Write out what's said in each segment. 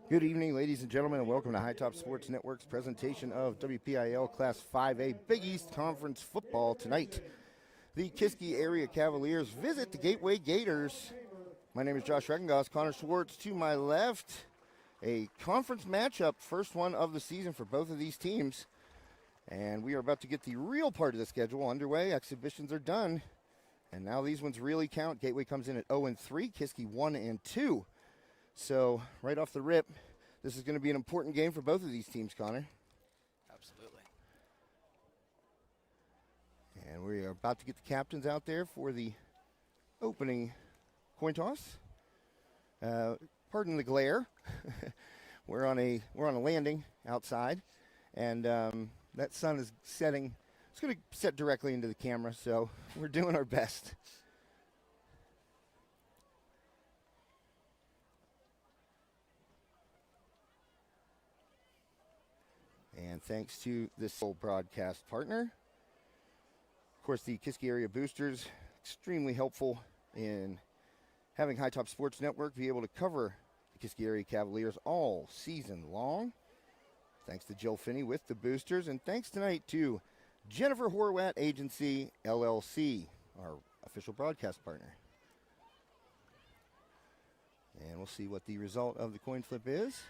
Good evening, ladies and gentlemen, and welcome to High Top Sports Network's presentation of WPIAL Class 5A Big East Conference football tonight. The Kiski area Cavaliers visit the Gateway Gators. My name is Josh Reckengoss. Connor Schwartz to my left. A conference matchup, first one of the season for both of these teams. And we are about to get the real part of the schedule underway. Exhibitions are done. And now these ones really count. Gateway comes in at 0-3, Kiski 1-2. So right off the rip, this is going to be an important game for both of these teams, Connor. Absolutely. And we are about to get the captains out there for the opening coin toss. Pardon the glare. we're on a landing outside, and that sun is setting. It's going to set directly into the camera, so we're doing our best. And thanks to this sole broadcast partner. Of course, the Kiski area boosters, extremely helpful in having High Top Sports Network be able to cover the Kiski area Cavaliers all season long. Thanks to Jill Finney with the boosters, and thanks tonight to Jennifer Horwatt Agency, LLC, our official broadcast partner. And we'll see what the result of the coin flip is.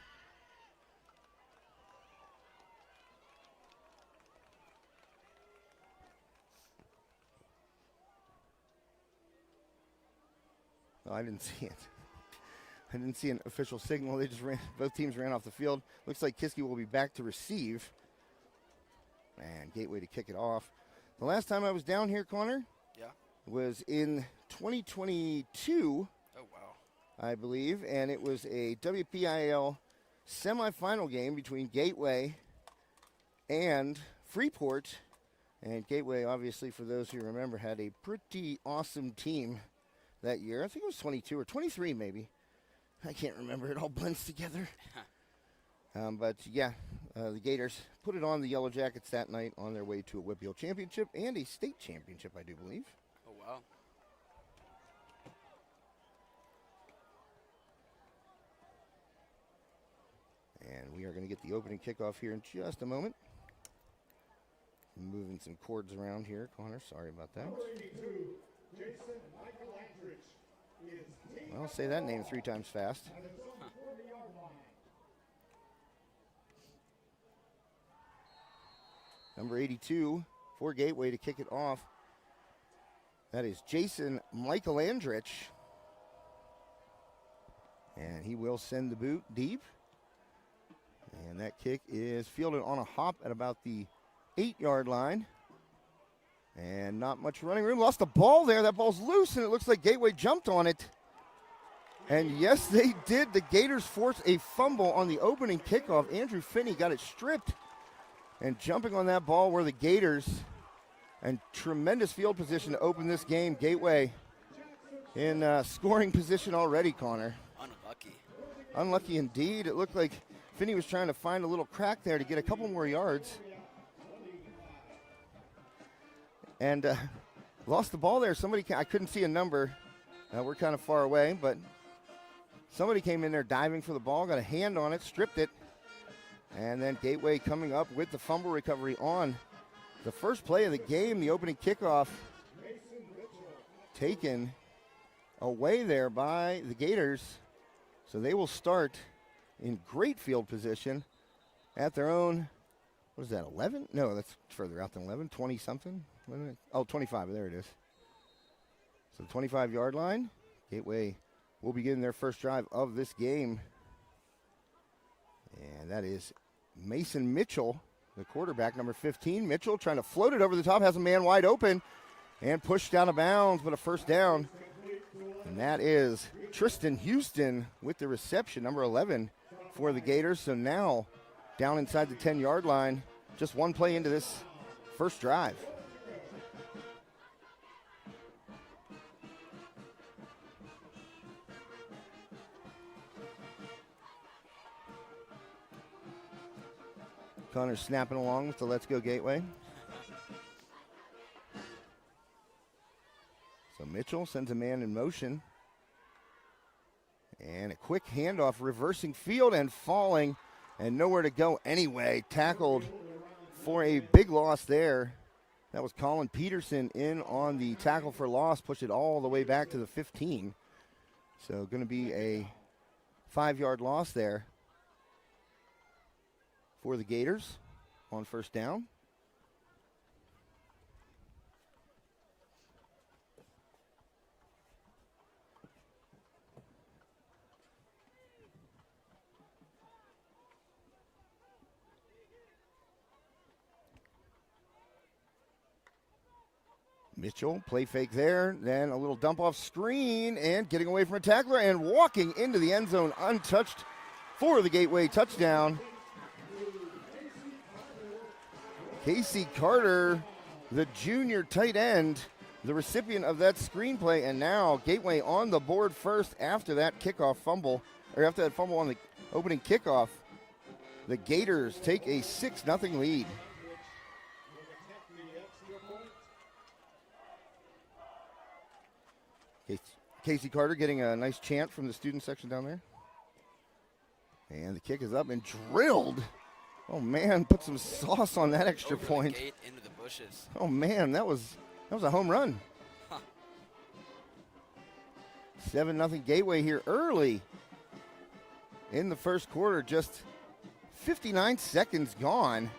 Oh, I didn't see it. I didn't see an official signal. They just ran. Both teams ran off the field. Looks like Kiski will be back to receive. And Gateway to kick it off. The last time I was down here, Connor, was in 2022. Oh, wow. I believe. And it was a WPIAL semifinal game between Gateway and Freeport. And Gateway, obviously, for those who remember, had a pretty awesome team that year. I think it was 22 or 23 maybe. I can't remember. It all blends together. But yeah, the Gators put it on the Yellow Jackets that night on their way to a WPIAL championship and a state championship, I do believe. Oh, wow. And we are going to get the opening kickoff here in just a moment. Moving some cords around here, Connor. Sorry about that. Well, say that name 3 times fast. Number 82 for Gateway to kick it off. That is Jason Michaelandrich. And he will send the boot deep. And that kick is fielded on a hop at about the 8-yard line. And not much running room. Lost the ball there. That ball's loose, and it looks like Gateway jumped on it. And yes, they did. The Gators forced a fumble on the opening kickoff. Andrew Finney got it stripped. And jumping on that ball were the Gators. And tremendous field position to open this game. Gateway in scoring position already, Connor. Unlucky. Unlucky indeed. It looked like Finney was trying to find a little crack there to get a couple more yards. And lost the ball there. I couldn't see a number. We're kind of far away, but somebody came in there diving for the ball, got a hand on it, stripped it. And then Gateway coming up with the fumble recovery on the first play of the game, the opening kickoff. Taken away there by the Gators. So they will start in great field position at their own, what is that, 11? No, that's further out than 11, 20-something. Oh, 25, there it is. So the 25-yard line. Gateway will begin their first drive of this game. And that is Mason Mitchell, the quarterback, number 15. Mitchell trying to float it over the top, has a man wide open, and pushed out of bounds, but a first down. And that is Tristan Houston with the reception, number 11 for the Gators. So now down inside the 10-yard line, just one play into this first drive. Connor snapping along with the Let's Go Gateway. So Mitchell sends a man in motion. And a quick handoff, reversing field and falling, and nowhere to go anyway. Tackled for a big loss there. That was Colin Peterson in on the tackle for loss, pushed it all the way back to the 15. So going to be a 5-yard loss there for the Gators on first down. Mitchell, play fake there, then a little dump off screen and getting away from a tackler and walking into the end zone untouched for the Gateway touchdown. Casey Carter, the junior tight end, the recipient of that screenplay, and now Gateway on the board first after that kickoff fumble, or after that fumble on the opening kickoff. The Gators take a 6-0 lead. Casey Carter getting a nice chant from the student section down there. And the kick is up and drilled. Oh man, put some sauce on that extra point. Gate into the bushes. Oh man, that was a home run. Huh. 7-0 Gateway here early in the first quarter. Just 59 seconds gone.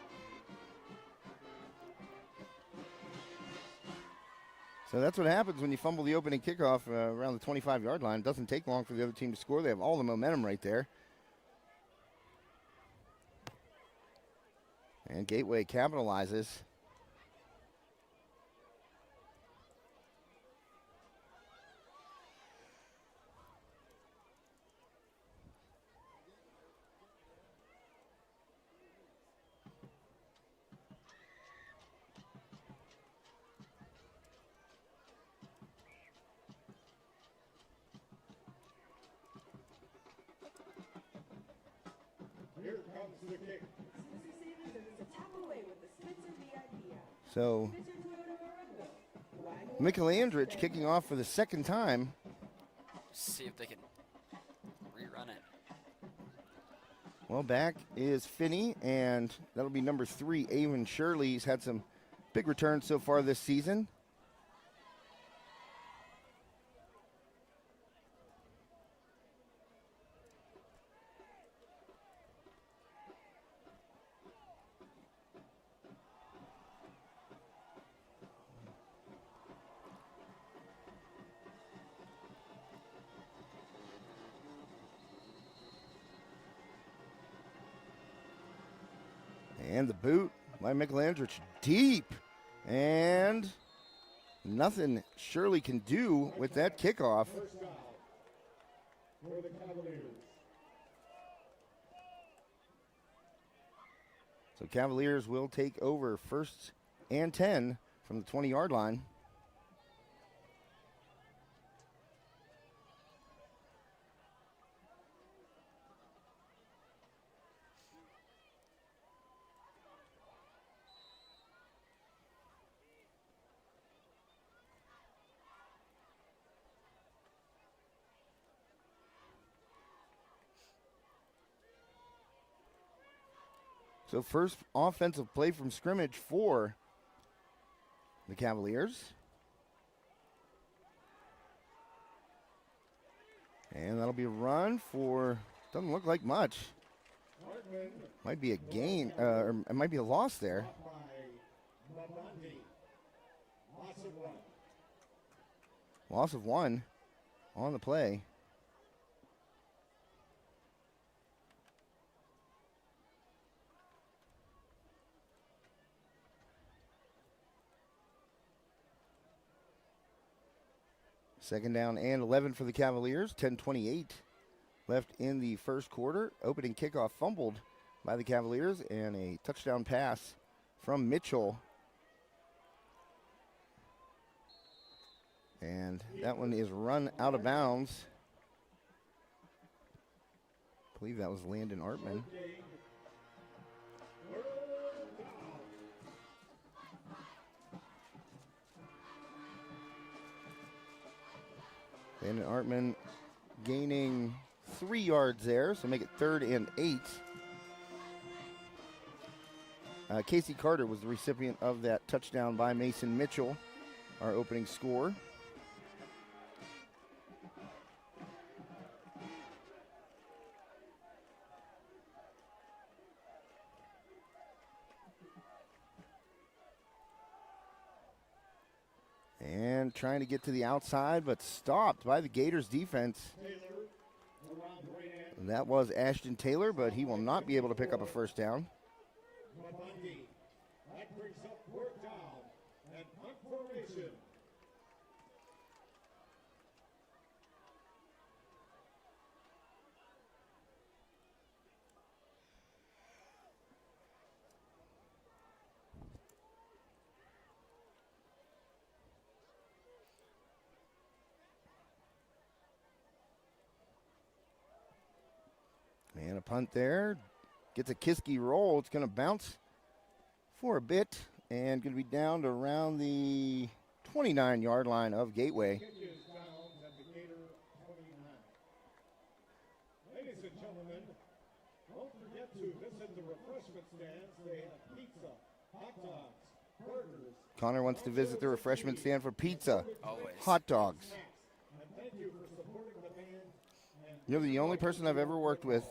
So that's what happens when you fumble the opening kickoff around the 25-yard line. It doesn't take long for the other team to score. They have all the momentum right there. And Gateway capitalizes. So, Michael Andrich kicking off for the second time. See if they can rerun it. Well, back is Finney, and that'll be number 3, Avon Shirley. He's had some big returns so far this season. And the boot by Michael Andrich deep. And nothing Shirley can do with that kickoff. So Cavaliers will take over first and 10 from the 20-yard line. So first offensive play from scrimmage for the Cavaliers. And that'll be a run for, doesn't look like much. Might be a gain, or it might be a loss there. Loss of 1 on the play. Second down and 11 for the Cavaliers. 10:28 left in the first quarter. Opening kickoff fumbled by the Cavaliers, and a touchdown pass from Mitchell. And that one is run out of bounds. I believe that was Landon Artman. Landon Artman gaining 3 yards there, so make it 3rd and 8. Casey Carter was the recipient of that touchdown by Mason Mitchell, our opening score. And trying to get to the outside, but stopped by the Gators defense. That was Ashton Taylor, but he will not be able to pick up a first down. That brings up 4th down and punt formation. And a punt there. Gets a Kiski roll. It's going to bounce for a bit and going to be down to around the 29-yard line of Gateway. Kick is down at the Gator 29. Ladies and gentlemen, don't forget to visit the refreshment stands. They have pizza, hot dogs, burgers. Connor wants to visit the refreshment stand for pizza, Always. hot dogs. And thank you for supporting the band. And You're the only person I've ever worked with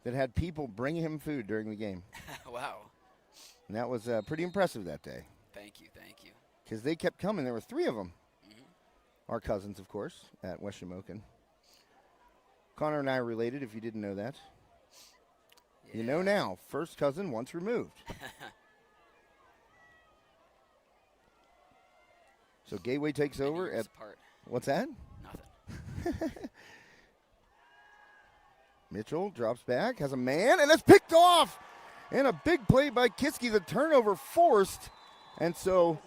that had people bring him food during the game. Wow. And that was pretty impressive that day Thank you. Thank you. because they kept coming. There were 3 of them. Our cousins, of course, at West Shamokin. Connor and I are related, if you didn't know that. You know now, first cousin once removed. So Gateway takes over at, Part. what's that? Nothing. Mitchell drops back, has a man, and it's picked off. And a big play by Kiski, the turnover forced. And so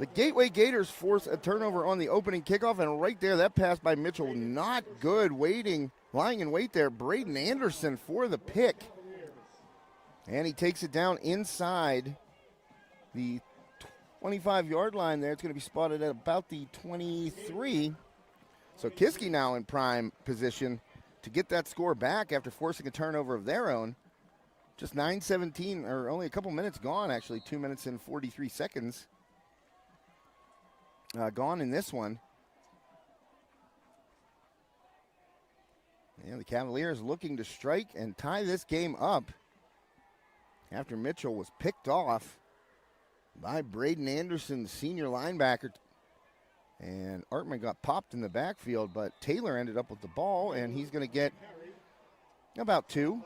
the Gateway Gators force a turnover on the opening kickoff, and right there, that pass by Mitchell, not good, lying in wait there. Braden Anderson for the pick. And he takes it down inside the 25-yard line there. It's going to be spotted at about the 23. So Kiski now in prime position to get that score back after forcing a turnover of their own. Just 9:17, or only a couple minutes gone, actually, 2 minutes and 43 seconds gone in this one. And the Cavaliers looking to strike and tie this game up after Mitchell was picked off by Braden Anderson, the senior linebacker. And Artman got popped in the backfield, but Taylor ended up with the ball, and he's going to get about 2.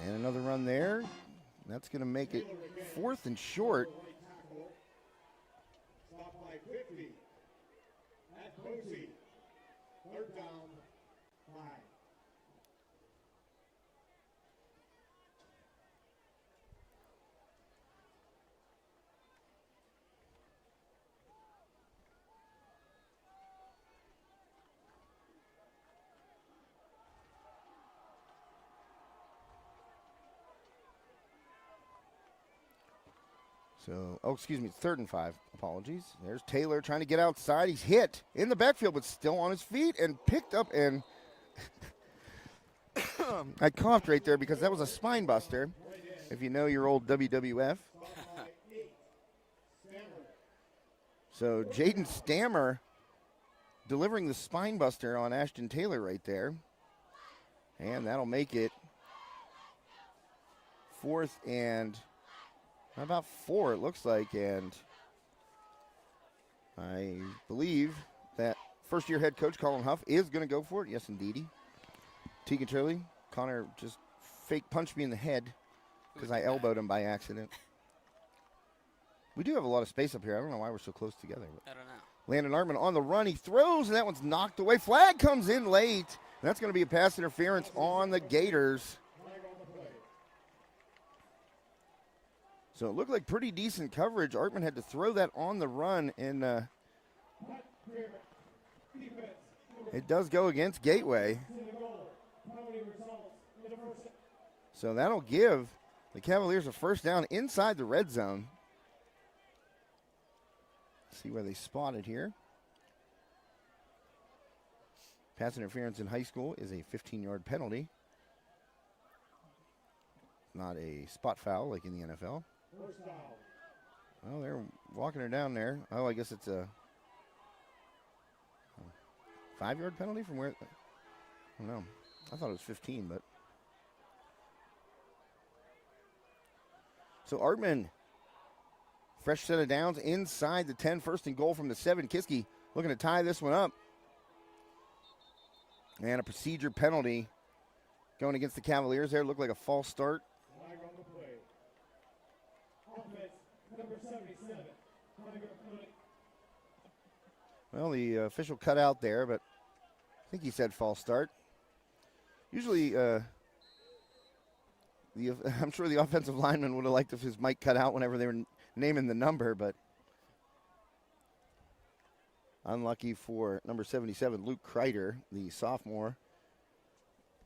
And another run there. That's going to make it 4th and short. Stop by 50. At Posey. 3rd down, 5. So, excuse me, it's 3rd and 5. Apologies. There's Taylor trying to get outside. He's hit in the backfield, but still on his feet and picked up. And I coughed right there because that was a spine buster, if you know your old WWF. So Jaden Stammer delivering the spine buster on Ashton Taylor right there. And that'll make it 4th and about 4, it looks like. And I believe that first-year head coach Colin Huff is going to go for it. Yes, indeedy. Tegan Turley, Connor just fake punched me in the head because I elbowed him by accident. We do have a lot of space up here. I don't know why we're so close together. I don't know. Landon Artman on the run. He throws, and that one's knocked away. Flag comes in late. That's going to be a pass interference on the Gators. So it looked like pretty decent coverage. Artman had to throw that on the run, and it does go against Gateway. So that'll give the Cavaliers a first down inside the red zone. See where they spot it here. Pass interference in high school is a 15-yard penalty. Not a spot foul like in the NFL. Well, they're walking her down there. Oh, I guess it's a 5-yard penalty from where? I don't know. I thought it was 15, but. So Artman, fresh set of downs inside the 10, first and goal from the 7. Kiski looking to tie this one up. And a procedure penalty going against the Cavaliers there. Looked like a false start. Flag on the play. Offense, number 77. Well, the official cut out there, but I think he said false start. Usually, I'm sure the offensive lineman would have liked if his mic cut out whenever they were naming the number, but unlucky for number 77, Luke Kreider, the sophomore,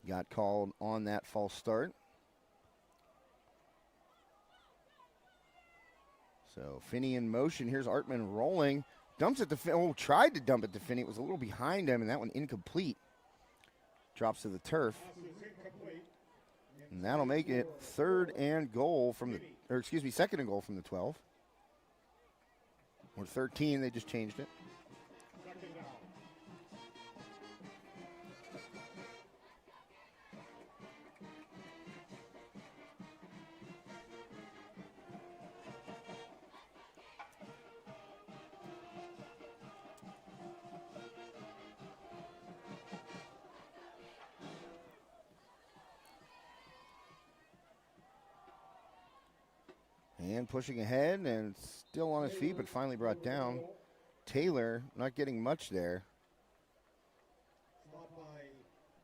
got called on that false start. So Finney in motion. Here's Artman rolling. Dumps it to Finney. Oh, tried to dump it to Finney. It was a little behind him, and that one incomplete. Drops to the turf. And that'll make it second and goal from the 12. Or 13, they just changed it. And pushing ahead and still on his feet, but finally brought down. Taylor not getting much there. Stop by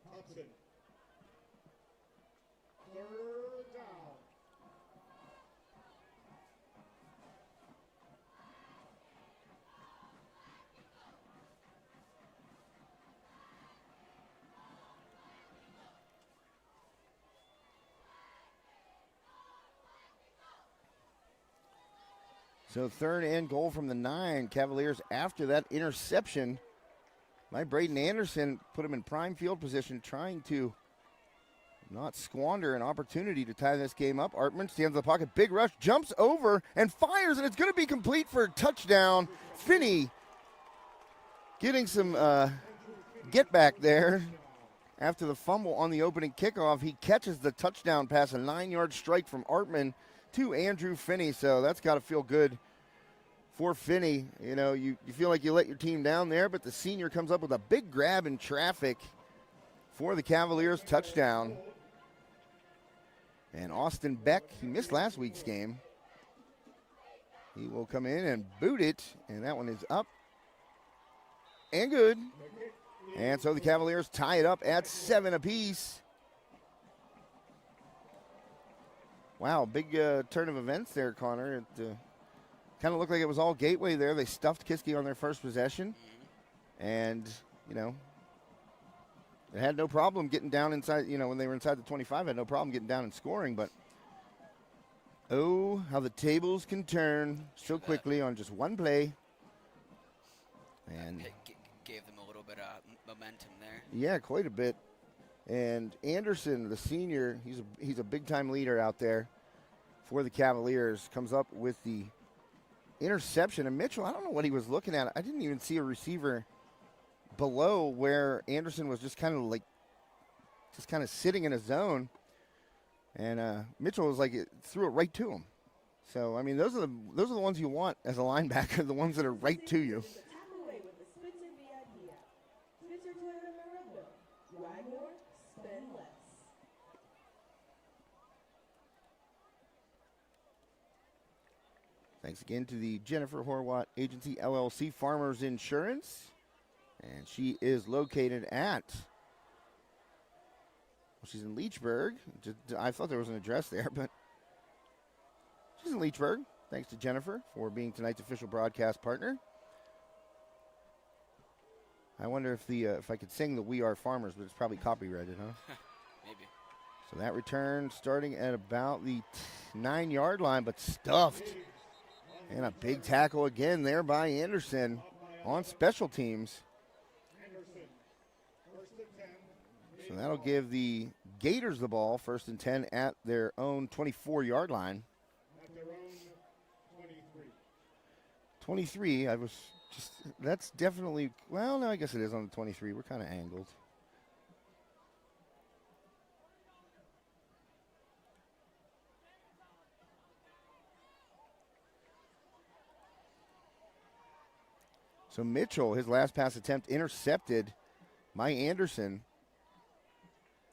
Thompson. Third down. So third and goal from the 9. Cavaliers after that interception by Braden Anderson put him in prime field position, trying to not squander an opportunity to tie this game up. Artman stands in the pocket, big rush, jumps over and fires, and it's going to be complete for a touchdown. Finney getting some get back there after the fumble on the opening kickoff. He catches the touchdown pass, a 9-yard strike from Artman to Andrew Finney, so that's got to feel good for Finney. You know, you feel like you let your team down there, but the senior comes up with a big grab in traffic for the Cavaliers touchdown. And Austin Beck, he missed last week's game. He will come in and boot it, and that one is up and good. And so the Cavaliers tie it up at 7 apiece. Wow, big turn of events there, Connor. It kind of looked like it was all Gateway there. They stuffed Kiski on their first possession. And, you know, they had no problem getting down inside, you know, when they were inside the 25, had no problem getting down and scoring. But, oh, how the tables can turn so quickly on just one play. And Gave them a little bit of momentum there. Yeah, quite a bit. And Anderson, the senior, he's a big-time leader out there for the Cavaliers, comes up with the interception. And Mitchell, I don't know what he was looking at. I didn't even see a receiver below where Anderson was just kind of sitting in a zone. And Mitchell was like, it threw it right to him. So, I mean, those are the ones you want as a linebacker, the ones that are right to you. Thanks again to the Jennifer Horwatt Agency LLC Farmers Insurance. And she is located at, well, she's in Leechburg. I thought there was an address there, but she's in Leechburg. Thanks to Jennifer for being tonight's official broadcast partner. I wonder if I could sing the We Are Farmers, but it's probably copyrighted, huh? Maybe. So that return starting at about the 9-yard line, but stuffed. And a big tackle again there by Anderson on special teams. So that'll give the Gators the ball, 1st and 10 at their own 24-yard line. At their own 23. 23, that's definitely, well, no, I guess it is on the 23. We're kind of angled. So Mitchell, his last pass attempt intercepted by Anderson.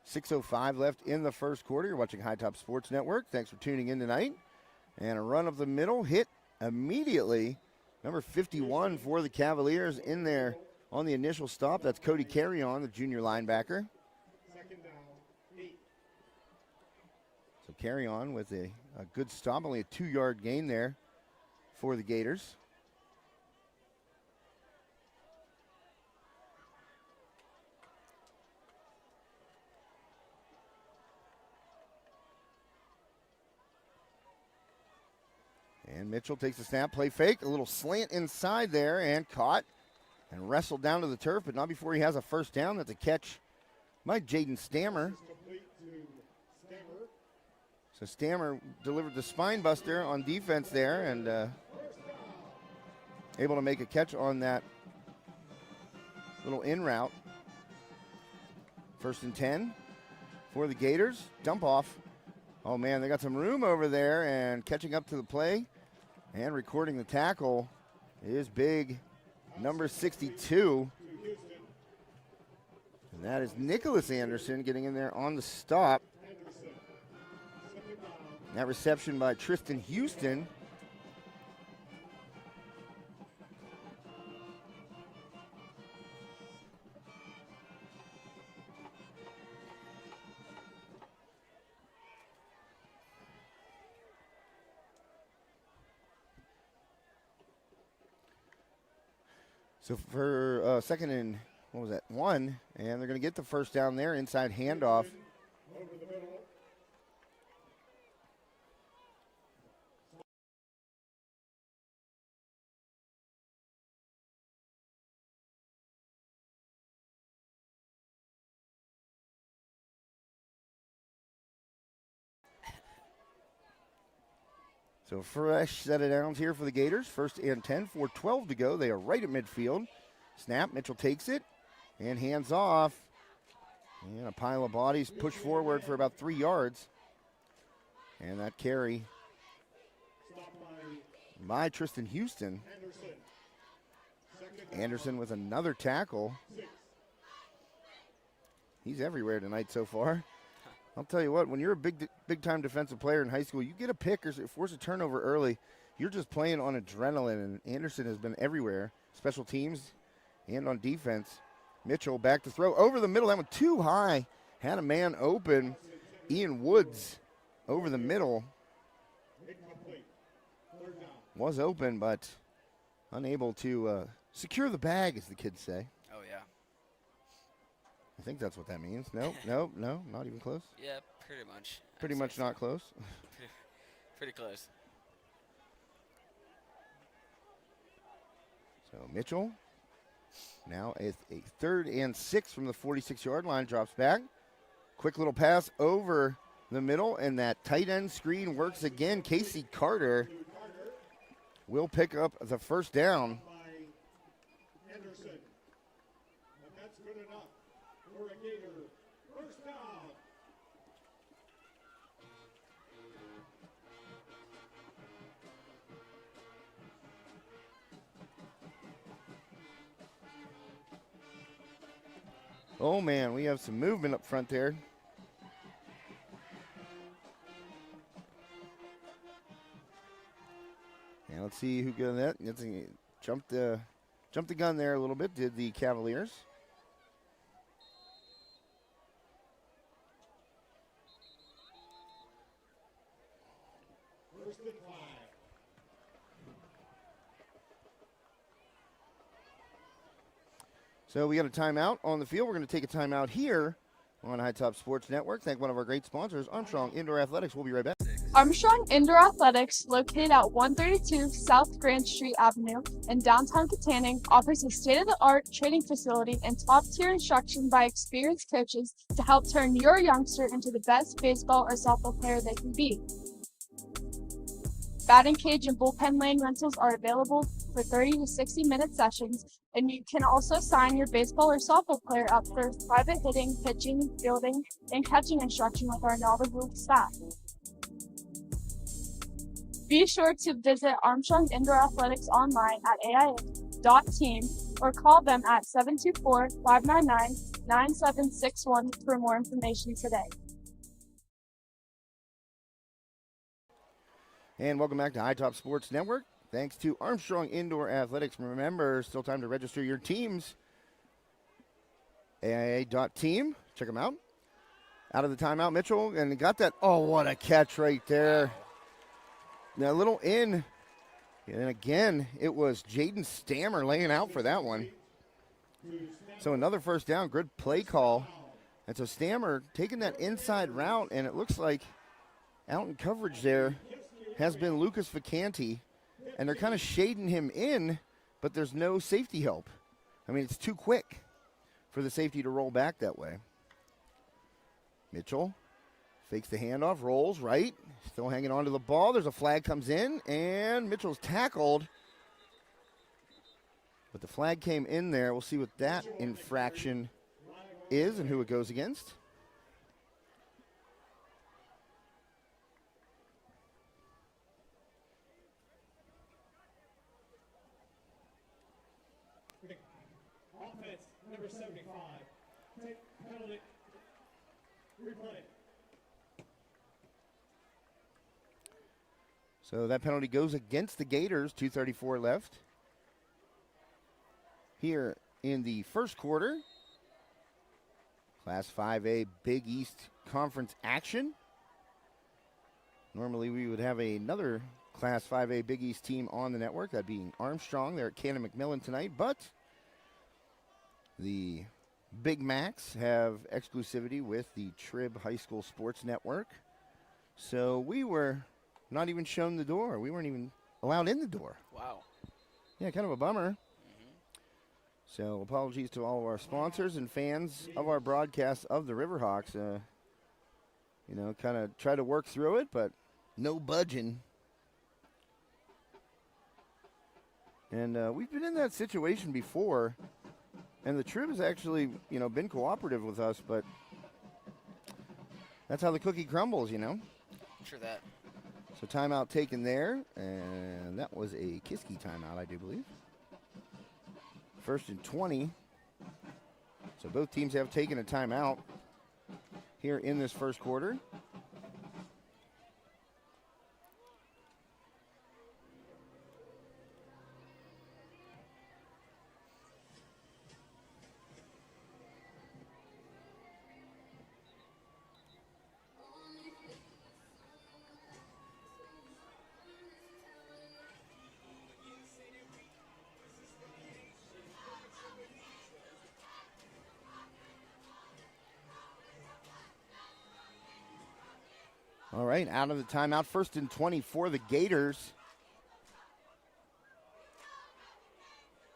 6:05 left in the first quarter. You're watching High Top Sports Network. Thanks for tuning in tonight. And a run up the middle, hit immediately. Number 51 for the Cavaliers in there on the initial stop. That's Cody Carrion, the junior linebacker. Second down, 8. So Carrion with a good stop, only a 2-yard gain there for the Gators. And Mitchell takes the snap, play fake, a little slant inside there, and caught and wrestled down to the turf, but not before he has a first down. That's a catch by Jaden Stammer. Complete to Stammer. So Stammer delivered the spine buster on defense there and able to make a catch on that little in route. 1st and 10 for the Gators. Dump off. Oh, man, they got some room over there, and catching up to the play and recording the tackle is big number 62. And that is Nicholas Anderson getting in there on the stop. That reception by Tristan Houston. So for 2nd and, 1, and they're going to get the first down there, inside handoff. Over the middle. So fresh set of downs here for the Gators. 1st and 10, 4:12 to go. They are right at midfield. Snap, Mitchell takes it and hands off. And a pile of bodies push forward for about 3 yards. And that carry by Tristan Houston. Anderson with another tackle. He's everywhere tonight so far. I'll tell you what, when you're a big-time defensive player in high school, you get a pick or force a turnover early, you're just playing on adrenaline, and Anderson has been everywhere, special teams and on defense. Mitchell back to throw over the middle. That one too high. Had a man open. Ian Woods over the middle. Was open, but unable to secure the bag, as the kids say. Oh, yeah. I think that's what that means. No, not even close. Yeah, pretty much. Pretty much not close. Pretty close. So Mitchell now a 3rd and 6 from the 46-yard line, drops back. Quick little pass over the middle, and that tight end screen works again. Casey Carter will pick up the first down. By Anderson. And that's good enough for a Gator. First down. Oh, man, we have some movement up front there. And let's see who got that. Jumped the gun there a little bit, did the Cavaliers. First and 5. So we got a timeout on the field. We're going to take a timeout here on High Top Sports Network. Thank one of our great sponsors, Armstrong Indoor Athletics. We'll be right back. Armstrong Indoor Athletics, located at 132 South Grand Street Avenue in downtown Katanning, offers a state-of-the-art training facility and top-tier instruction by experienced coaches to help turn your youngster into the best baseball or softball player they can be. Batting cage and bullpen lane rentals are available for 30 to 60-minute sessions, and you can also sign your baseball or softball player up for private hitting, pitching, fielding, and catching instruction with our knowledgeable staff. Be sure to visit Armstrong Indoor Athletics online at aia.team or call them at 724-599-9761 for more information today. And welcome back to High Top Sports Network. Thanks to Armstrong Indoor Athletics. Remember, still time to register your teams. AIA.team. Check them out. Out of the timeout, Mitchell. And got that. Oh, what a catch right there. Now, a little in. And again, it was Jaden Stammer laying out for that one. So another first down. Good play call. And so Stammer taking that inside route. And it looks like out in coverage there has been Lucas Vacanti, and they're kind of shading him in, but there's no safety help. I mean, it's too quick for the safety to roll back that way. Mitchell fakes the handoff, rolls right, still hanging on to the ball. There's a flag comes in, and Mitchell's tackled, but the flag came in there. We'll see what that infraction is and who it goes against. Offense, number 75. Take penalty. Replay. So that penalty goes against the Gators, 2:34 left. Here in the first quarter, Class 5A Big East Conference action. Normally we would have another Class 5A Big East team on the network, that being Armstrong. They're at Cannon McMillan tonight, but the Big Macs have exclusivity with the Trib High School Sports Network. So we were not even shown the door. We weren't even allowed in the door. Wow. Yeah, kind of a bummer. So apologies to all of our sponsors and fans of our broadcast of the Riverhawks. Kind of try to work through it, but no budging. And we've been in that situation before. And the Trib has actually, been cooperative with us, but that's how the cookie crumbles, Sure that. So timeout taken there, and that was a Kiski timeout, I do believe. First and 20. So both teams have taken a timeout here in this first quarter. All right, out of the timeout, first and 20 for the Gators.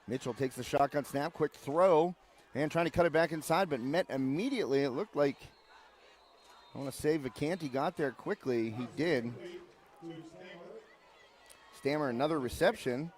Mitchell takes the shotgun snap, quick throw, and trying to cut it back inside, but met immediately. It looked like, I want to say Vacanti got there quickly. He did. Stammer, another reception.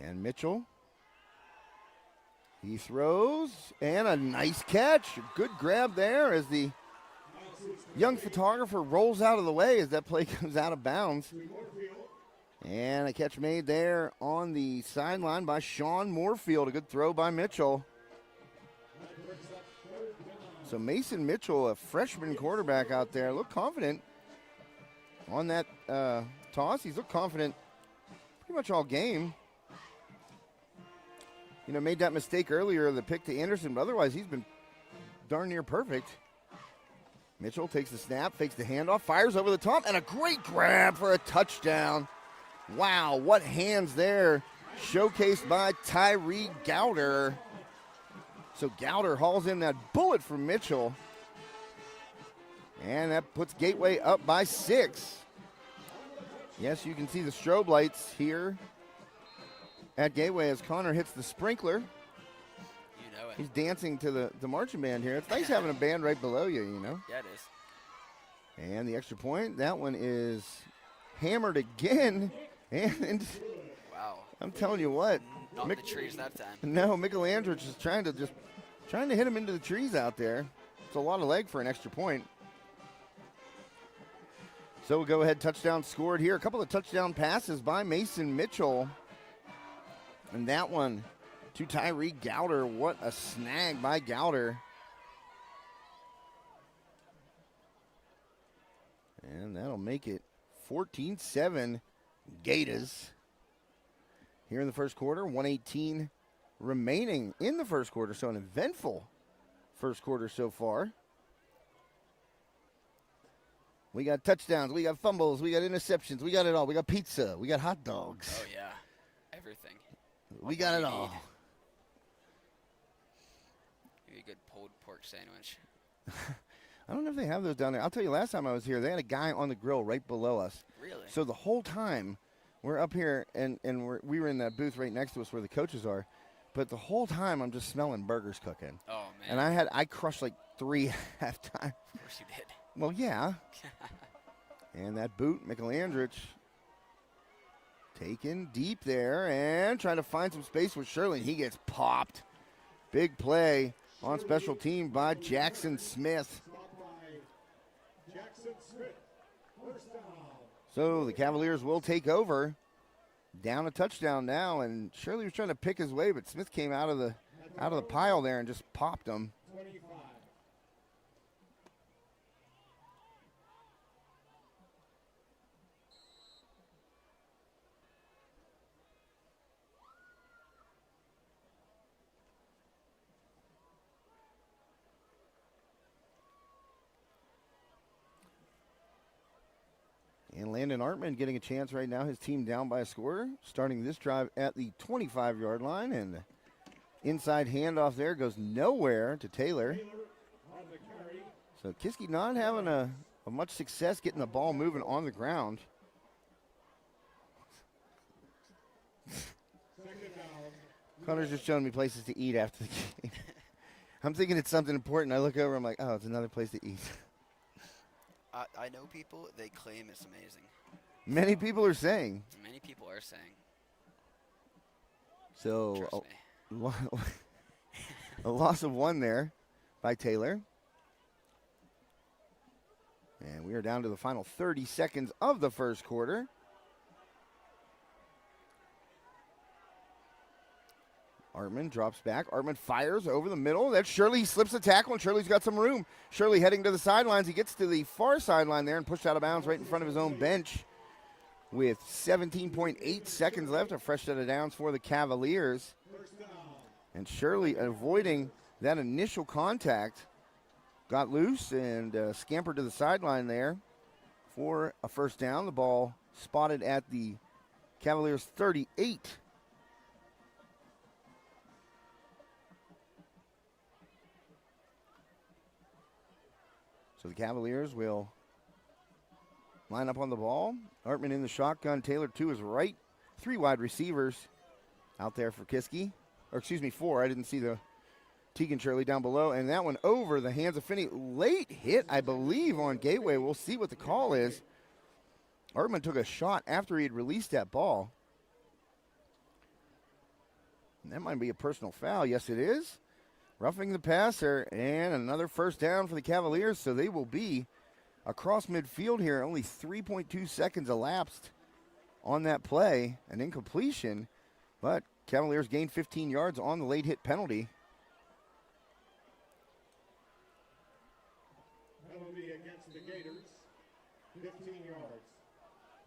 And Mitchell He throws, and a nice catch. A good grab there as the young photographer rolls out of the way as that play comes out of bounds. And a catch made there on the sideline by Sean Moorfield. A good throw by Mitchell. So Mason Mitchell, a freshman quarterback out there, looked confident on that toss. He's looked confident pretty much all game. You know, made that mistake earlier, the pick to Anderson, but otherwise he's been darn near perfect. Mitchell takes the snap, fakes the handoff, fires over the top, and a great grab for a touchdown. Wow, what hands there, showcased by Tyree Gowder. So Gowder hauls in that bullet from Mitchell. And that puts Gateway up by 6. Yes, you can see the strobe lights here at Gateway as Connor hits the sprinkler. You know it. He's dancing to the marching band here. It's nice having a band right below you, you know. Yeah, it is. And the extra point, that one is hammered again. And Wow. I'm telling you what. Not the trees that time. No, Michelandrich is trying to hit him into the trees out there. It's a lot of leg for an extra point. So we'll go ahead, touchdown scored here. A couple of touchdown passes by Mason Mitchell. And that one to Tyree Gowder. What a snag by Gowder. And that'll make it 14-7 Gators. Here in the first quarter, 1:18 remaining in the first quarter. So an eventful first quarter so far. We got touchdowns, we got fumbles, we got interceptions, we got it all. We got pizza, we got hot dogs. Oh, yeah. Everything. We got it all. Maybe a good pulled pork sandwich. I don't know if they have those down there. I'll tell you, last time I was here, they had a guy on the grill right below us. Really? So the whole time, we're up here, and we were in that booth right next to us where the coaches are. But the whole time, I'm just smelling burgers cooking. Oh, man. And I crushed like 3 halftime. Of course you did. Well, yeah. And that boot, Michelandrich, taken deep there and trying to find some space with Shirley. He gets popped. Big play on special team by Jackson Smith. So the Cavaliers will take over. Down a touchdown now, and Shirley was trying to pick his way, but Smith came out of the pile there and just popped him. And Landon Artman getting a chance right now. His team down by a score. Starting this drive at the 25-yard line. And the inside handoff there goes nowhere to Taylor. So Kiski not having a much success getting the ball moving on the ground. Connor's just showing me places to eat after the game. I'm thinking it's something important. I look over, I'm like, oh, it's another place to eat. I know people, they claim it's amazing. Many people are saying. Many people are saying. So Trust me. a loss of 1 there by Taylor. And we are down to the final 30 seconds of the first quarter. Artman drops back. Artman fires over the middle. That's Shirley. He slips the tackle, and Shirley's got some room. Shirley heading to the sidelines. He gets to the far sideline there and pushed out of bounds right in front of his own bench with 17.8 seconds left. A fresh set of downs for the Cavaliers. And Shirley, avoiding that initial contact, got loose and scampered to the sideline there for a first down. The ball spotted at the Cavaliers' 38. So the Cavaliers will line up on the ball. Artman in the shotgun. Taylor to his right. 3 wide receivers out there for Kiski. Or excuse me, 4. I didn't see the Tegan Shirley down below. And that one over the hands of Finney. Late hit, I believe, on Gateway. We'll see what the call is. Artman took a shot after he had released that ball. That might be a personal foul. Yes, it is. Roughing the passer, and another first down for the Cavaliers, so they will be across midfield here. Only 3.2 seconds elapsed on that play, an incompletion, but Cavaliers gained 15 yards on the late hit penalty. Penalty against the Gators, 15 yards.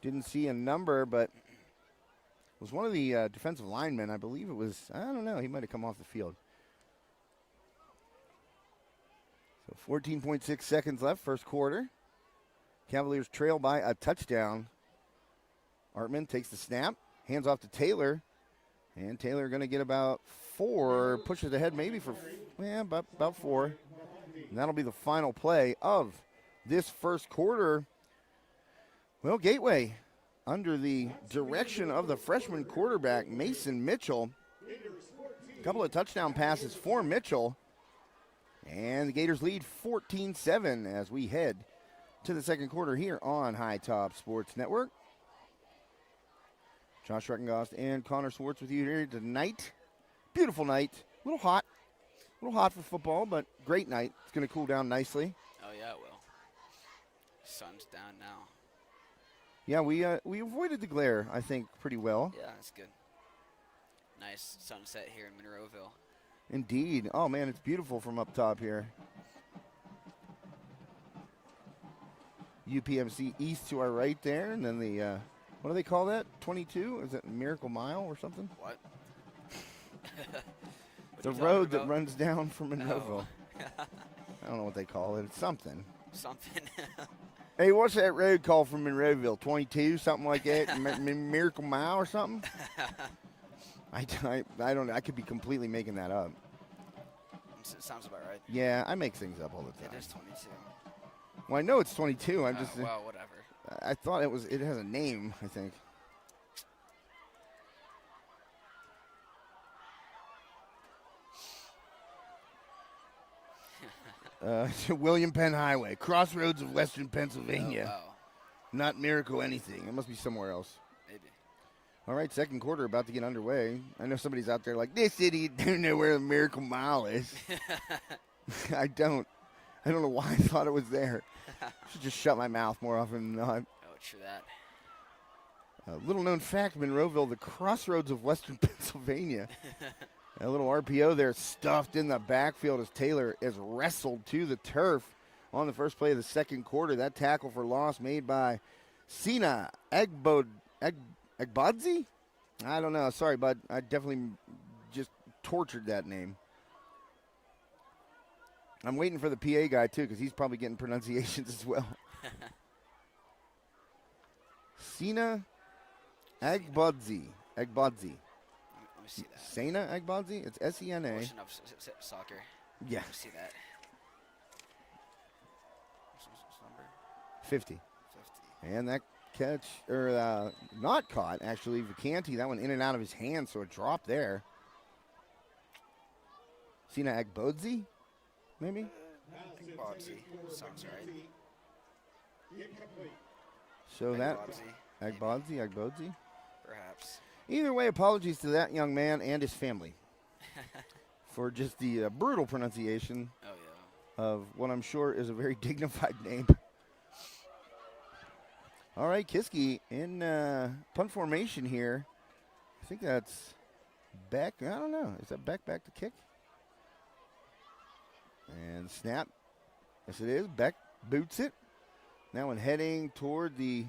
Didn't see a number, but it was one of the defensive linemen. I believe it was, I don't know, he might have come off the field. So 14.6 seconds left, first quarter. Cavaliers trail by a touchdown. Artman takes the snap, hands off to Taylor, and Taylor going to get about 4, pushes ahead maybe for, about 4. And that'll be the final play of this first quarter. Well, Gateway, under the direction of the freshman quarterback, Mason Mitchell. A couple of touchdown passes for Mitchell. And the Gators lead 14-7 as we head to the second quarter here on High Top Sports Network. Josh Reckengost and Connor Swartz with you here tonight. Beautiful night. A little hot for football, but great night. It's going to cool down nicely. Oh, yeah, it will. Sun's down now. Yeah, we avoided the glare, I think, pretty well. Yeah, that's good. Nice sunset here in Monroeville. Indeed. Oh, man, it's beautiful from up top here. UPMC East to our right there, and then the, what do they call that? 22? Is it Miracle Mile or something? What? The road that runs down from Monroeville. I don't know what they call it. It's something. Something. Hey, what's that road called from Monroeville? 22, something like that? Miracle Mile or something? I don't know. I could be completely making that up. It sounds about right. Yeah, I make things up all the time. It is 22. Well, I know it's 22. I'm just. Well, whatever. I thought it has a name, I think. William Penn Highway, crossroads of Western Pennsylvania. Oh, wow. Not Miracle anything. It must be somewhere else. Maybe. All right, second quarter about to get underway. I know somebody's out there like, this idiot don't know where the Miracle Mile is. I don't know why I thought it was there. I should just shut my mouth more often than not. Oh, true that. Little known fact, Monroeville, the crossroads of Western Pennsylvania. A little RPO there stuffed in the backfield as Taylor is wrestled to the turf on the first play of the second quarter. That tackle for loss made by Sina Agbadzi? I don't know. Sorry, bud. I definitely just tortured that name. I'm waiting for the PA guy, too, because he's probably getting pronunciations as well. Sina Agbadzi. Let me see that. Sena Agbadzi? It's S-E-N-A. Portion of soccer. Yeah. Let me see that. What's number? 50. 50. And that catch, or not caught, actually. Vacanti, that one in and out of his hand, so a drop there. Sina Agbadzi, maybe? Agbadzi. Sounds right. So that, Agbadzi. Agbadzi? Perhaps. Either way, apologies to that young man and his family for just the brutal pronunciation Oh, yeah. of what I'm sure is a very dignified name. All right, Kiski in punt formation here. I think that's Beck. I don't know. Is that Beck back to kick? And snap. Yes, it is. Beck boots it. That one heading toward the...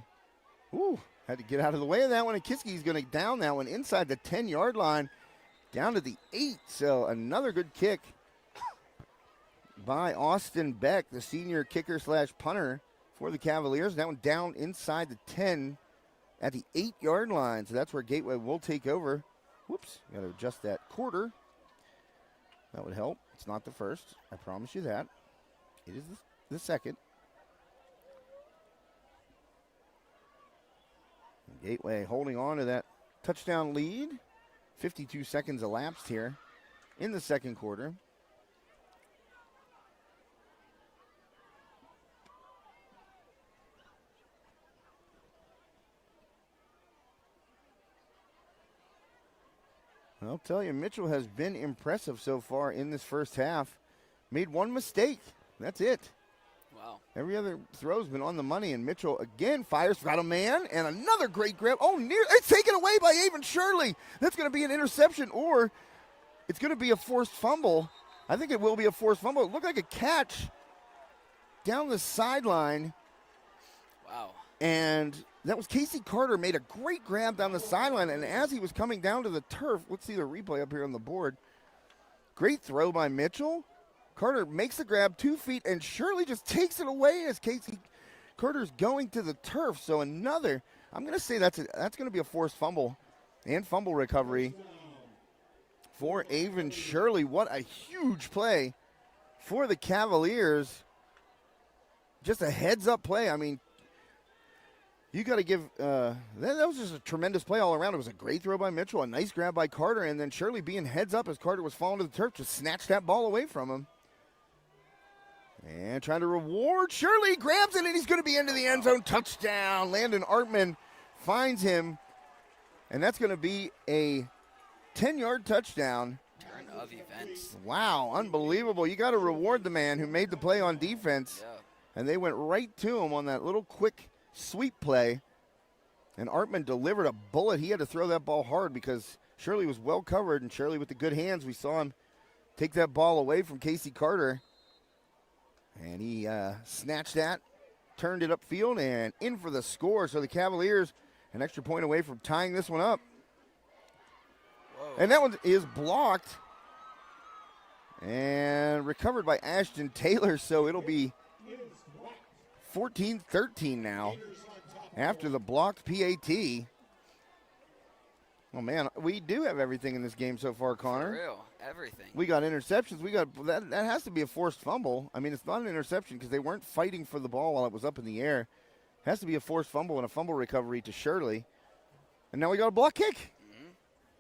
Ooh, had to get out of the way of that one. And Kiski's going to down that one inside the 10-yard line down to the 8. So another good kick by Austin Beck, the senior kicker / punter for the Cavaliers. That one down inside the 10 at the 8-yard line. So that's where Gateway will take over. Whoops, got to adjust that quarter. That would help. It's not the first. I promise you that. It is the second. Gateway holding on to that touchdown lead. 52 seconds elapsed here in the second quarter. I'll tell you, Mitchell has been impressive so far in this first half. Made one mistake. That's it. Wow. Every other throw's been on the money, and Mitchell again fires, got a man, and another great grab. Oh, it's taken away by Avon Shirley. That's going to be an interception, or it's going to be a forced fumble. I think it will be a forced fumble. It looked like a catch down the sideline. Wow. And that was Casey Carter made a great grab down the sideline, and as he was coming down to the turf, let's see the replay up here on the board. Great throw by Mitchell. Carter makes the grab 2 feet, and Shirley just takes it away as Casey Carter's going to the turf. So another, I'm going to say that's going to be a forced fumble and fumble recovery for Avon Shirley. What a huge play for the Cavaliers. Just a heads-up play. I mean, you got to give that was just a tremendous play all around. It was a great throw by Mitchell, a nice grab by Carter, and then Shirley being heads up as Carter was falling to the turf, just snatched that ball away from him. And trying to reward Shirley, grabs it, and he's going to be into the end zone. Touchdown. Landon Artman finds him, and that's going to be a 10-yard touchdown. Turn of events. Wow, unbelievable. You got to reward the man who made the play on defense. Yeah. And they went right to him on that little quick sweep play. And Artman delivered a bullet. He had to throw that ball hard because Shirley was well covered, and Shirley with the good hands, we saw him take that ball away from Casey Carter. And he snatched that, turned it upfield, and in for the score. So the Cavaliers an extra point away from tying this one up. Whoa. And that one is blocked and recovered by Ashton Taylor. So it'll be 14-13 now after the blocked PAT. Oh, man, we do have everything in this game so far, Connor. For real. Everything. We got interceptions. We got that has to be a forced fumble. I mean, it's not an interception because they weren't fighting for the ball while it was up in the air. It has to be a forced fumble and a fumble recovery to Shirley. And now we got a block kick. Mm-hmm.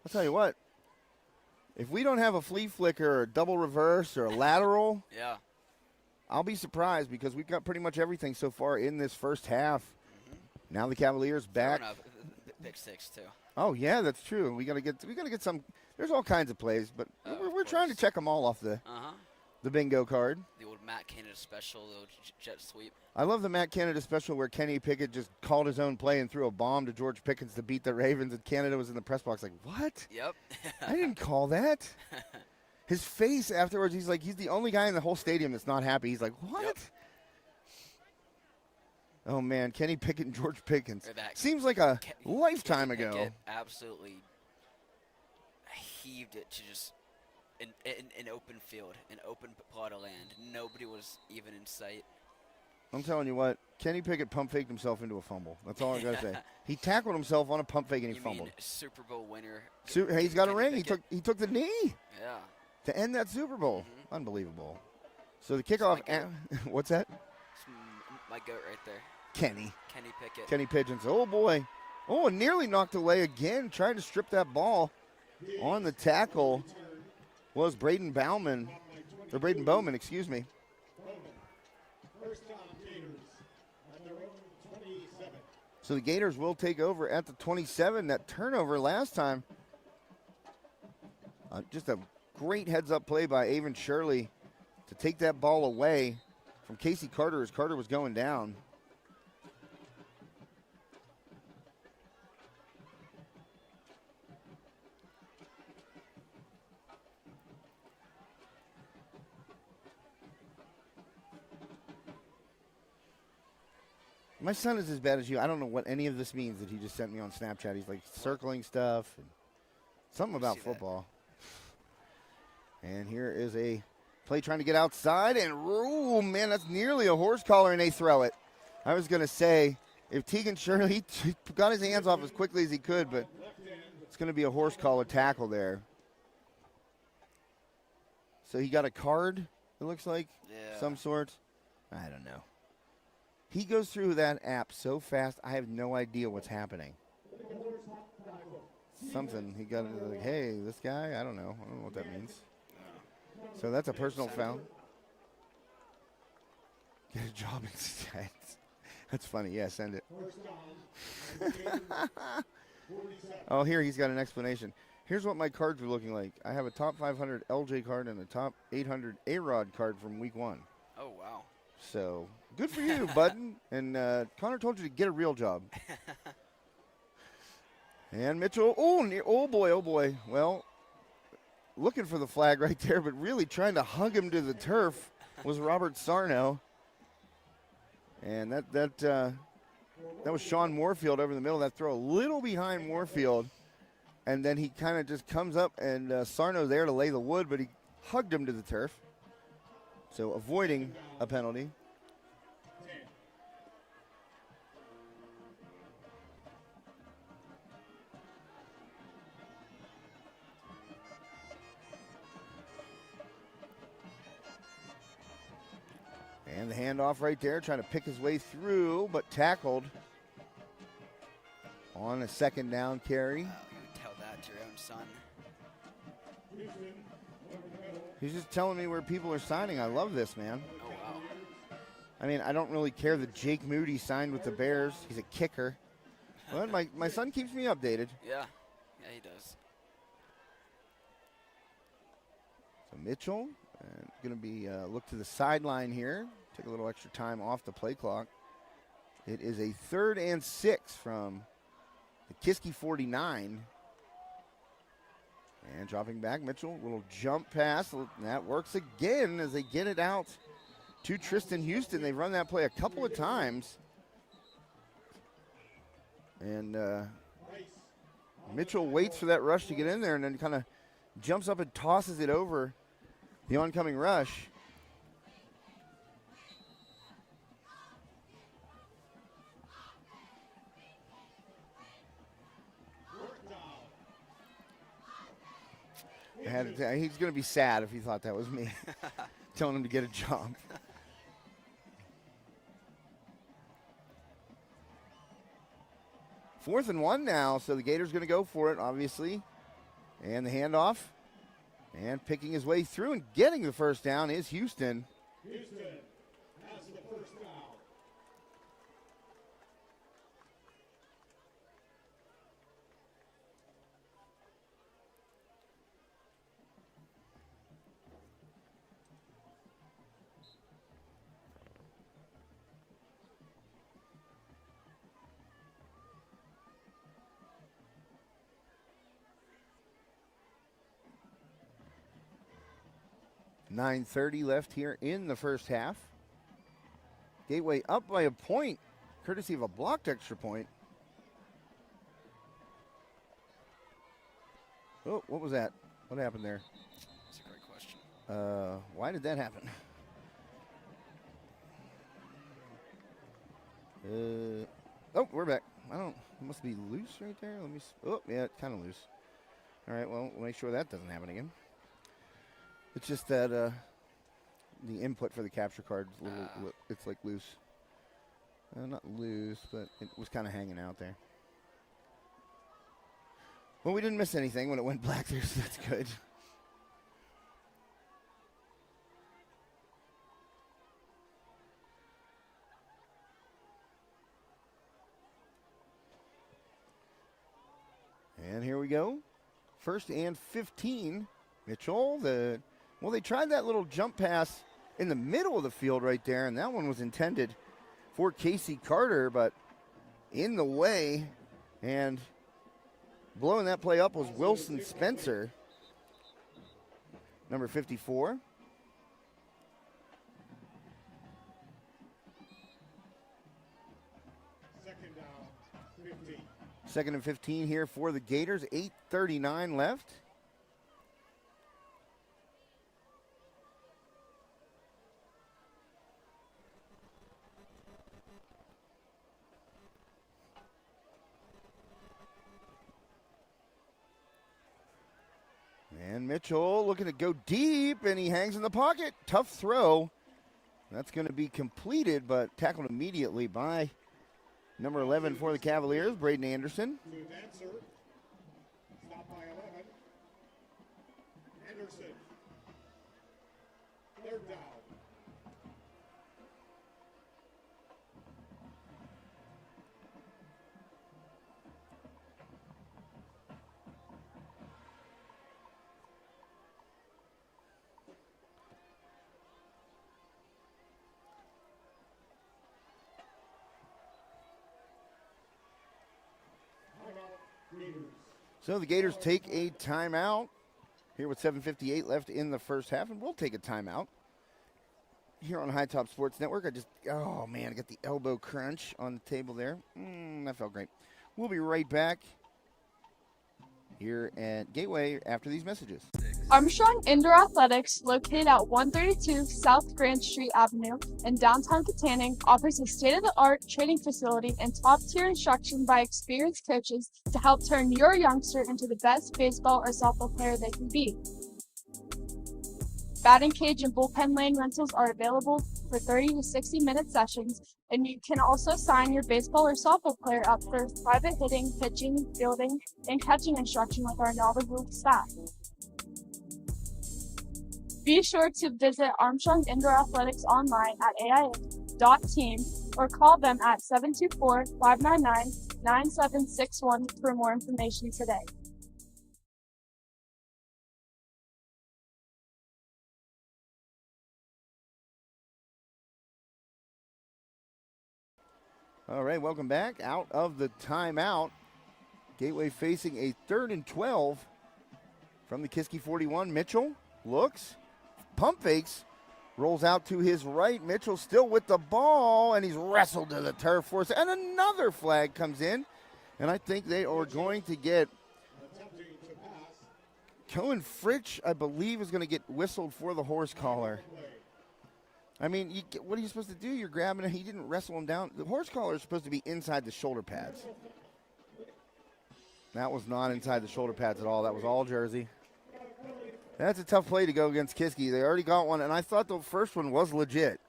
I'll tell you what. If we don't have a flea flicker or a double reverse or a lateral, Yeah. I'll be surprised because we've got pretty much everything so far in this first half. Mm-hmm. Now the Cavaliers back. Pick six too. Oh yeah, that's true. We gotta get some. There's all kinds of plays, but we're trying to check them all off the bingo card. The old Matt Canada special, the old jet sweep. I love the Matt Canada special where Kenny Pickett just called his own play and threw a bomb to George Pickens to beat the Ravens, and Canada was in the press box like, what? Yep. I didn't call that. His face afterwards, he's like, he's the only guy in the whole stadium that's not happy. He's like, what? Yep. Oh, man, Kenny Pickett and George Pickens. That seems like a lifetime Kenny ago. Pickett absolutely heaved it to just an open field, an open plot of land. Nobody was even in sight. I'm telling you what, Kenny Pickett pump faked himself into a fumble. That's all I got to say. He tackled himself on a pump fake and he fumbled. Mean Super Bowl winner. He's got a ring. Pickett. He took the knee. Yeah. To end that Super Bowl. Mm-hmm. Unbelievable. So the kickoff. What's that? It's my goat right there. Kenny Pickett. Kenny Pigeons. Oh, boy. Oh, and nearly knocked away again. Trying to strip that ball on the tackle was Braden Bowman. Or Braden Bowman, excuse me. First down, Gators at their own 27. So the Gators will take over at the 27. That turnover last time. Just a great heads-up play by Avon Shirley to take that ball away from Casey Carter as Carter was going down. My son is as bad as you. I don't know what any of this means that he just sent me on Snapchat. He's like circling stuff and something about football. And here is a play trying to get outside. And, oh, man, that's nearly a horse collar, and they throw it. I was going to say, if Tegan Shirley got his hands off as quickly as he could, but it's going to be a horse collar tackle there. So he got a card, it looks like, some sort. I don't know. He goes through that app so fast, I have no idea what's happening. Something. He got like, hey, this guy, I don't know what that means. So that's a personal foul. Get a job instead. That's funny. Yeah, send it. Oh, here he's got an explanation. Here's what my cards are looking like. I have a top 500 LJ card and a top 800 A-Rod card from week 1. Oh, wow. So, good for you, Budden. And Connor told you to get a real job. And Mitchell, oh boy. Well, looking for the flag right there, but really trying to hug him to the turf was Robert Sarno. And that was Sean Moorfield over in the middle. That throw a little behind Moorfield. And then he kind of just comes up, and Sarno's there to lay the wood, but he hugged him to the turf. So avoiding a penalty. And the handoff right there, trying to pick his way through, but tackled on a second down carry. You tell that to your own son. He's just telling me where people are signing. I love this, man. Oh, wow. I mean, I don't really care that Jake Moody signed with the Bears. He's a kicker. But my son keeps me updated. Yeah. Yeah, he does. So Mitchell going to be look to the sideline here. Take a little extra time off the play clock. It is a 3rd and 6 from the Kiski 49. And dropping back, Mitchell, little jump pass. That works again as they get it out to Tristan Houston. They've run that play a couple of times. And Mitchell waits for that rush to get in there and then kind of jumps up and tosses it over the oncoming rush. He's going to be sad if he thought that was me telling him to get a jump. Fourth and 1 now, so the Gators going to go for it, obviously. And the handoff. And picking his way through and getting the first down is Houston. Houston has the first down. .9:30 left here in the first half. Gateway up by a point, courtesy of a blocked extra point. Oh, what was that? What happened there? That's a great question. Why did that happen? Oh, we're back. It must be loose right there. Oh, yeah, it's kind of loose. All right, well, we'll make sure that doesn't happen again. It's just that the input for the capture card, it's like loose. Not loose, but it was kind of hanging out there. Well, we didn't miss anything when it went black there, so that's good. And here we go. 1st and 15. Mitchell, they tried that little jump pass in the middle of the field right there, and that one was intended for Casey Carter, but in the way, and blowing that play up was Wilson Spencer, number 54. Second down, 15. 2nd and 15 here for the Gators. 8:39 left. And Mitchell looking to go deep, and he hangs in the pocket. Tough throw. That's going to be completed, but tackled immediately by number 11 for the Cavaliers, Braden Anderson. To Dancer. Stop by 11. Anderson. 3rd down. So the Gators take a timeout here with 7:58 left in the first half, and we'll take a timeout here on High Top Sports Network. Oh man, I got the elbow crunch on the table there. That felt great. We'll be right back here at Gateway after these messages. Armstrong Indoor Athletics, located at 132 South Grand Street Avenue in downtown Katanning, offers a state-of-the-art training facility and top-tier instruction by experienced coaches to help turn your youngster into the best baseball or softball player they can be. Batting cage and bullpen lane rentals are available for 30 to 60-minute sessions, and you can also sign your baseball or softball player up for private hitting, pitching, fielding, and catching instruction with our knowledgeable staff. Be sure to visit Armstrong Indoor Athletics online at aia.team or call them at 724-599-9761 for more information today. All right, welcome back. Out of the timeout, Gateway facing a 3rd and 12 from the Kiski 41. Mitchell looks, pump fakes, rolls out to his right. Mitchell still with the ball, and he's wrestled to the turf for us. And another flag comes in, and I think they are going to get Cohen Fritsch, I believe, is going to get whistled for the horse collar. I mean, what are you supposed to do? You're grabbing him. He didn't wrestle him down. The horse collar is supposed to be inside the shoulder pads. That was not inside the shoulder pads at all. That was all jersey. That's a tough play to go against Kiski. They already got one, and I thought the first one was legit.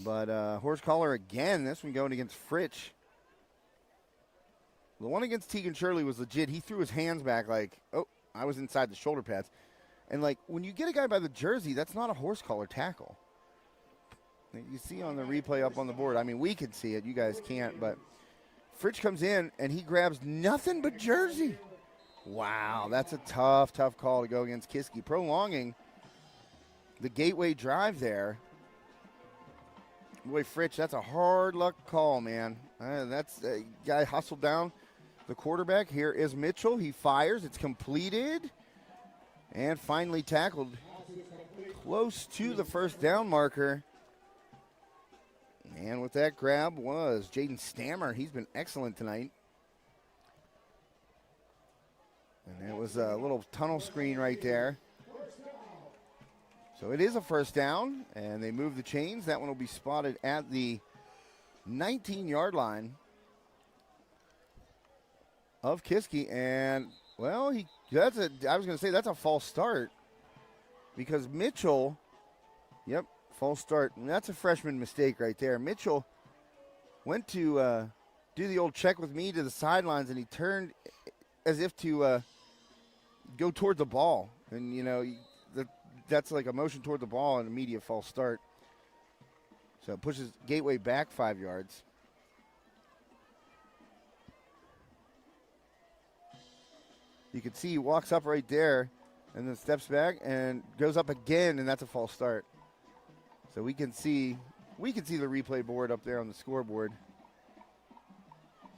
But horse collar again. This one going against Fritsch. The one against Tegan Shirley was legit. He threw his hands back like, oh, I was inside the shoulder pads. And, like, when you get a guy by the jersey, that's not a horse collar tackle. You see on the replay up on the board. I mean, we can see it. You guys can't. But Fritsch comes in, and he grabs nothing but jersey. Wow, that's a tough, tough call to go against Kiski. Prolonging the Gateway drive there. Boy, Fritsch, that's a hard luck call, man. That's a guy hustled down the quarterback. Here is Mitchell. He fires. It's completed. And finally tackled close to the first down marker. And with that grab was Jaden Stammer. He's been excellent tonight. And it was a little tunnel screen right there. So it is a first down, and they move the chains. That one will be spotted at the 19-yard line of Kiski. And, well, I was going to say that's a false start because Mitchell, yep, false start. And that's a freshman mistake right there. Mitchell went to do the old check with me to the sidelines, and he turned as if to go toward the ball. And, you know, that's like a motion toward the ball and immediate false start. So it pushes Gateway back 5 yards. You can see he walks up right there and then steps back and goes up again, and that's a false start. So we can see the replay board up there on the scoreboard.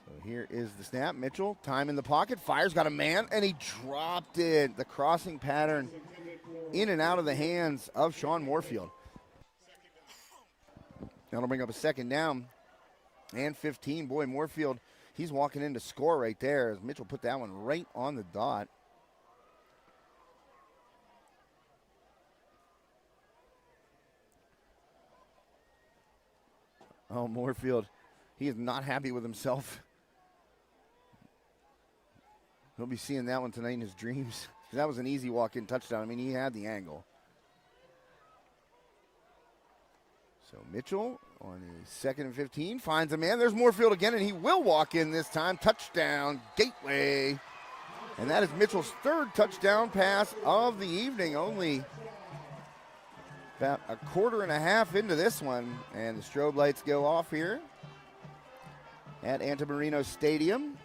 So here is the snap. Mitchell, time in the pocket, fires, got a man, and he dropped it. The crossing pattern in and out of the hands of Sean Moorfield. That'll bring up a second down and 15. Boy, Moorfield, he's walking in to score right there as Mitchell put that one right on the dot. Oh, Moorfield, he is not happy with himself. He'll be seeing that one tonight in his dreams. That was an easy walk-in touchdown. I mean, he had the angle. So Mitchell on his 2nd and 15 finds a man. There's Moorfield again, and he will walk in this time. Touchdown, Gateway. And that is Mitchell's 3rd touchdown pass of the evening. Only about a quarter and a half into this one. And the strobe lights go off here at Antamarino Stadium.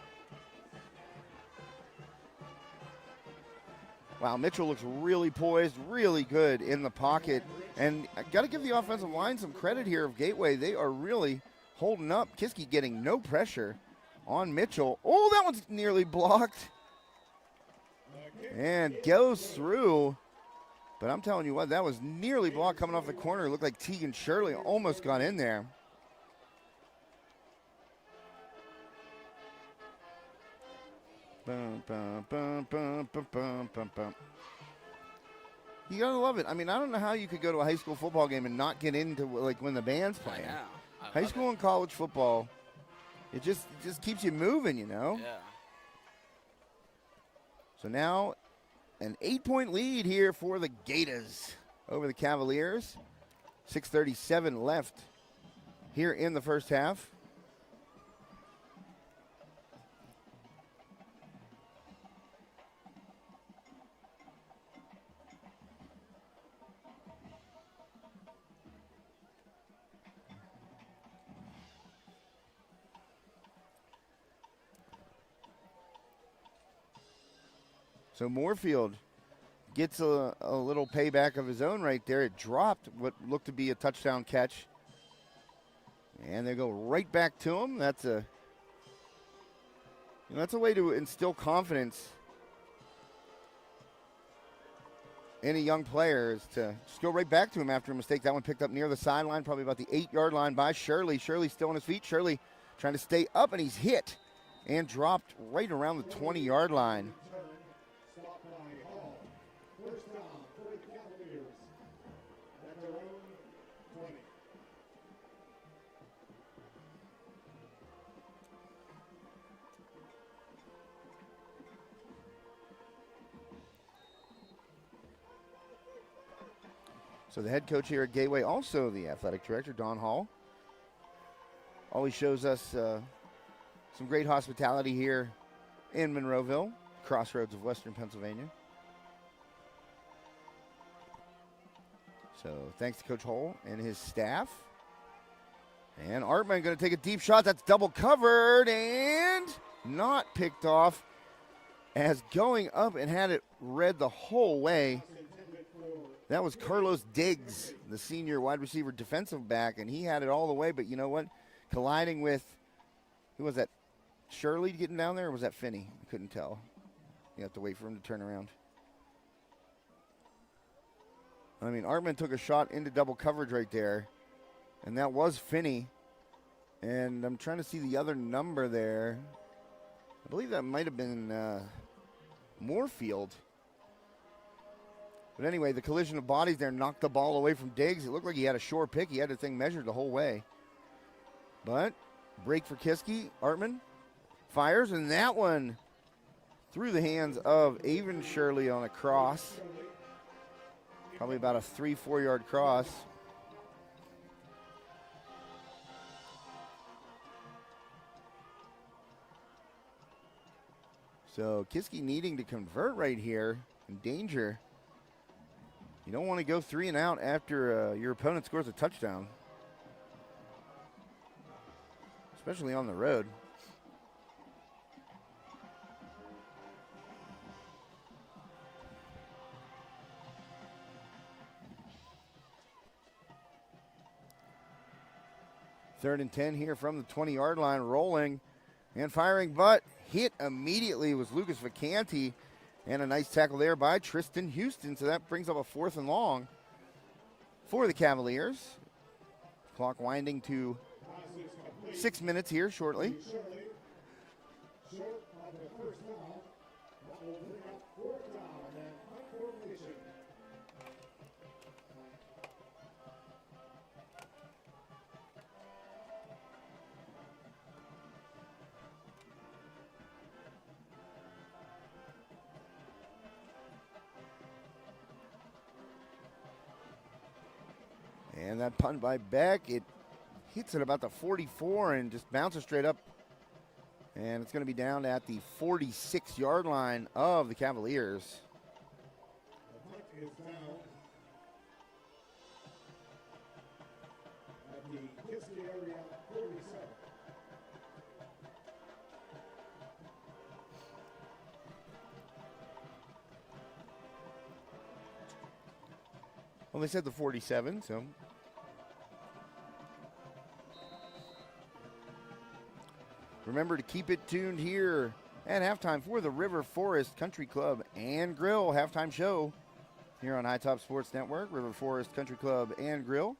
Wow, Mitchell looks really poised, really good in the pocket. And I got to give the offensive line some credit here of Gateway. They are really holding up. Kiski getting no pressure on Mitchell. Oh, that one's nearly blocked. And goes through. But I'm telling you what, that was nearly blocked coming off the corner. It looked like Tegan Shirley almost got in there. Bum, bum, bum, bum, bum, bum, bum, bum. You gotta love it. I mean, I don't know how you could go to a high school football game and not get into like when the band's playing. High school and college football, it just keeps you moving, you know. Yeah. So now, an 8-point lead here for the Gators over the Cavaliers. 6:37 left here in the first half. So Moorfield gets a little payback of his own right there. It dropped what looked to be a touchdown catch. And they go right back to him. That's a way to instill confidence in a young player, is to just go right back to him after a mistake. That one picked up near the sideline, probably about the 8-yard line by Shirley. Shirley still on his feet. Shirley trying to stay up, and he's hit and dropped right around the 20-yard line. First down for the Cavaliers at their own 20. So the head coach here at Gateway, also the athletic director, Don Hall, always shows us some great hospitality here in Monroeville, crossroads of Western Pennsylvania. So thanks to Coach Hull and his staff. And Artman going to take a deep shot. That's double covered and not picked off, as going up and had it read the whole way. That was Carlos Diggs, the senior wide receiver defensive back, and he had it all the way. But you know what? Colliding with, who was that? Shirley getting down there, or was that Finney? I couldn't tell. You have to wait for him to turn around. I mean, Artman took a shot into double coverage right there, and that was Finney. And I'm trying to see the other number there. I believe that might have been Moorfield. But anyway, the collision of bodies there knocked the ball away from Diggs. It looked like he had a sure pick. He had the thing measured the whole way. But break for Kiski. Artman fires, and that one through the hands of Avon Shirley on a cross. Probably about a 3-4 yard cross. So Kiski needing to convert right here, in danger. You don't want to go 3 and out after your opponent scores a touchdown, especially on the road. Third and 10 here from the 20-yard line, rolling and firing, but hit immediately was Lucas Vacanti, and a nice tackle there by Tristan Houston. So that brings up a 4th and long for the Cavaliers. Clock winding to 6 minutes here shortly. Short of the first down. That will bring up 4th down and high formation. And that punt by Beck, it hits at about the 44 and just bounces straight up. And it's going to be down at the 46-yard line of the Cavaliers. The punt is down at the Kiski area 47. Well, they said the 47, so. We're Remember to keep it tuned here at halftime for the River Forest Country Club and Grill halftime show here on High Top Sports Network. River Forest Country Club and Grill,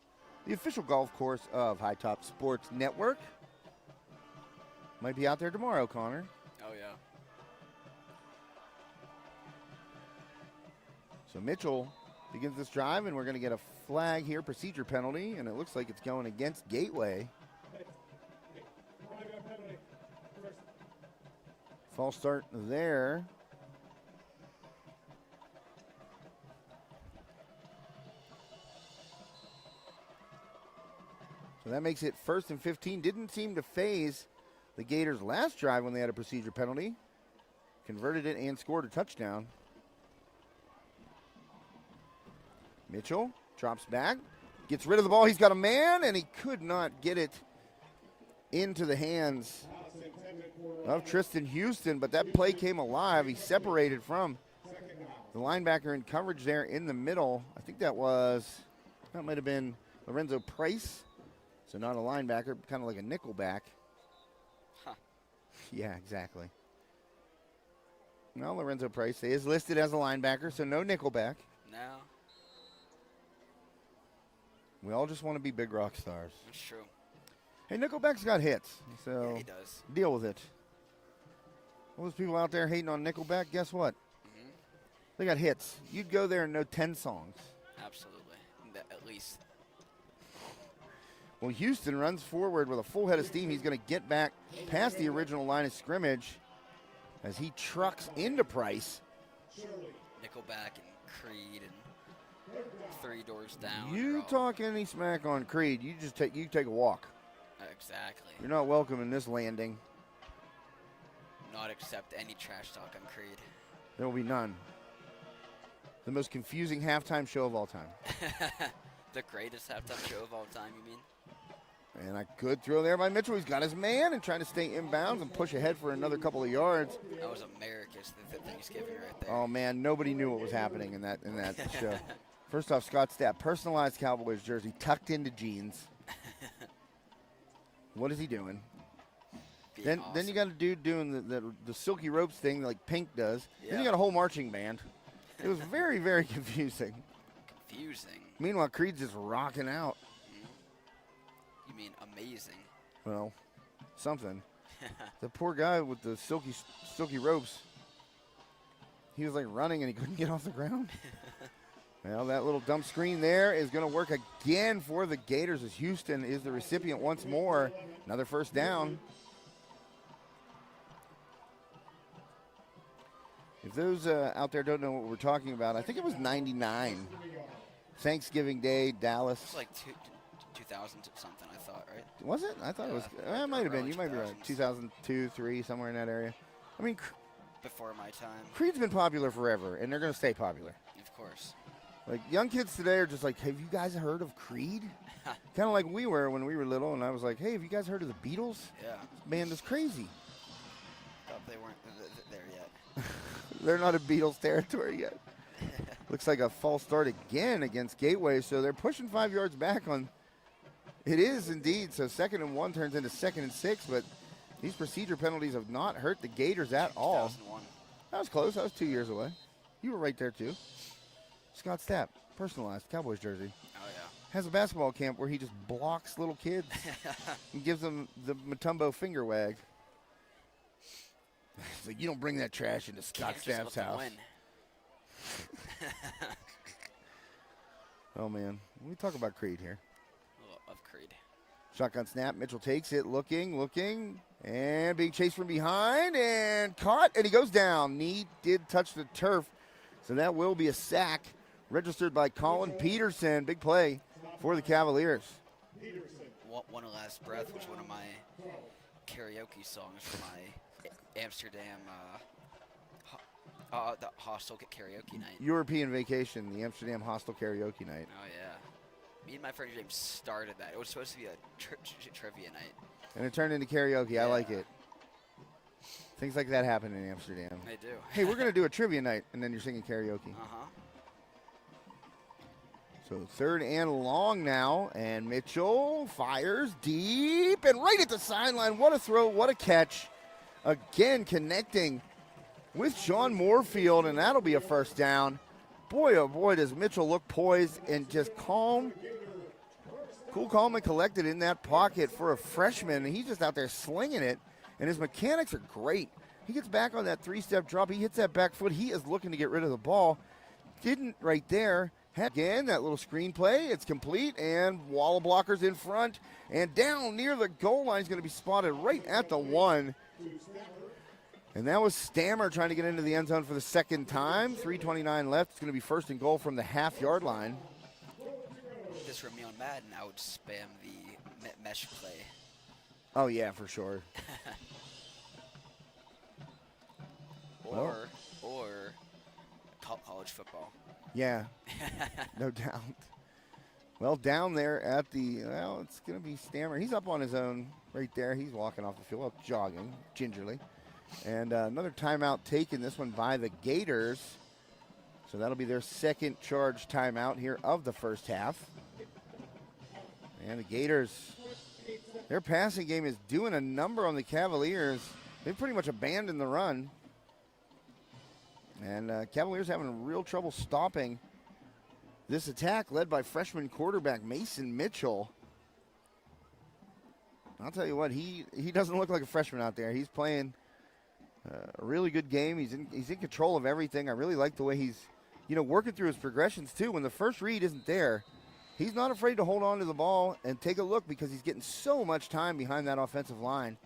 the official golf course of High Top Sports Network. Might be out there tomorrow, Connor. Oh, yeah. So Mitchell begins this drive, and we're going to get a flag here, procedure penalty, and it looks like it's going against Gateway. False start there. So that makes it 1st and 15. Didn't seem to phase the Gators last drive when they had a procedure penalty. Converted it and scored a touchdown. Mitchell drops back, gets rid of the ball. He's got a man, and he could not get it into the hands of Tristan Houston, but that play came alive. He separated from the linebacker in coverage there in the middle. I think that might have been Lorenzo Price. So not a linebacker, kind of like a nickel back. Huh. Yeah, exactly. Well, Lorenzo Price is listed as a linebacker, so no nickel back. No. We all just want to be big rock stars. That's true. Hey, Nickelback's got hits, so Yeah, he does. deal with it. All those people out there hating on Nickelback, guess what? Mm-hmm. They got hits. You'd go there and know 10 songs. Absolutely. At least. Well, Houston runs forward with a full head of steam. He's going to get back past the original line of scrimmage as he trucks into Price. Nickelback and Creed and Three Doors Down. You talk any smack on Creed, you take a walk. Exactly. You're not welcome in this landing. Not accept any trash talk on Creed. There will be none. The most confusing halftime show of all time. The greatest halftime show of all time, you mean? And a good throw there by Mitchell. He's got his man and trying to stay inbounds and push ahead for another couple of yards. That was America's Thanksgiving right there. Oh man, nobody knew what was happening in that show. First off, Scott Stapp, personalized Cowboys jersey tucked into jeans. What is he doing? Then you got a dude doing the silky ropes thing like Pink does. Yeah. Then you got a whole marching band. It was very, very confusing. Confusing. Meanwhile, Creed's just rocking out. You mean amazing? Well, something. The poor guy with the silky ropes. He was like running and he couldn't get off the ground. Well, that little dump screen there is going to work again for the Gators as Houston is the recipient once more. Another first down. If those out there don't know what we're talking about, I think it was 99. Thanksgiving Day, Dallas. It's like 2000 something, I thought, right? Was it? I thought it was. It might have been. You might be right. 2002, 3, somewhere in that area. I mean, Before my time. Creed's been popular forever, and they're going to stay popular. Of course. Like, young kids today are just like, have you guys heard of Creed? Kind of like we were when we were little, and I was like, hey, have you guys heard of the Beatles? Yeah. This band is crazy. Thought they weren't there yet. They're not in Beatles territory yet. Looks like a false start again against Gateway, so they're pushing 5 yards back on. It is indeed. So 2nd and 1 turns into 2nd and 6, but these procedure penalties have not hurt the Gators at all. 2001. That was close. That was 2 years away. You were right there, too. Scott Stapp, personalized Cowboys jersey. Oh, yeah. Has a basketball camp where he just blocks little kids and gives them the Matumbo finger wag. He's like, you don't bring that trash into Scott Can't just Stapp's let them house. win. Oh, man. Let me talk about Creed here. Of Creed. Shotgun snap. Mitchell takes it, looking, and being chased from behind and caught, and he goes down. Knee did touch the turf, so that will be a sack registered by Colin Peterson. Big play for the Cavaliers. One Last Breath, which is one of my karaoke songs for my Amsterdam the hostel karaoke night. European vacation, the Amsterdam hostel karaoke night. Oh, yeah. Me and my friend James started that. It was supposed to be a trivia night. And it turned into karaoke. I Yeah. like it. Things like that happen in Amsterdam. They do. Hey, we're going to do a trivia night, and then you're singing karaoke. Uh-huh. So 3rd and long now, and Mitchell fires deep and right at the sideline. What a throw, what a catch. Again, connecting with Sean Moorfield, and that'll be a first down. Boy, oh boy, does Mitchell look poised and just calm, cool, calm, and collected in that pocket for a freshman. He's just out there slinging it, and his mechanics are great. He gets back on that 3-step drop. He hits that back foot. He is looking to get rid of the ball. Didn't right there. Again, that little screen play. It's complete, and wall of blockers in front. And down near the goal line is going to be spotted right at the 1. And that was Stammer trying to get into the end zone for the second time. 3:29 left. It's going to be 1st and goal from the half-yard line. This were me on Madden, I would spam the mesh play. Oh, yeah, for sure. or college football. Yeah, no doubt. Well, down there at the, well, it's going to be Stammer. He's up on his own right there. He's walking off the field, well, jogging gingerly. And another timeout taken, this one by the Gators. So that'll be their second charge timeout here of the first half. And the Gators, their passing game is doing a number on the Cavaliers. They've pretty much abandoned the run. And Cavaliers having real trouble stopping this attack led by freshman quarterback Mason Mitchell. I'll tell you what, he doesn't look like a freshman out there. He's playing a really good game. He's in control of everything. I really like the way he's, working through his progressions too. When the first read isn't there, he's not afraid to hold on to the ball and take a look because he's getting so much time behind that offensive line.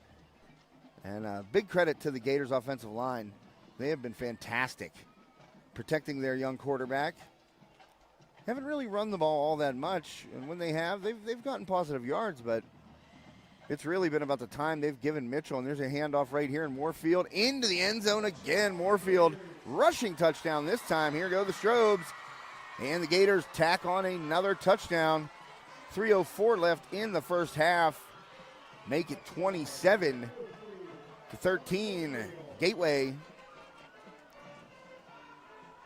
And big credit to the Gators offensive line. They have been fantastic protecting their young quarterback. Haven't really run the ball all that much, and when they have, they've gotten positive yards, but it's really been about the time they've given Mitchell, and there's a handoff right here in Moorfield into the end zone again. Moorfield rushing touchdown this time. Here go the Strobes, and the Gators tack on another touchdown. 3:04 left in the first half. Make it 27-13. Gateway.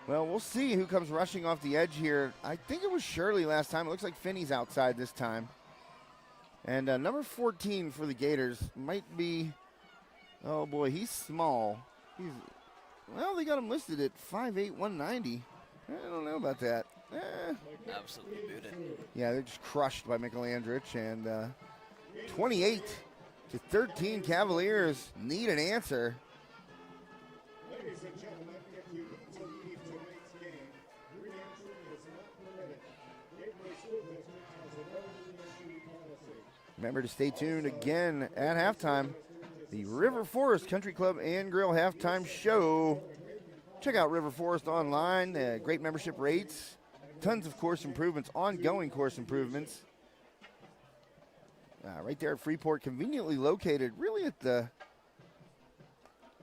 Well, we'll see who comes rushing off the edge here. I think it was Shirley last time. It looks like Finney's outside this time. And number 14 for the Gators might be, oh boy, he's small. Well, they got him listed at 5'8", 190. I don't know about that. Absolutely booted. Yeah, they're just crushed by Michelandrich. And 28-13, Cavaliers need an answer. Ladies and gentlemen, if you need to leave tonight's game, re-entry is not permitted. Gateway School District has a no re-entry policy. Remember to stay tuned again at halftime. The River Forest Country Club and Grill halftime show. Check out River Forest online. Great membership rates. Tons of course improvements, ongoing course improvements. Right there at Freeport, conveniently located really at the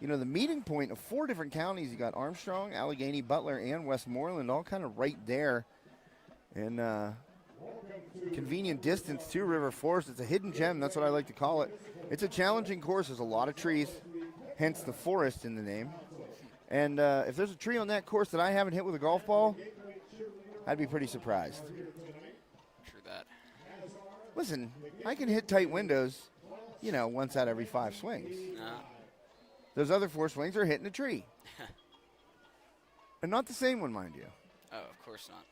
meeting point of 4 different counties. You got Armstrong, Allegheny, Butler, and Westmoreland all kind of right there. And convenient distance to River Forest. It's a hidden gem. That's what I like to call it. It's a challenging course. There's a lot of trees, hence the forest in the name. And if there's a tree on that course that I haven't hit with a golf ball, I'd be pretty surprised. True that. Listen, I can hit tight windows, once out every 5 swings. Those other 4 swings are hitting a tree. And not the same one, mind you. Oh, of course not.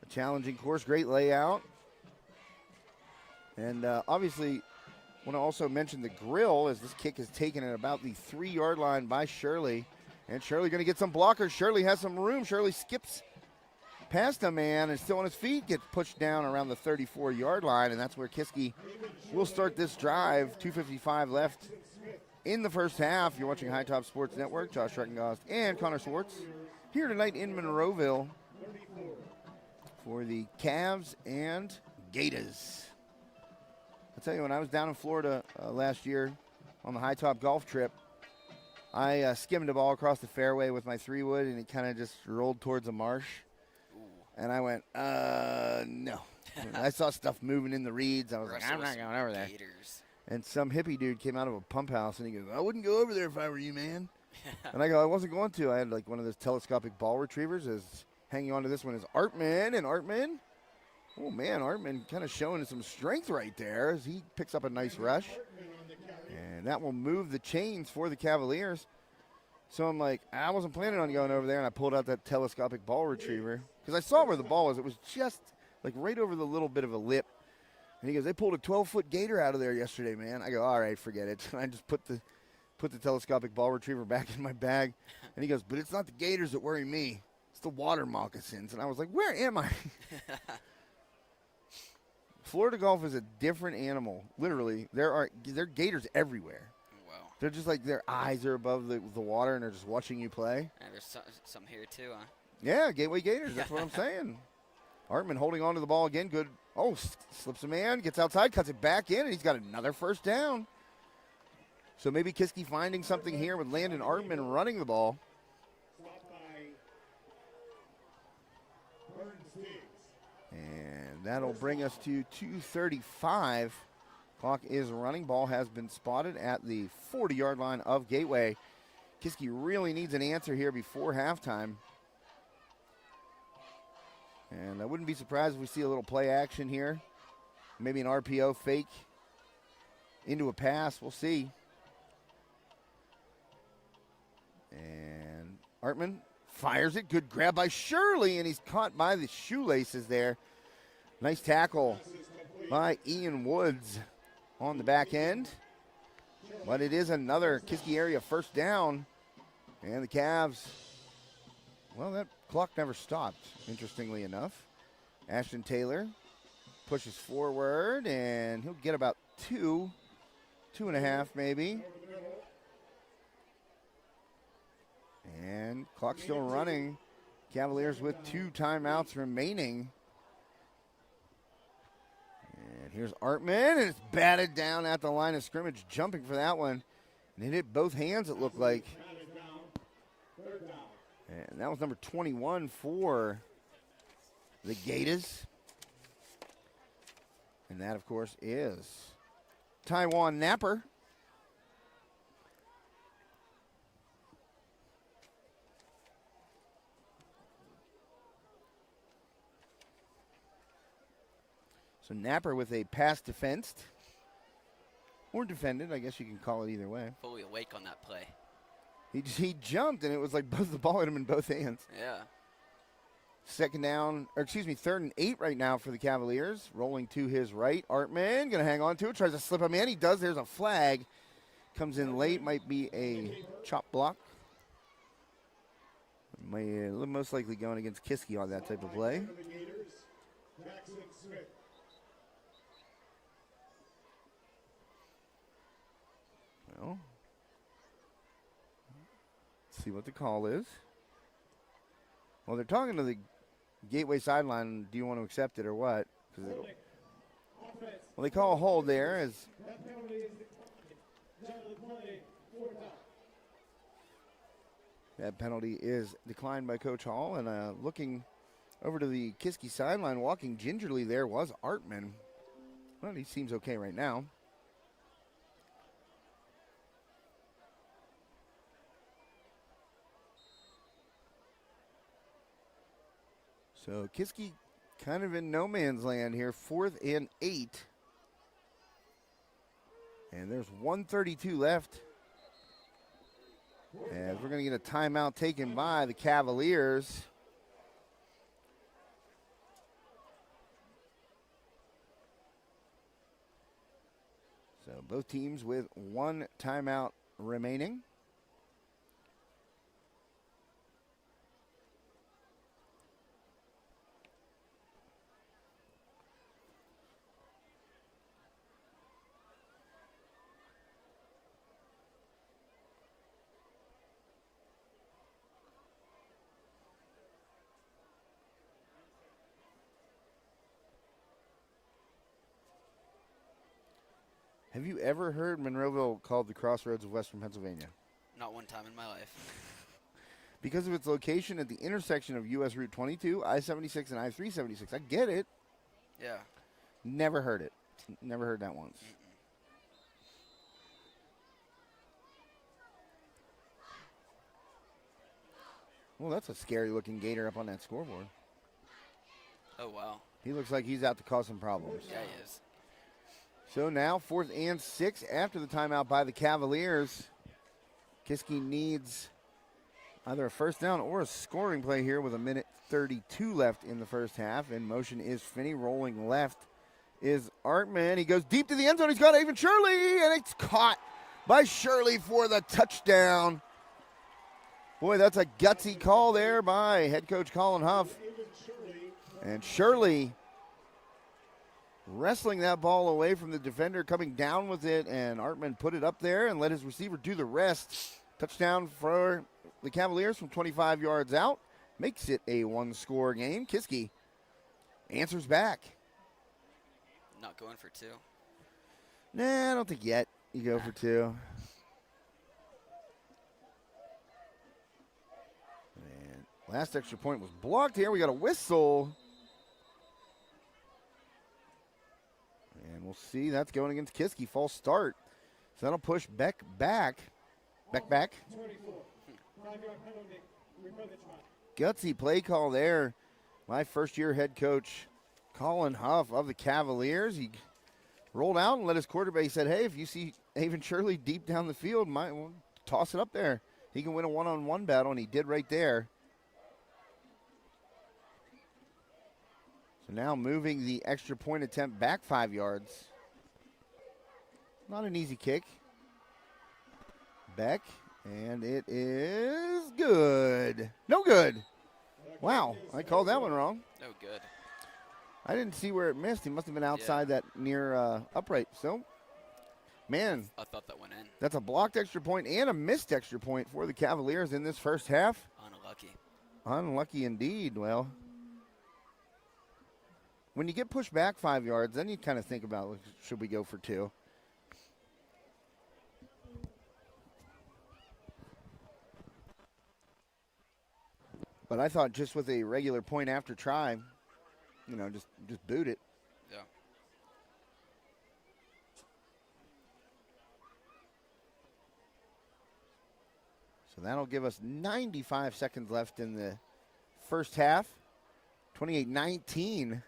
A challenging course, great layout. And obviously, want to also mention the grill as this kick is taken at about the 3-yard line by Shirley. And Shirley going to get some blockers. Shirley has some room. Shirley skips past a man and still on his feet, gets pushed down around the 34-yard line, and that's where Kiski will start this drive. 2:55 left in the first half. You're watching High Top Sports Network. Josh Rettengost and Connor Swartz here tonight in Monroeville for the Cavs and Gators. I'll tell you, when I was down in Florida last year on the High Top golf trip, I skimmed the ball across the fairway with my 3-wood, and it kind of just rolled towards a marsh. And I went, no. I saw stuff moving in the reeds. I was like, I'm not going over there. Gators. And some hippie dude came out of a pump house, and he goes, I wouldn't go over there if I were you, man. And I go, I wasn't going to. I had like one of those telescopic ball retrievers, as Hanging on to this one is Artman, and Artman, oh man, Artman kind of showing some strength right there as he picks up a nice rush. And that will move the chains for the Cavaliers. So I'm like, I wasn't planning on going over there, and I pulled out that telescopic ball retriever because I saw where the ball was. It was just like right over the little bit of a lip. And he goes, they pulled a 12-foot gator out of there yesterday, man. I go, all right, forget it. And I just put the telescopic ball retriever back in my bag. And he goes, but it's not the gators that worry me. It's the water moccasins. And I was like, where am I? Florida Gulf is a different animal. Literally, there are gators everywhere. Wow. They're just like their eyes are above the water, and they're just watching you play. And there's some here too, huh? Yeah, Gateway Gators. That's what I'm saying. Hartman holding on to the ball again. Good. Oh, slips a man, gets outside, cuts it back in, and he's got another first down. So maybe Kiski finding something here with Landon Artman running the ball. And that'll bring us to 2:35. Clock is running. Ball has been spotted at the 40-yard line of Gateway. Kiski really needs an answer here before halftime. And I wouldn't be surprised if we see a little play action here. Maybe an RPO fake into a pass. We'll see. And Artman fires it. Good grab by Shirley, and he's caught by the shoelaces there. Nice tackle by Ian Woods on the back end. But it is another Kiski area first down. And the Cavs, well, that clock never stopped, interestingly enough. Ashton Taylor pushes forward, and he'll get about 2.5 maybe. And clock still running. Cavaliers with 2 timeouts remaining. And here's Artman, and it's batted down at the line of scrimmage, jumping for that one. And it hit both hands, it looked like. And that was number 21 for the Gators. And that, of course, is Taiwan Napper. So Napper with a pass defensed, or defended, I guess you can call it either way. Fully awake on that play. He jumped, and it was like the ball hit him in both hands. Yeah. Third and 8 right now for the Cavaliers. Rolling to his right. Artman going to hang on to it, tries to slip him in. He does. There's a flag. Comes in late, might be a chop block. Most likely going against Kiski on that type of play. Well, let's see what the call is. Well, they're talking to the Gateway sideline. Do you want to accept it or what? Well, they call a hold there as that penalty is declined by Coach Hall. And looking over to the Kiski sideline, walking gingerly there was Artman. Well, he seems okay right now. So Kiski kind of in no man's land here. 4th and 8. And there's 1:32 left. As we're going to get a timeout taken by the Cavaliers. So both teams with 1 timeout remaining. Have you ever heard Monroeville called the crossroads of Western Pennsylvania? Not one time in my life. Because of its location at the intersection of U.S. Route 22, I-76, and I-376. I get it. Yeah. Never heard it. Never heard that once. Well, that's a scary-looking Gator up on that scoreboard. Oh, wow. He looks like he's out to cause some problems. Yeah, he is. So now 4th and 6 after the timeout by the Cavaliers. Kiski needs either a first down or a scoring play here with 1:32 left in the first half. In motion is Finney. Rolling left is Artman. He goes deep to the end zone. He's got Avon Shirley, and it's caught by Shirley for the touchdown. Boy, that's a gutsy call there by head coach Colin Huff. And Shirley wrestling that ball away from the defender, coming down with it, and Artman put it up there and let his receiver do the rest. Touchdown for the Cavaliers from 25 yards out. Makes it a one-score game. Kiski answers back. Not going for 2. Nah, I don't think yet. You go for 2. And last extra point was blocked here. We got a whistle. And we'll see. That's going against Kiski. False start. So that'll push Beck back. Back. 24. 5-yard penalty. Gutsy play call there. My first-year head coach, Colin Huff of the Cavaliers. He rolled out and let his quarterback. He said, hey, if you see Avon Shirley deep down the field, well, toss it up there. He can win a one-on-one battle, and he did right there. So now moving the extra point attempt back 5 yards. Not an easy kick. Beck, and it is good. No good. Wow, I called that one wrong. No good. I didn't see where it missed. He must have been outside that near upright. So, man, I thought that went in. that's a blocked extra point and a missed extra point for the Cavaliers in this first half. Unlucky. Unlucky indeed. Well, when you get pushed back 5 yards, then you kind of think about, should we go for 2? But I thought just with a regular point after try, just boot it. Yeah. So that'll give us 95 seconds left in the first half. 28-19.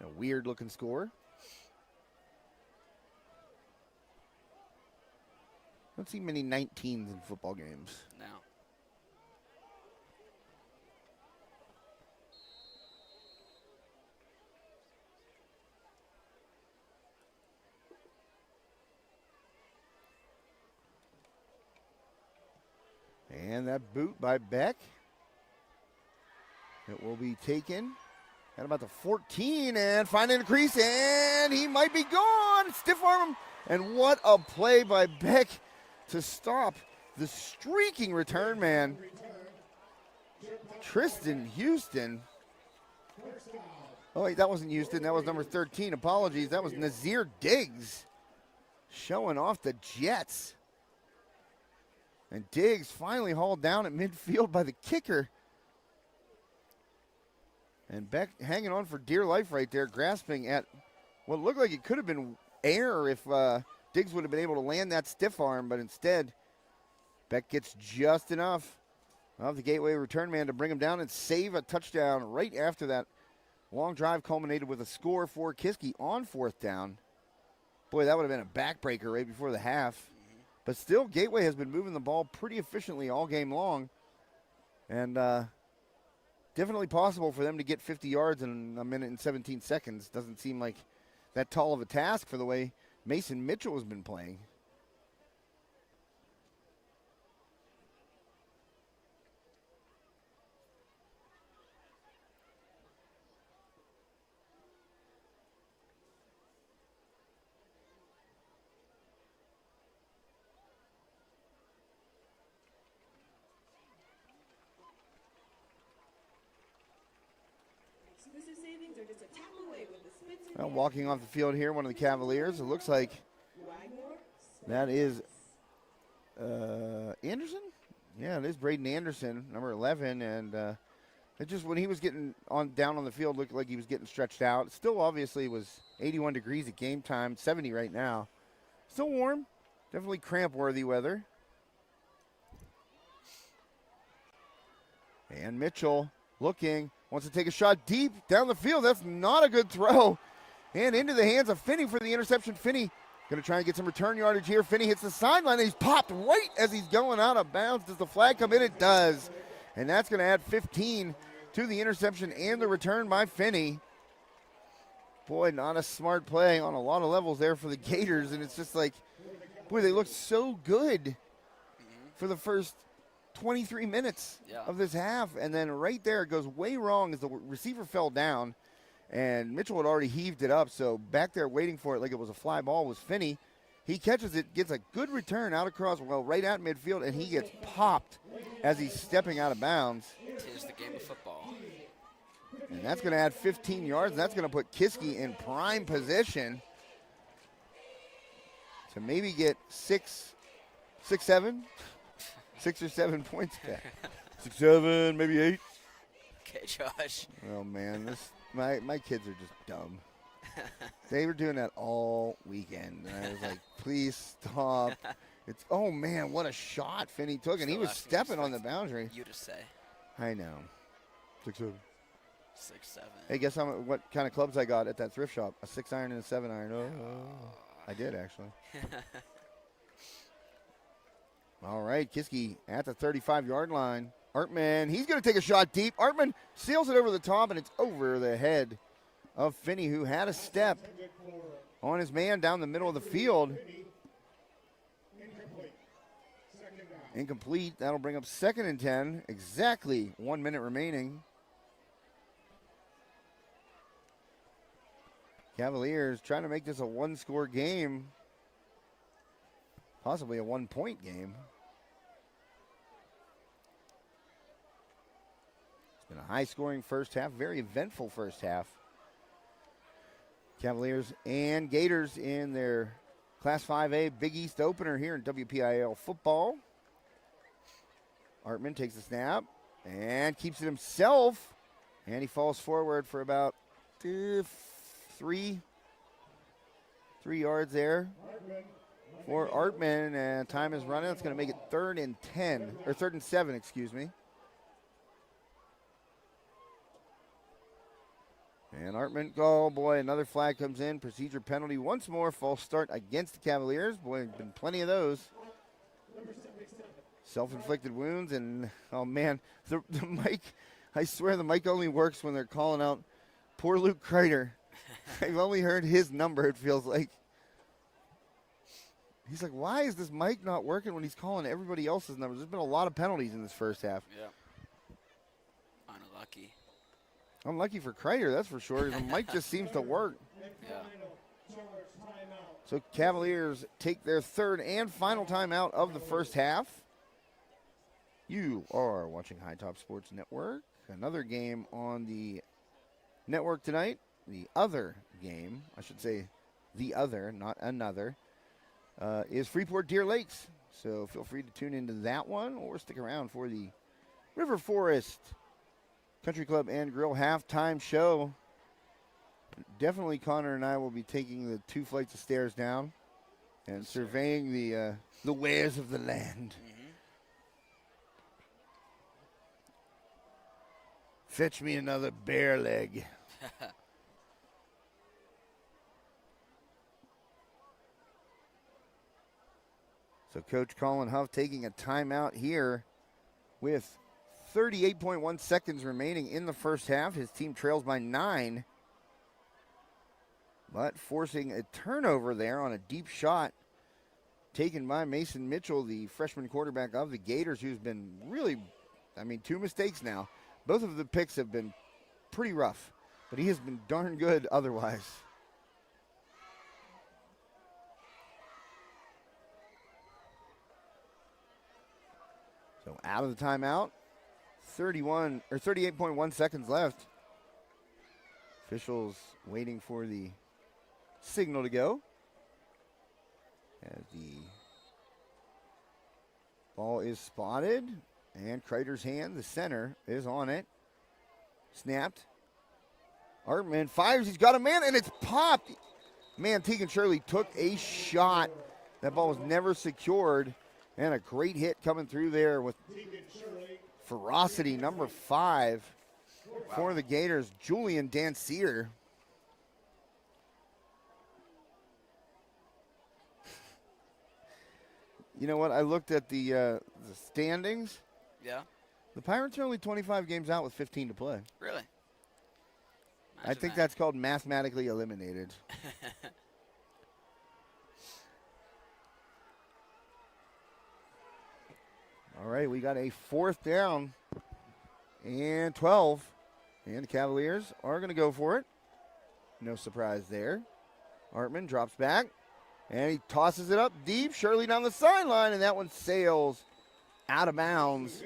A weird-looking score. Don't see many 19s in football games. No. And that boot by Beck. It will be taken at about the 14 and finding a crease, and he might be gone. Stiff arm him. And what a play by Beck to stop the streaking return man. Tristan Houston. Oh, wait, that wasn't Houston. That was number 13. Apologies. That was Nazir Diggs showing off the Jets. And Diggs finally hauled down at midfield by the kicker. And Beck hanging on for dear life right there, grasping at what looked like it could have been air if Diggs would have been able to land that stiff arm, but instead, Beck gets just enough of the Gateway return man to bring him down and save a touchdown right after that long drive culminated with a score for Kiski on 4th down. Boy, that would have been a backbreaker right before the half. But still, Gateway has been moving the ball pretty efficiently all game long. And definitely possible for them to get 50 yards in 1:17 seconds. Doesn't seem like that tall of a task for the way Mason Mitchell has been playing. Walking off the field here, one of the Cavaliers. It looks like that is Anderson? Yeah, it is Braden Anderson, number 11. And it just, when he was getting down on the field, looked like he was getting stretched out. Still, obviously, was 81 degrees at game time, 70 right now. Still warm. Definitely cramp-worthy weather. And Mitchell looking, wants to take a shot deep down the field. That's not a good throw. And into the hands of Finney for the interception. Finney going to try and get some return yardage here. Finney hits the sideline, and he's popped right as he's going out of bounds. Does the flag come in? It does. And that's going to add 15 to the interception and the return by Finney. Boy, not a smart play on a lot of levels there for the Gators, and it's just like, boy, they looked so good for the first 23 minutes of this half, and then right there it goes way wrong as the receiver fell down, and Mitchell had already heaved it up, so back there waiting for it like it was a fly ball was Finney. He catches it, gets a good return out across, well, right at midfield, and he gets popped as he's stepping out of bounds. Tis the game of football. And that's going to add 15 yards, and that's going to put Kiski in prime position to maybe get 6 or 7 points back. 6, 7, maybe 8. Okay, Josh. Oh, man, my kids are just dumb. They were doing that all weekend, and I was like, please stop. Oh, man, what a shot Finney took, and he was stepping on the boundary. You to say. I know. 6, 7. 6, 7. Hey, guess what kind of clubs I got at that thrift shop? A 6-iron and a 7-iron. Oh, I did, actually. All right, Kiski at the 35-yard line. Artman, he's going to take a shot deep. Artman sails it over the top, and it's over the head of Finney, who had a step on his man down the middle of the field. Incomplete. That'll bring up 2nd and 10. Exactly 1 minute remaining. Cavaliers trying to make this a one-score game, possibly a one-point game. It's been a high-scoring first half, very eventful first half. Cavaliers and Gators in their Class 5A Big East opener here in WPIAL football. Artman takes the snap and keeps it himself, and he falls forward for about 3 yards there for Artman, and time is running. It's going to make it 3rd and 7, excuse me. And Artman, oh boy, another flag comes in. Procedure penalty once more. False start against the Cavaliers. Boy, been plenty of those. Self-inflicted wounds, and oh man, the mic, I swear the mic only works when they're calling out poor Luke Kreider. I've only heard his number, it feels like. He's like, why is this mic not working when he's calling everybody else's numbers? There's been a lot of penalties in this first half. Yeah. Unlucky. Unlucky for Kreider, that's for sure. The mic just seems to work. Yeah. So Cavaliers take their 3rd and final timeout of the first half. You are watching High Top Sports Network. Another game on the network tonight. The other game, I should say the other, not another, is Freeport Deer Lakes. So feel free to tune into that one or stick around for the River Forest Country Club and Grill halftime show. Definitely Connor and I will be taking the 2 flights of stairs down and surveying the wares of the land. Fetch me another bear leg. So Coach Colin Huff taking a timeout here with 38.1 seconds remaining in the first half. His team trails by 9, but forcing a turnover there on a deep shot taken by Mason Mitchell, the freshman quarterback of the Gators, who's been really, 2 mistakes now. Both of the picks have been pretty rough, but he has been darn good otherwise. So out of the timeout, 38.1 seconds left. Officials waiting for the signal to go. As the ball is spotted, and Kreider's hand, the center, is on it. Snapped. Artman fires, he's got a man, and it's popped. Man, Tegan Shirley took a shot. That ball was never secured, and a great hit coming through there with ferocity, number 5 for the Gators, Julian Dancier. You know what? I looked at the standings. Yeah. The Pirates are only 25 games out with 15 to play. Really? I think that's called mathematically eliminated. All right, we got a 4th down and 12. And the Cavaliers are going to go for it. No surprise there. Artman drops back, and he tosses it up deep, surely down the sideline, and that one sails out of bounds.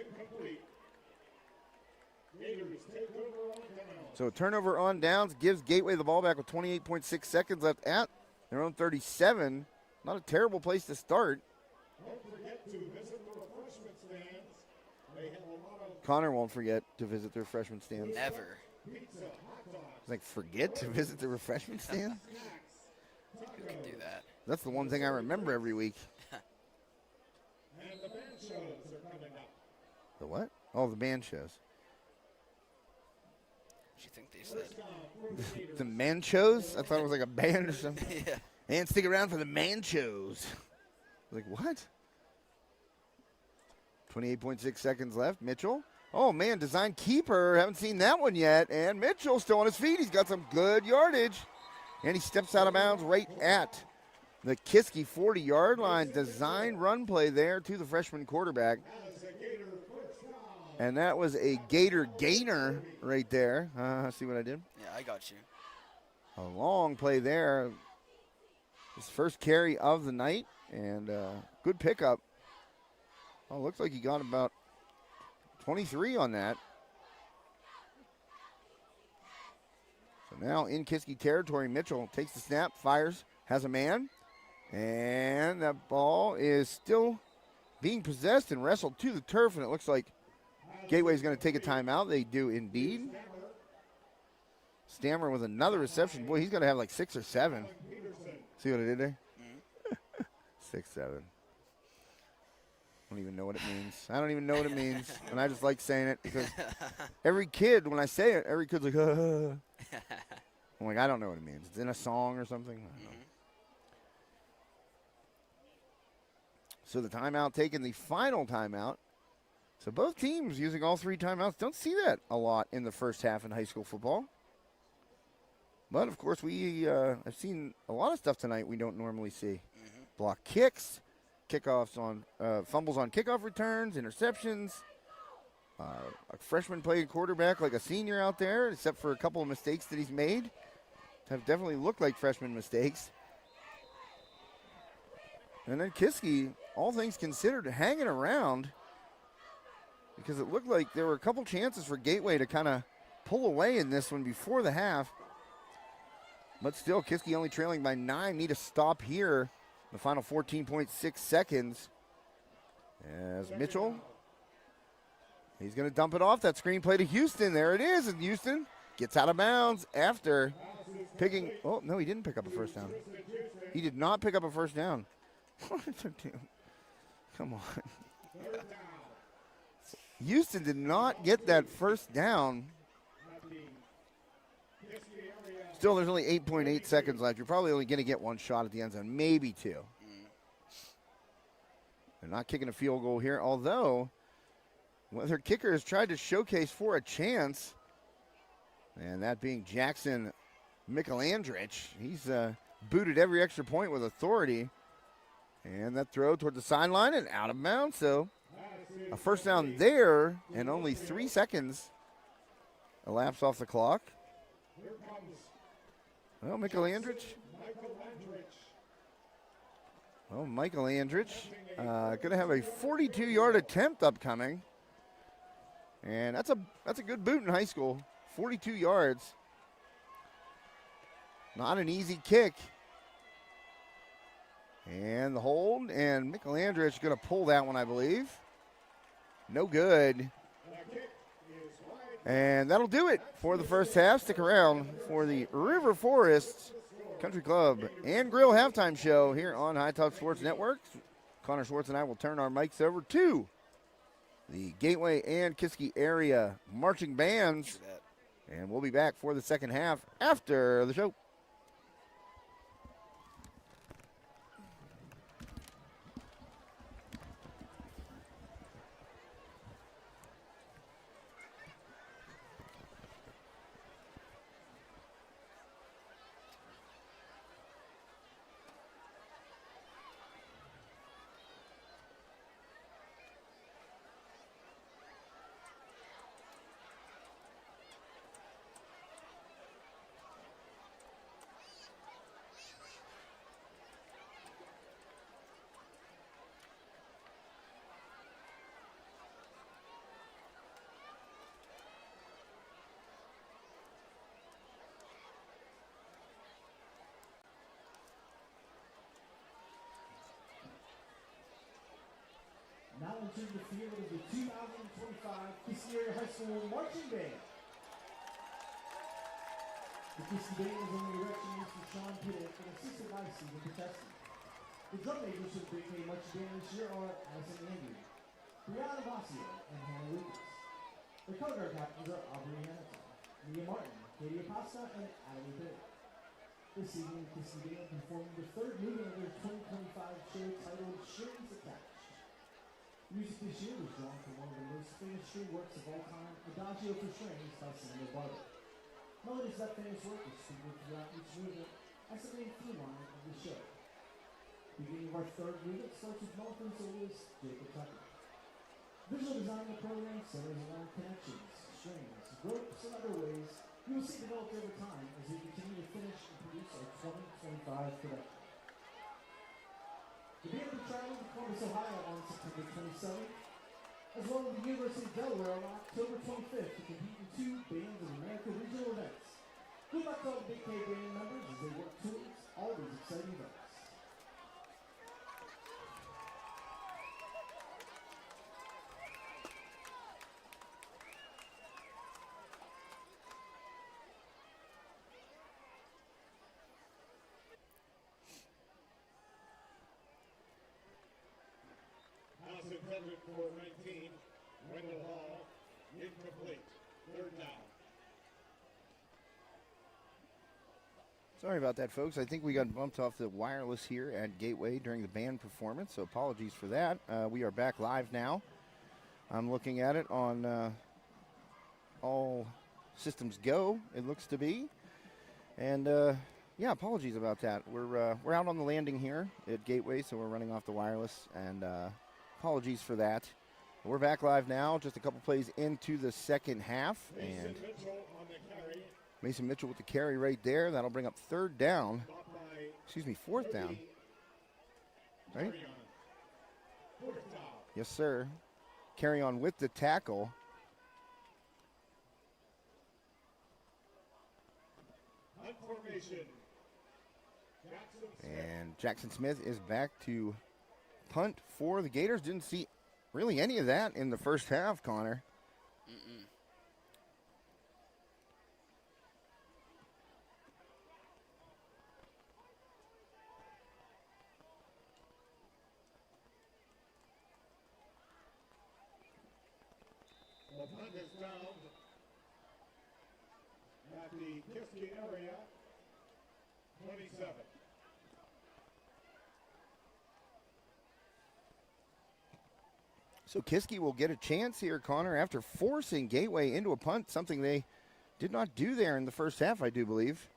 So a turnover on downs gives Gateway the ball back with 28.6 seconds left at their own 37. Not a terrible place to start. Don't forget to visit the refreshment stands. They have a lot of Connor won't forget to visit the refreshment stand. Never. pizza, hot dogs, He's like, forget to visit the refreshment stand? Who can do that? That's the one thing I remember every week. and the band shows are coming up. The what? Oh, the band shows. What do you think they said? The man shows? I thought it was like a band or something. Yeah. And stick around for the man shows. Like, what? 28.6 seconds left. Mitchell. Oh, man, design keeper. Haven't seen that one yet. And Mitchell still on his feet. He's got some good yardage. And he steps out of bounds right at the Kiski 40-yard line. Design run play there to the freshman quarterback. And that was a Gator gainer right there. See what I did? Yeah, I got you. A long play there. His first carry of the night, and good pickup. Oh, looks like he got about 23 on that. So now in Kiski territory, Mitchell takes the snap, fires, has a man, and that ball is still being possessed and wrestled to the turf, and it looks like Gateway's going to take a timeout. They do indeed. Stammer with another reception. Boy, he's going to have like 6 or 7. See what I did there? 6, 7. I don't even know what it means. I don't even know what it means. And I just like saying it because every kid, when I say it, every kid's like, I'm like, I don't know what it means. It's in a song or something. I don't know. So the timeout taken, the final timeout. So both teams using all 3 timeouts. Don't see that a lot in the first half in high school football. But, of course, I've seen a lot of stuff tonight we don't normally see. Block kicks, kickoffs on fumbles on kickoff returns, interceptions. A freshman playing quarterback like a senior out there, except for a couple of mistakes that he's made. Have definitely looked like freshman mistakes. And then Kiski, all things considered, hanging around because it looked like there were a couple chances for Gateway to kind of pull away in this one before the half. But still, Kiski only trailing by 9. Need a stop here. The final 14.6 seconds. As Mitchell, he's going to dump it off. That screen play to Houston. There it is. And Houston gets out of bounds after picking. Oh, no, he didn't pick up a first down. He did not pick up a first down. Come on. Houston did not get that first down. Still, there's only 8.8 seconds left. You're probably only going to get one shot at the end zone, maybe 2. They're not kicking a field goal here, although one of their kickers tried to showcase for a chance, and that being Jackson Michelandrich. He's booted every extra point with authority, and that throw toward the sideline and out of bounds. So a first down there, and only 3 seconds elapsed off the clock. Well, Michelandrich. Well, Michael Andrich going to have a 42-yard attempt upcoming. And that's a good boot in high school. 42 yards. Not an easy kick. And the hold, and Michelandrich going to pull that one, I believe. No good. And that'll do it for the first half. Stick around for the River Forest Country Club and Grill halftime show here on High Top Sports Network. Connor Schwartz and I will turn our mics over to the Gateway and Kiski area marching bands. True that. And we'll be back for the second half after the show. Now entering the field of the 2025 Kiski Area High School Marching Band. The Kiski Band is under the direction of Mr. Sean Pitt and assisted by Stephen Petesky. The drum majors for the Big K Marching Band this year are Addison Andrew, Brianna Vasio, and Hannah Lucas. The color guard captains are Aubrey Hamilton, Mia Martin, Katie Acosta, and Adelie Pitt. This evening, the Kiski Band performing the third movement of their 2025 show titled Strings Attached. Music this year was drawn from one of the most famous string works of all time, Adagio for Strings by Samuel Barber. Melodies of that famous work is sprinkled throughout each movement as the main theme line of the show. Beginning of our third movement starts with Melvin soloist Jacob Tucker. Visual design of the program centers around connections, strings, ropes, and other ways you will see developed over time as we continue to finish and produce our 2025 production. The band will be traveling to Columbus, Ohio on September 27th, as well as the University of Delaware on October 25th to compete in 2 Bands of America regional events. Good luck to all the Big K band members as they work towards all these exciting events. Pass intended for 19, Wendell Hall, incomplete, third down. Sorry about that, folks. I think we got bumped off the wireless here at Gateway during the band performance, so apologies for that. We are back live now. I'm looking at it on all systems go, it looks to be. And yeah, apologies about that. We're out on the landing here at Gateway, so we're running off the wireless, and apologies for that. We're back live now, just a couple plays into the second half, and Mason Mitchell with the carry right there. That'll bring up third down. Excuse me, fourth down. Right? Yes, sir. Carry on with the tackle. And Jackson Smith is back to punt for the Gators. Didn't see really any of that in the first half, Connor. The punt is down at the Kiski area, 27. So Kiski will get a chance here, Connor, after forcing Gateway into a punt, something they did not do there in the first half, I do believe.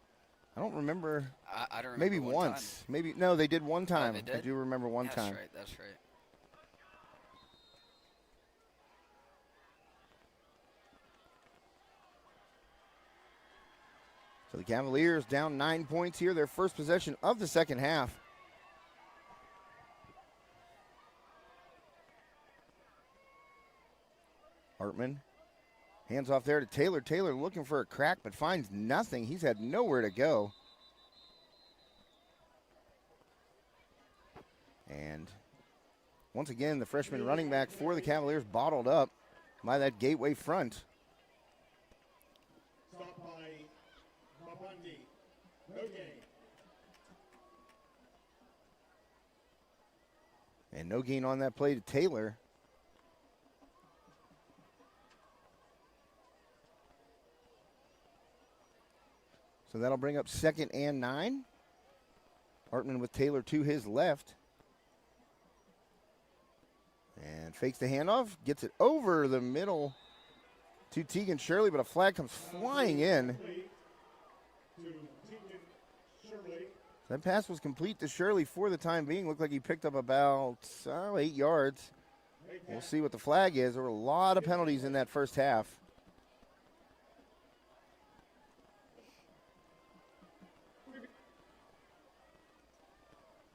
I don't remember. I don't remember. Maybe once. Time. Maybe no, they did one time. Oh, they did? I do remember one That's time. Right. That's right. So the Cavaliers down 9 points here, their first possession of the second half. Hartman, hands off there to Taylor. Taylor looking for a crack but finds nothing. He's had nowhere to go. And once again, the freshman running back for the Cavaliers bottled up by that Gateway front. Stopped by Mabundi. No gain. And no gain on that play to Taylor. So that'll bring up 2nd and 9. Hartman with Taylor to his left. And fakes the handoff, gets it over the middle to Tegan Shirley, but a flag comes flying in. That pass was complete to Shirley for the time being. Looked like he picked up about 8 yards. We'll see what the flag is. There were a lot of penalties in that first half.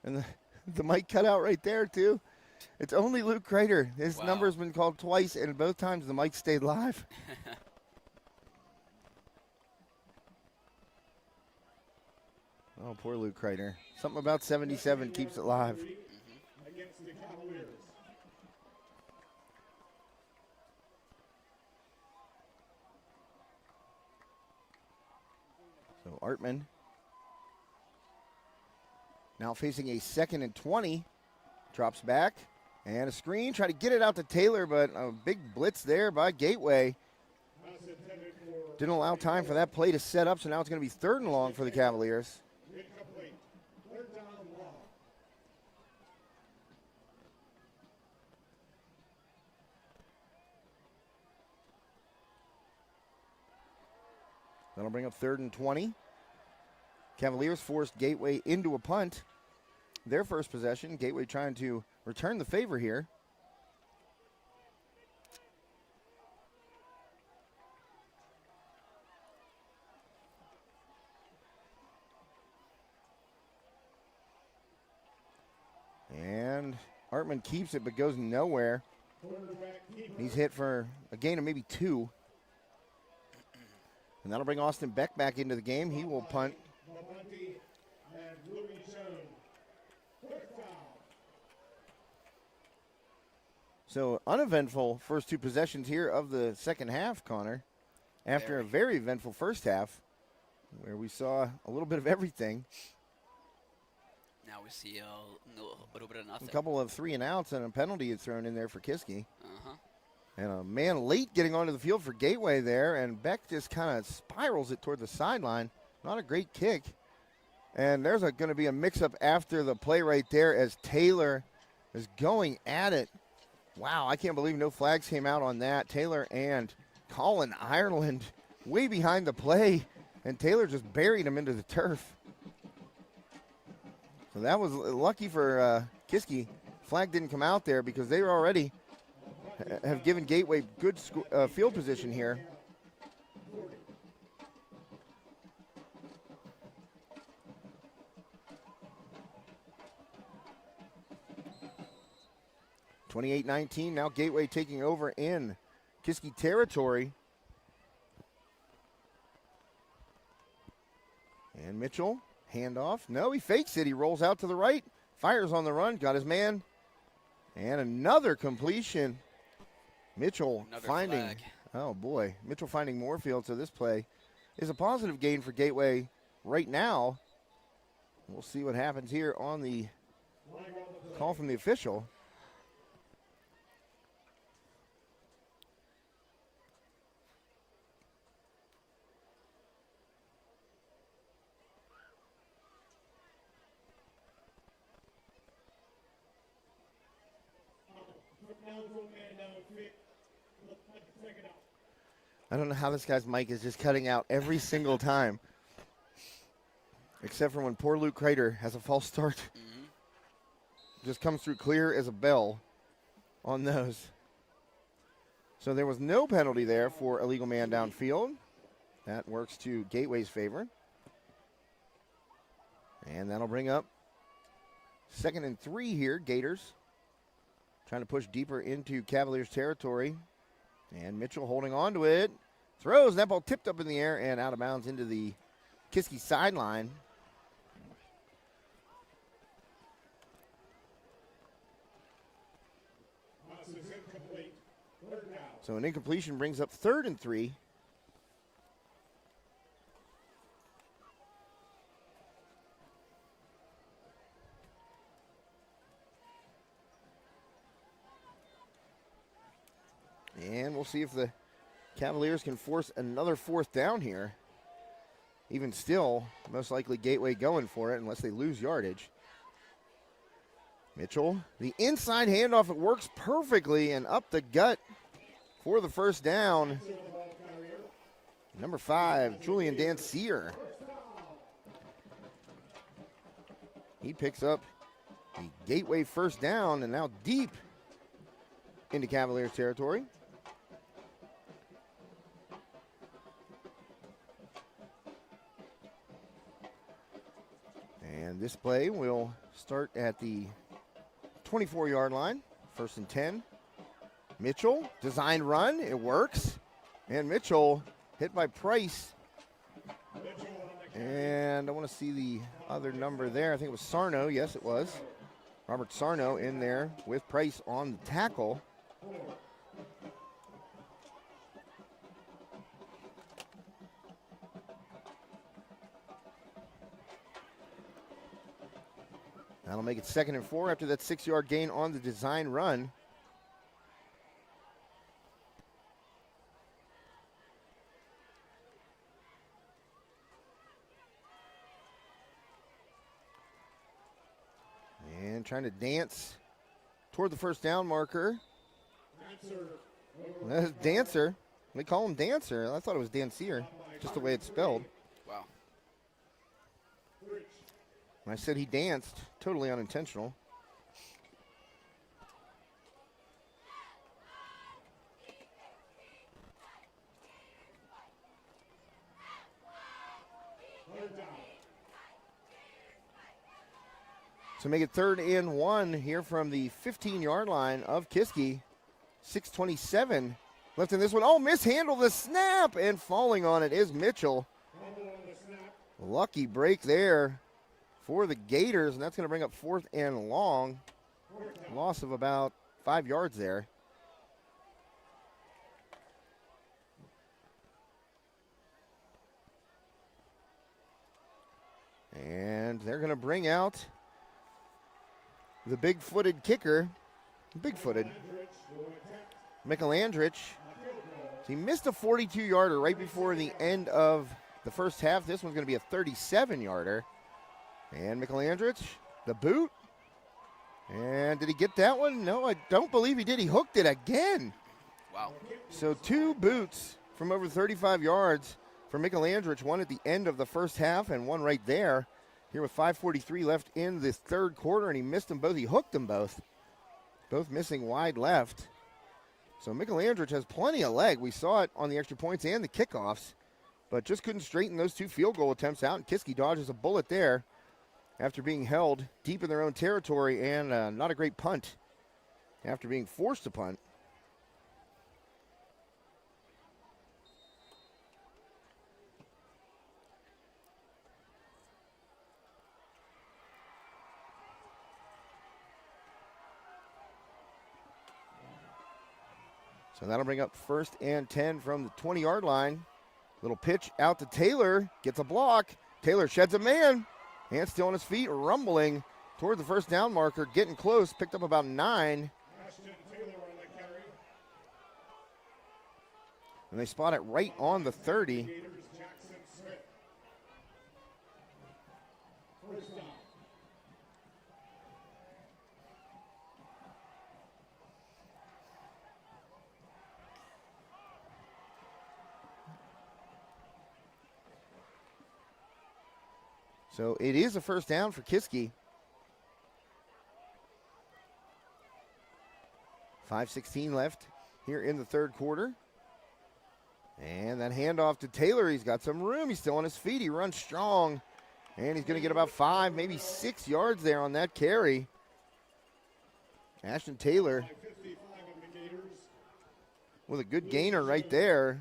And the mic cut out right there, too. It's only Luke Kreider. His number's been called twice, and both times the mic stayed live. Oh, poor Luke Kreider. Something about 77 keeps it live. Against the Cavaliers. So Artman now facing a 2nd and 20. Drops back. And a screen. Try to get it out to Taylor, but a big blitz there by Gateway. Didn't allow time for that play to set up, so now it's going to be 3rd and long for the Cavaliers. That'll bring up 3rd and 20. Cavaliers forced Gateway into a punt. Their first possession, Gateway trying to return the favor here. And Hartman keeps it but goes nowhere. He's hit for a gain of maybe 2. And that'll bring Austin Beck back into the game. He will punt. So uneventful first 2 possessions here of the second half, Connor, after a very eventful first half where we saw a little bit of everything. Now we see a little bit of nothing. A couple of 3 and outs and a penalty is thrown in there for Kiski. Uh-huh. And a man late getting onto the field for Gateway there, and Beck just kind of spirals it toward the sideline. Not a great kick. And there's going to be a mix-up after the play right there as Taylor is going at it. Wow, I can't believe no flags came out on that. Taylor and Colin Ireland way behind the play, and Taylor just buried him into the turf. So that was lucky for Kiski. Flag didn't come out there because they were already have given Gateway good field position here. (28-19). Now Gateway taking over in Kiski territory. And Mitchell, handoff. No, he fakes it. He rolls out to the right, fires on the run, got his man. And another completion. Mitchell finding, flag. Oh boy, Mitchell finding Moorfield. So this play is a positive gain for Gateway right now. We'll see what happens here on the call from the official. I don't know how this guy's mic is just cutting out every single time. Except for when poor Luke Kreider has a false start. Mm-hmm. Just comes through clear as a bell on those. So there was no penalty there for illegal man downfield. That works to Gateway's favor. And that'll bring up 2nd and 3 here, Gators. Trying to push deeper into Cavaliers territory. And Mitchell holding on to it. Throws, that ball tipped up in the air and out of bounds into the Kiski sideline. So an incompletion brings up 3rd and 3. And we'll see if the Cavaliers can force another 4th down here. even still, most likely Gateway going for it unless they lose yardage. Mitchell, the inside handoff, it works perfectly and up the gut for the first down. Number 5, Julian Dancier. He picks up the Gateway first down and now deep into Cavaliers territory. And this play will start at the 24-yard line, 1st and 10. Mitchell, designed run, it works. And Mitchell hit by Price. And I want to see the other number there. I think it was Sarno. Yes, it was. Robert Sarno in there with Price on the tackle. That'll make it 2nd and 4 after that 6-yard gain on the design run. And trying to dance toward the first down marker. That's Dancer. They call him Dancer. I thought it was Dancier, just the way it's spelled. Wow. When I said he danced, totally unintentional. So make it 3rd and 1 here from the 15-yard line of Kiski. 6:27 left in this one. Oh, mishandled the snap, and falling on it is Mitchell. Lucky break there for the Gators, and that's going to bring up 4th and long. Loss of about 5 yards there. And they're going to bring out the big-footed kicker, Michael. He missed a 42-yarder right before the end of the first half. This one's going to be a 37-yarder. And Michael, the boot. And did he get that one? No, I don't believe he did. He hooked it again. Wow. So 2 boots from over 35 yards for Michael, one at the end of the first half and one right there. Here with 5:43 left in the 3rd quarter, and he missed them both. He hooked them both. Both missing wide left. So Michael has plenty of leg. We saw it on the extra points and the kickoffs, but just couldn't straighten those 2 field goal attempts out, and Kiski dodges a bullet there after being held deep in their own territory, and not a great punt after being forced to punt. So that'll bring up 1st and 10 from the 20-yard line. Little pitch out to Taylor, gets a block. Taylor sheds a man, and still on his feet, rumbling toward the first down marker, getting close, picked up about 9. And they spot it right on the 30. So it is a first down for Kiski. 5:16 left here in the 3rd quarter. And that handoff to Taylor, he's got some room. He's still on his feet. He runs strong. And he's going to get about 5, maybe 6 yards there on that carry. Ashton Taylor with a good gainer right there.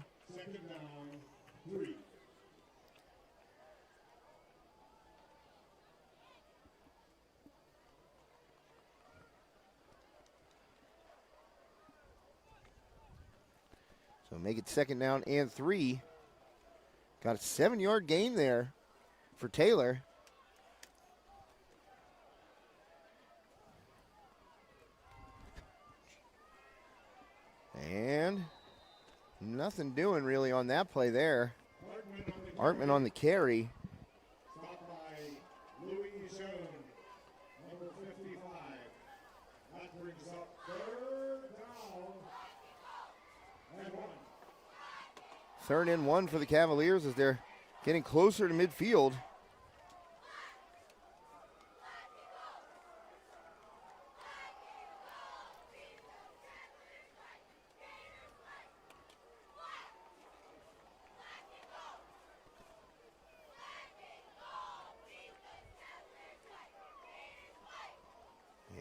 So make it 2nd down and 3. Got a 7-yard gain there for Taylor. And nothing doing really on that play there. Artman on the carry. Stopped by Louis Jones, number 55. That brings up third down and 1. 3rd and 1 for the Cavaliers as they're getting closer to midfield.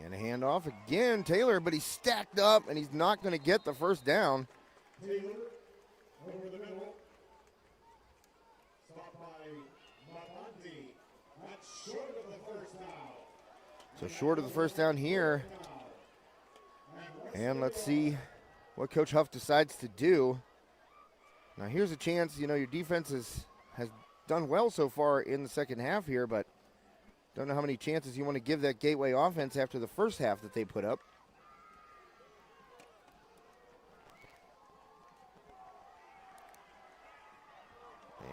And a handoff again, Taylor, but he's stacked up and he's not going to get the first down. Taylor over the middle. Stopped by Mabanti. That's short of the first down. So short of the first down here. And let's see what Coach Huff decides to do. Now here's a chance, your defense has done well so far in the second half here, but don't know how many chances you want to give that Gateway offense after the first half that they put up.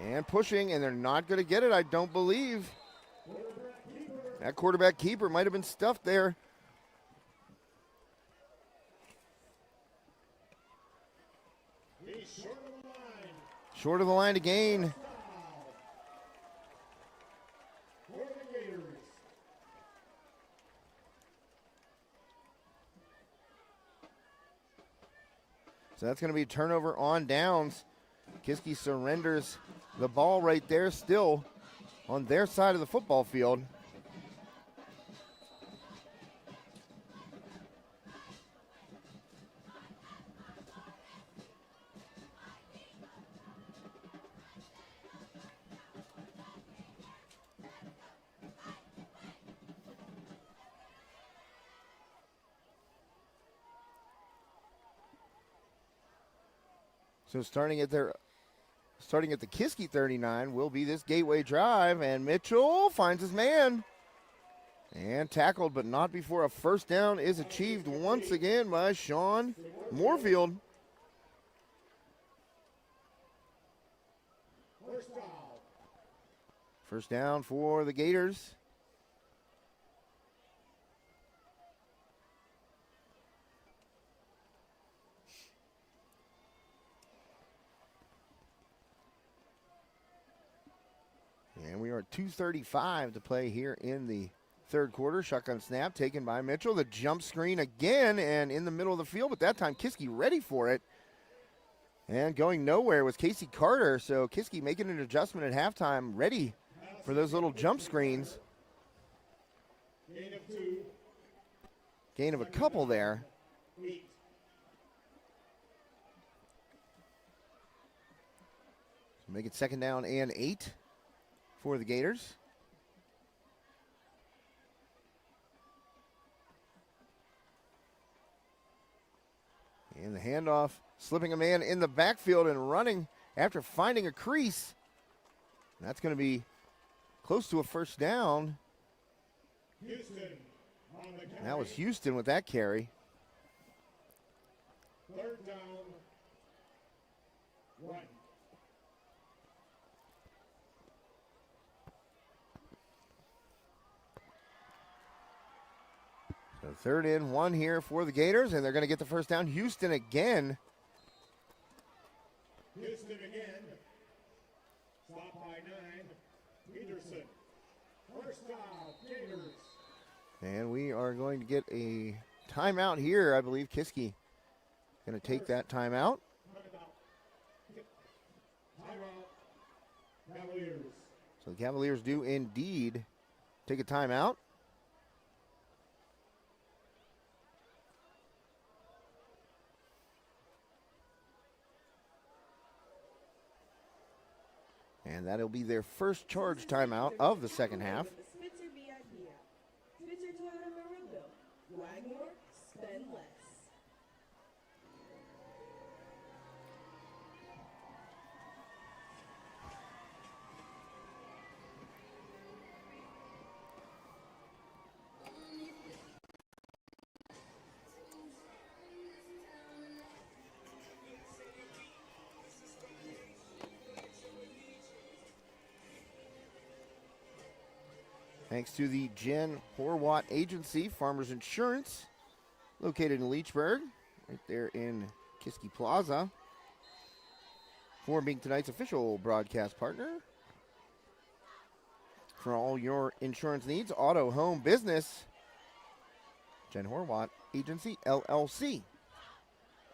And pushing, and they're not going to get it, I don't believe. That quarterback keeper might have been stuffed there. Short of the line again. So that's going to be a turnover on downs. Kiski surrenders the ball right there, still on their side of the football field. So starting at the Kiski 39 will be this Gateway drive, and Mitchell finds his man. And tackled, but not before a first down is achieved once again by Sean Moorfield. First down for the Gators. And we are at 2:35 to play here in the third quarter. Shotgun snap taken by Mitchell. The jump screen again and in the middle of the field, but that time Kiski ready for it. And going nowhere was Casey Carter. So Kiski making an adjustment at halftime, ready for those little jump screens. Gain of a couple there. So make it 2nd down and 8 for the Gators. And the handoff, slipping a man in the backfield and running after finding a crease. That's going to be close to a first down. That was Houston with that carry. 3rd down, 1. So 3rd and 1 here for the Gators, and they're going to get the first down. Houston again. Houston again. Stop by 9. Peterson. First down, Gators. And we are going to get a timeout here. I believe Kiski going to take that timeout. Timeout. Cavaliers. So the Cavaliers do indeed take a timeout. And that'll be their first charge timeout of the second half. Thanks to the Jen Horwatt Agency, Farmers Insurance, located in Leechburg, right there in Kiski Plaza. For being tonight's official broadcast partner. For all your insurance needs, auto, home, business, Jen Horwatt Agency, LLC.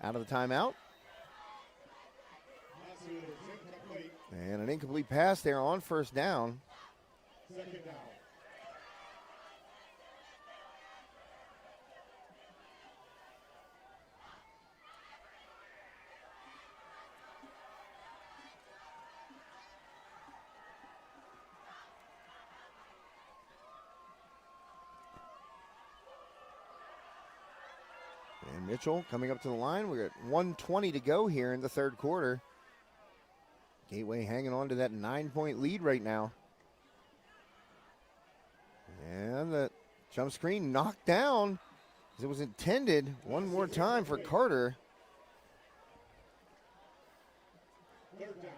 Out of the timeout. And an incomplete pass there on first down. Second down. And Mitchell coming up to the line. We're at 1:20 to go here in the third quarter. Gateway hanging on to that 9-point lead right now. And the jump screen knocked down as it was intended. One more time for Carter. Third down.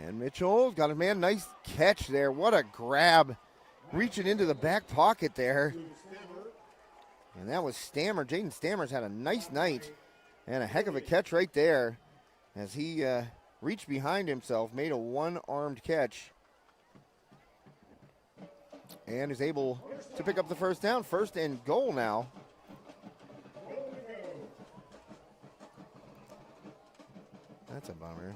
And Mitchell got a man. Nice catch there. What a grab. Reaching into the back pocket there. And that was Stammer. Jaden Stammer's had a nice night. And a heck of a catch right there. As he reached behind himself, made a one-armed catch. And is able to pick up the first down. First and goal now. That's a bummer.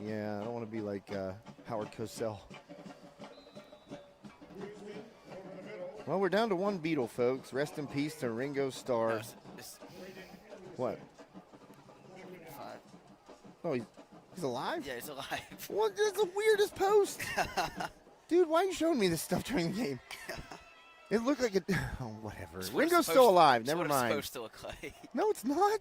Yeah, I don't want to be like Howard Cosell. Well, we're down to one Beatle, folks. Rest in peace to Ringo Starr. What? 5. Oh, he's alive? Yeah, he's alive. What? That's the weirdest post. Dude, why are you showing me this stuff during the game? It looked like it. Oh, whatever. Ringo's still alive. Never mind. It's supposed to look like. No, it's not.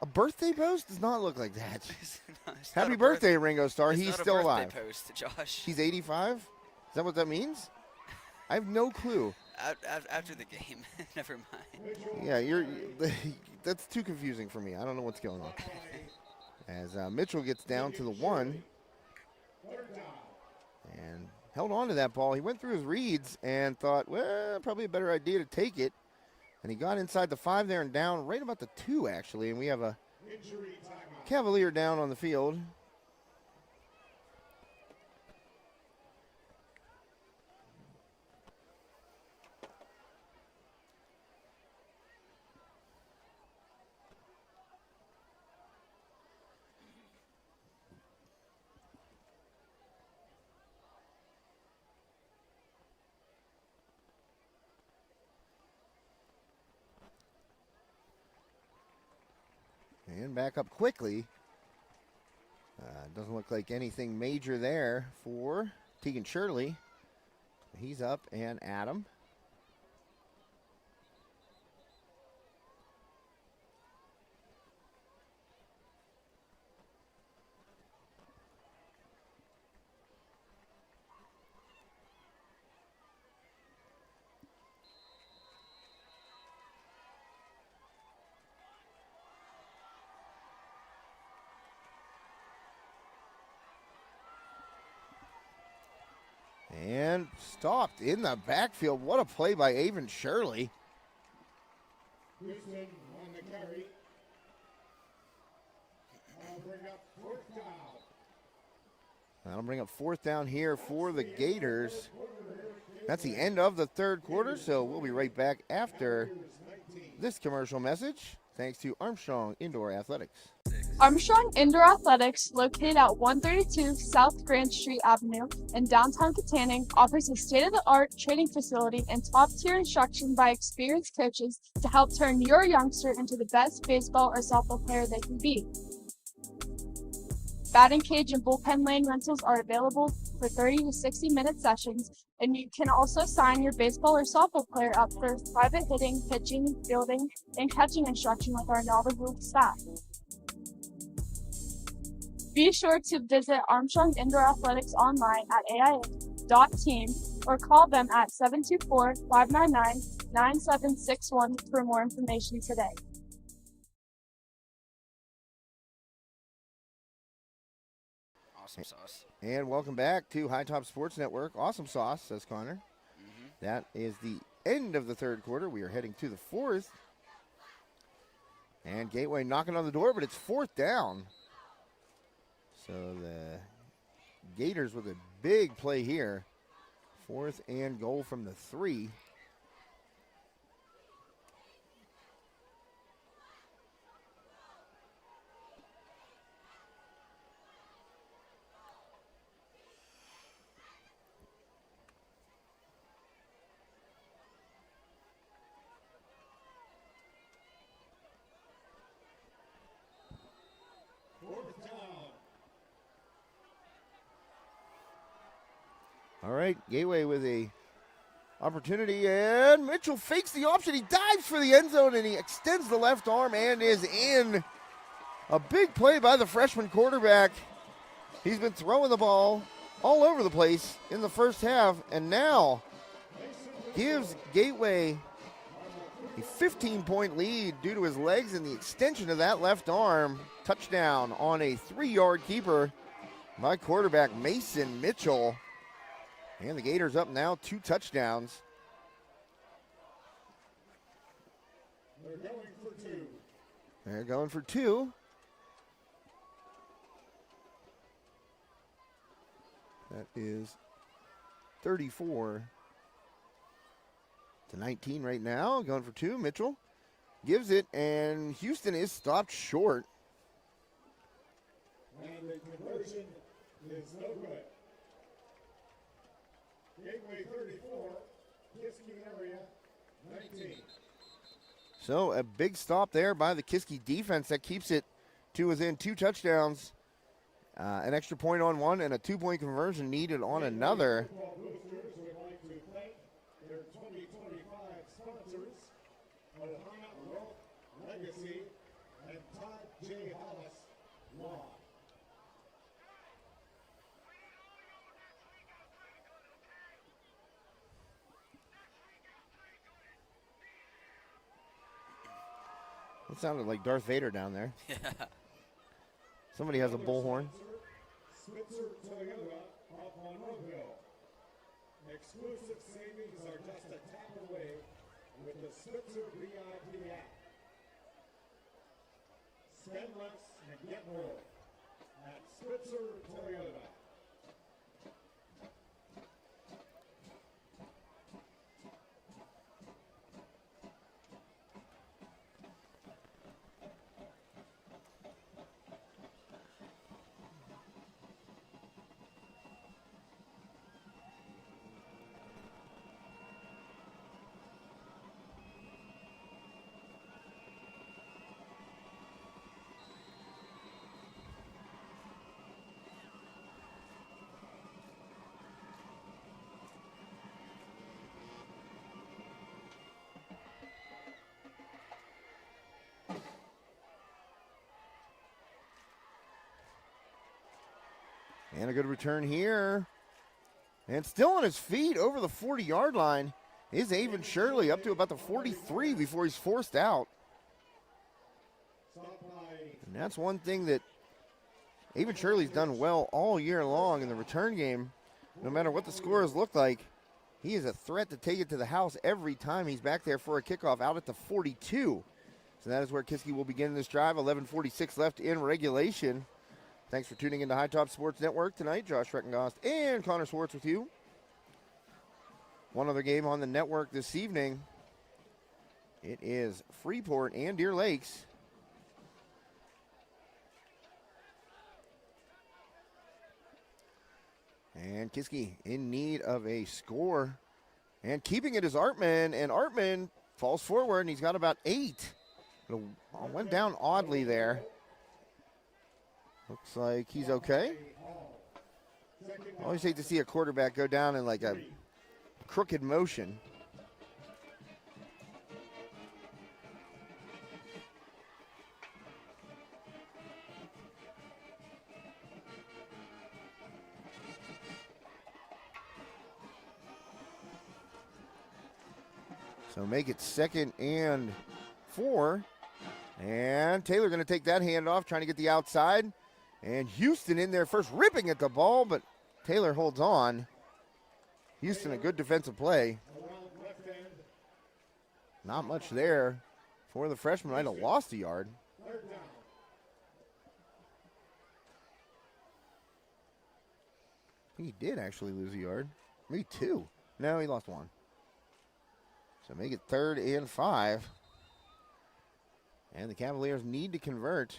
A birthday post does not look like that. It's not Happy a birthday, Ringo Starr. It's He's not a still birthday alive. Post, Josh. He's 85? Is that what that means? I have no clue. After the game. Never mind. Yeah, that's too confusing for me. I don't know what's going on. As Mitchell gets down to the 1 and held on to that ball. He went through his reads and thought, well, probably a better idea to take it. And he got inside the 5 there and down right about the 2, actually. And we have a Cavalier down on the field. And back up quickly. Doesn't look like anything major there for Tegan Shirley. He's up and Adam. And stopped in the backfield. What a play by Avon Shirley. Houston on the carry. I'll bring up fourth down. That'll bring up fourth down here for the Gators. That's the end of the third quarter, so we'll be right back after this commercial message. Thanks to Armstrong Indoor Athletics. Armstrong Indoor Athletics, located at 132 South Grand Street Avenue in downtown Katanning, offers a state-of-the-art training facility and top-tier instruction by experienced coaches to help turn your youngster into the best baseball or softball player they can be. Batting cage and bullpen lane rentals are available for 30 to 60-minute sessions, and you can also sign your baseball or softball player up for private hitting, pitching, fielding, and catching instruction with our knowledgeable staff. Be sure to visit Armstrong Indoor Athletics online at aia.team or call them at 724-599-9761 for more information today. Awesome sauce. And welcome back to High Top Sports Network. Awesome sauce, says Connor. That is the end of the third quarter. We are heading to the fourth. And Gateway knocking on the door, but it's fourth down. So the Gators with a big play here. 4th and goal from the 3. All right, Gateway with a opportunity, and Mitchell fakes the option. He dives for the end zone, and he extends the left arm and is in. A big play by the freshman quarterback. He's been throwing the ball all over the place in the first half, and now gives Gateway a 15-point lead due to his legs and the extension of that left arm. Touchdown on a 3-yard keeper by quarterback Mason Mitchell. And the Gators up now 2 touchdowns. They're going for 2. They're going for 2. That is 34 to 19 right now. Going for 2. Mitchell gives it, and Houston is stopped short. And the conversion is no good. Gateway 34, Kiski area 19. So a big stop there by the Kiski defense that keeps it to within 2 touchdowns. An extra point on one and a 2-point conversion needed on another. Football boosters would like to thank their 2025 sponsors, Ohio Wealth Legacy and Todd J. Hollis Law. It sounded like Darth Vader down there. Somebody has a bullhorn. Switzer Toyota off Monroeville. Exclusive savings are just a tap away with the Switzer VIP app. Spend less and get more at Switzer Toyota. And a good return here. And still on his feet over the 40-yard line is Avon Shirley, up to about the 43 before he's forced out. And that's one thing that Avon Shirley's done well all year long in the return game. No matter what the scores look like, he is a threat to take it to the house every time he's back there for a kickoff out at the 42. So that is where Kiski will begin this drive. 11:46 left in regulation. Thanks for tuning into High Top Sports Network tonight. Josh Reckengost and Connor Swartz with you. One other game on the network this evening. It is Freeport and Deer Lakes. And Kiski in need of a score. And keeping it is Artman, and Artman falls forward, and he's got about 8. It went down oddly there. Looks like he's okay. I always hate to see a quarterback go down in like a crooked motion. So make it 2nd and 4. And Taylor going to take that handoff, trying to get the outside. And Houston in there first, ripping at the ball, but Taylor holds on. Houston, a good defensive play. Not much there for the freshman. Might have lost a yard. I think he did actually lose a yard. Maybe 2. No, he lost 1. So make it 3rd and 5. And the Cavaliers need to convert.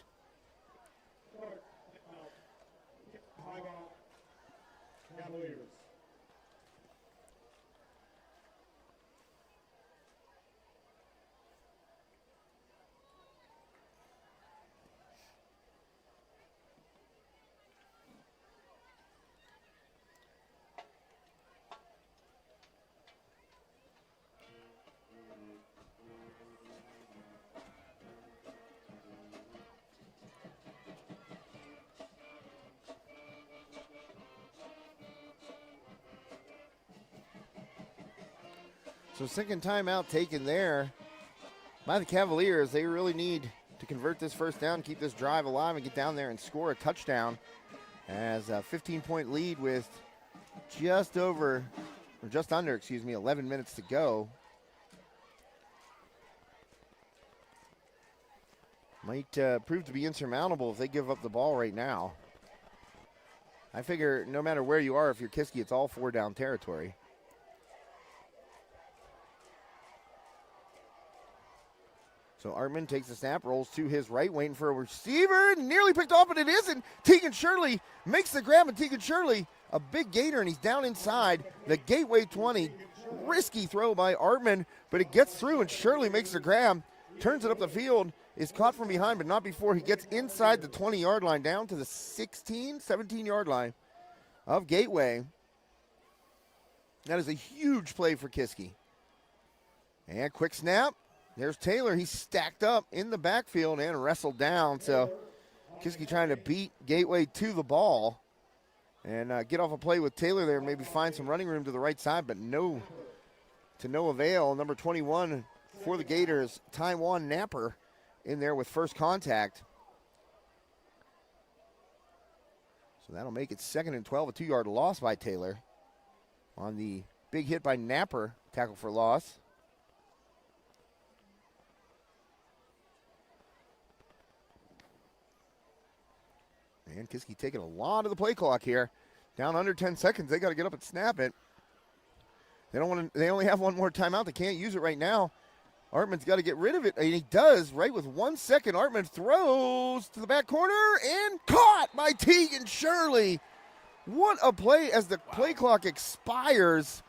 Cavaliers. So second timeout taken there by the Cavaliers. They really need to convert this first down, keep this drive alive, and get down there and score a touchdown. As a 15-point lead with just under, 11 minutes to go. Might prove to be insurmountable if they give up the ball right now. I figure no matter where you are, if you're Kiski, it's all 4-down territory. So Artman takes the snap, rolls to his right, waiting for a receiver, nearly picked off, but it isn't. Tegan Shirley makes the grab, and Tegan Shirley, a big gainer, and he's down inside the Gateway 20. Risky throw by Artman, but it gets through, and Shirley makes the grab, turns it up the field, is caught from behind, but not before he gets inside the 20-yard line, down to the 17-yard line of Gateway. That is a huge play for Kiski. And quick snap. There's Taylor. He's stacked up in the backfield and wrestled down. So Kiski trying to beat Gateway to the ball and get off a play with Taylor there and maybe find some running room to the right side, but no avail. Number 21 for the Gators, Taiwan Napper, in there with first contact. So that'll make it 2nd and 12, a 2-yard loss by Taylor on the big hit by Napper, tackle for loss. And Kiski taking a lot of the play clock here. Down under 10 seconds. They got to get up and snap it. They don't want to. They only have one more timeout. They can't use it right now. Artman's got to get rid of it, and he does right with 1 second. Artman throws to the back corner and caught by Tegan Shirley. What a play as the play clock expires.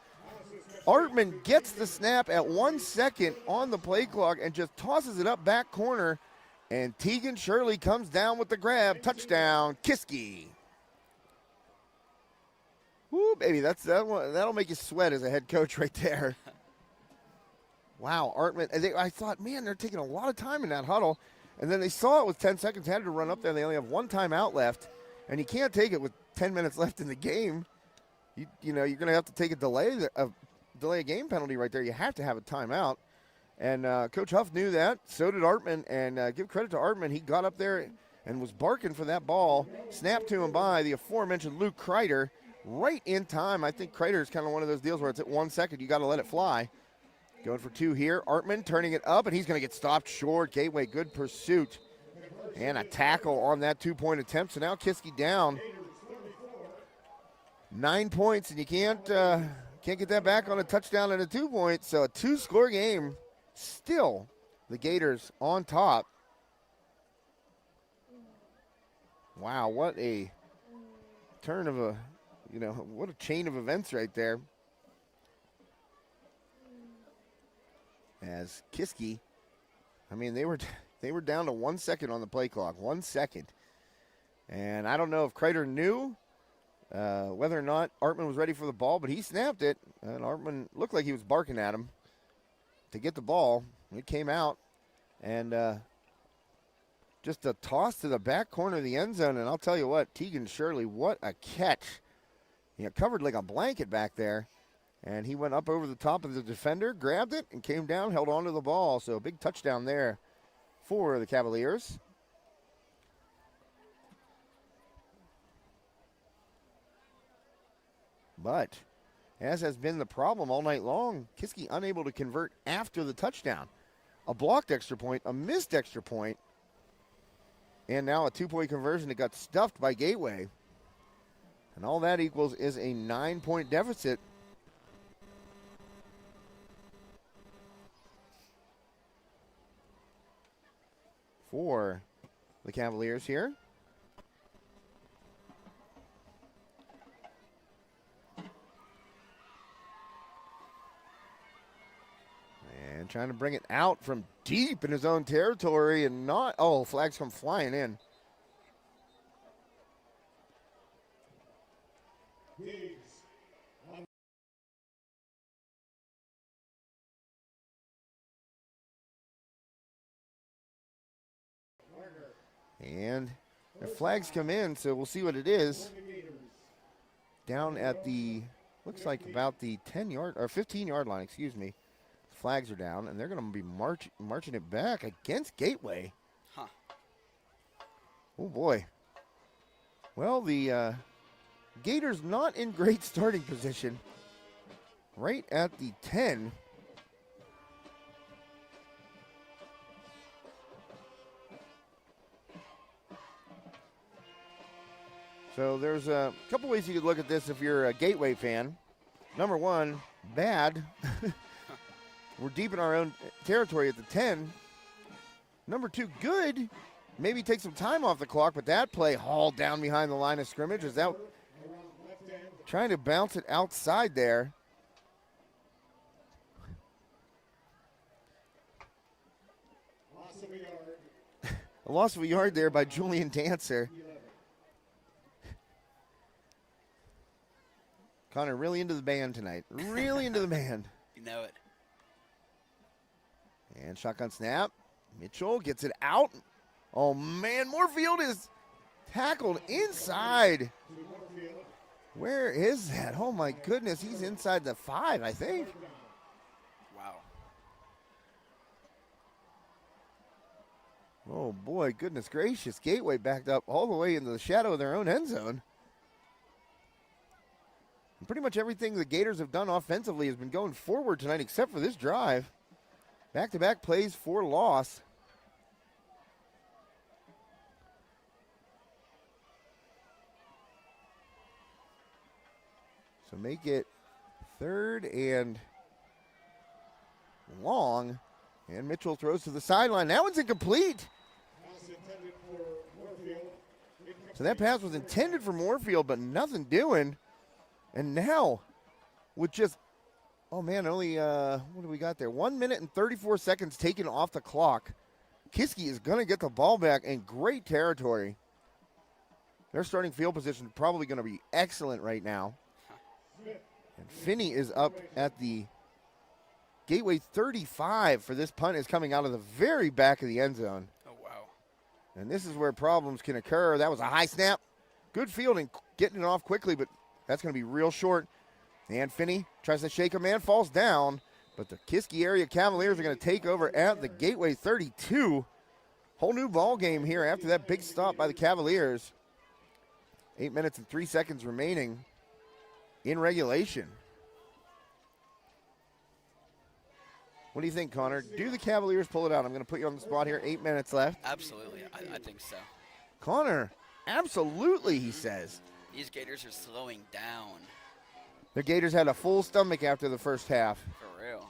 Artman gets the snap at 1 second on the play clock and just tosses it up back corner. And Tegan Shirley comes down with the grab. Touchdown, Kiski. Woo, baby, that'll make you sweat as a head coach right there. Wow, Artman. I thought, man, they're taking a lot of time in that huddle. And then they saw it with 10 seconds, had to run up there. They only have one timeout left. And you can't take it with 10 minutes left in the game. You know, you're going to have to take a delay a game penalty right there. You have to have a timeout. And Coach Huff knew that. So did Artman. And give credit to Artman. He got up there and was barking for that ball. Snapped to him by the aforementioned Luke Kreider right in time. I think Kreider is kind of one of those deals where it's at 1 second. You got to let it fly. Going for 2 here. Artman turning it up, and he's going to get stopped short. Gateway, good pursuit. And a tackle on that 2-point attempt. So now Kiski down 9 points, and you can't get that back on a touchdown and a 2-point. So a 2-score game. Still, the Gators on top. Wow, what a turn of You know, what a chain of events right there. As Kiski, I mean, they were down to 1 second on the play clock, 1 second. And I don't know if Kreider knew whether or not Artman was ready for the ball, but he snapped it. And Artman looked like he was barking at him to get the ball. It came out. And just a toss to the back corner of the end zone. And I'll tell you what, Tegan Shirley, what a catch. Covered like a blanket back there. And he went up over the top of the defender, grabbed it, and came down, held on to the ball. So a big touchdown there for the Cavaliers. But, as has been the problem all night long, Kiski unable to convert after the touchdown. A blocked extra point, a missed extra point, and now a 2-point conversion that got stuffed by Gateway. And all that equals is a 9-point deficit. For the Cavaliers here. And trying to bring it out from deep in his own territory and not, oh, flags come flying in. And the flags come in, so we'll see what it is. Down at the, looks like about the 10-yard or 15-yard line, excuse me. Flags are down, and they're going to be marching it back against Gateway. Huh. Oh, boy. Well, the Gators not in great starting position. Right at the 10. So there's a couple ways you could look at this if you're a Gateway fan. Number one, bad. We're deep in our own territory at the 10. Number two, good. Maybe take some time off the clock, but that play hauled down behind the line of scrimmage. Is that trying to bounce it outside there? A loss of a yard there by Julian Dancer. Connor, really into the band tonight. Really into the band. You know it. And shotgun snap. Mitchell gets it out. Oh, man, Moorfield is tackled inside. Where is that? Oh, my goodness. He's inside the 5, I think. Wow. Oh, boy, goodness gracious. Gateway backed up all the way into the shadow of their own end zone. And pretty much everything the Gators have done offensively has been going forward tonight except for this drive. Back-to-back plays for loss. So make it 3rd and long. And Mitchell throws to the sideline. That one's incomplete. So that pass was intended for Moorfield, but nothing doing. And now, with just, oh man, only, what do we got there? 1 minute and 34 seconds taken off the clock. Kiski is going to get the ball back in great territory. Their starting field position is probably going to be excellent right now. And Finney is up at the Gateway 35 for this punt is coming out of the very back of the end zone. Oh, wow. And this is where problems can occur. That was a high snap. Good fielding, getting it off quickly, but that's going to be real short. And Finney tries to shake a man, falls down. But the Kiski area Cavaliers are going to take over at the Gateway 32. Whole new ball game here after that big stop by the Cavaliers. 8 minutes and 3 seconds remaining in regulation. What do you think, Connor? Do the Cavaliers pull it out? I'm going to put you on the spot here. 8 minutes left. Absolutely. I think so. Connor, absolutely, he says. These Gators are slowing down. The Gators had a full stomach after the first half. For real.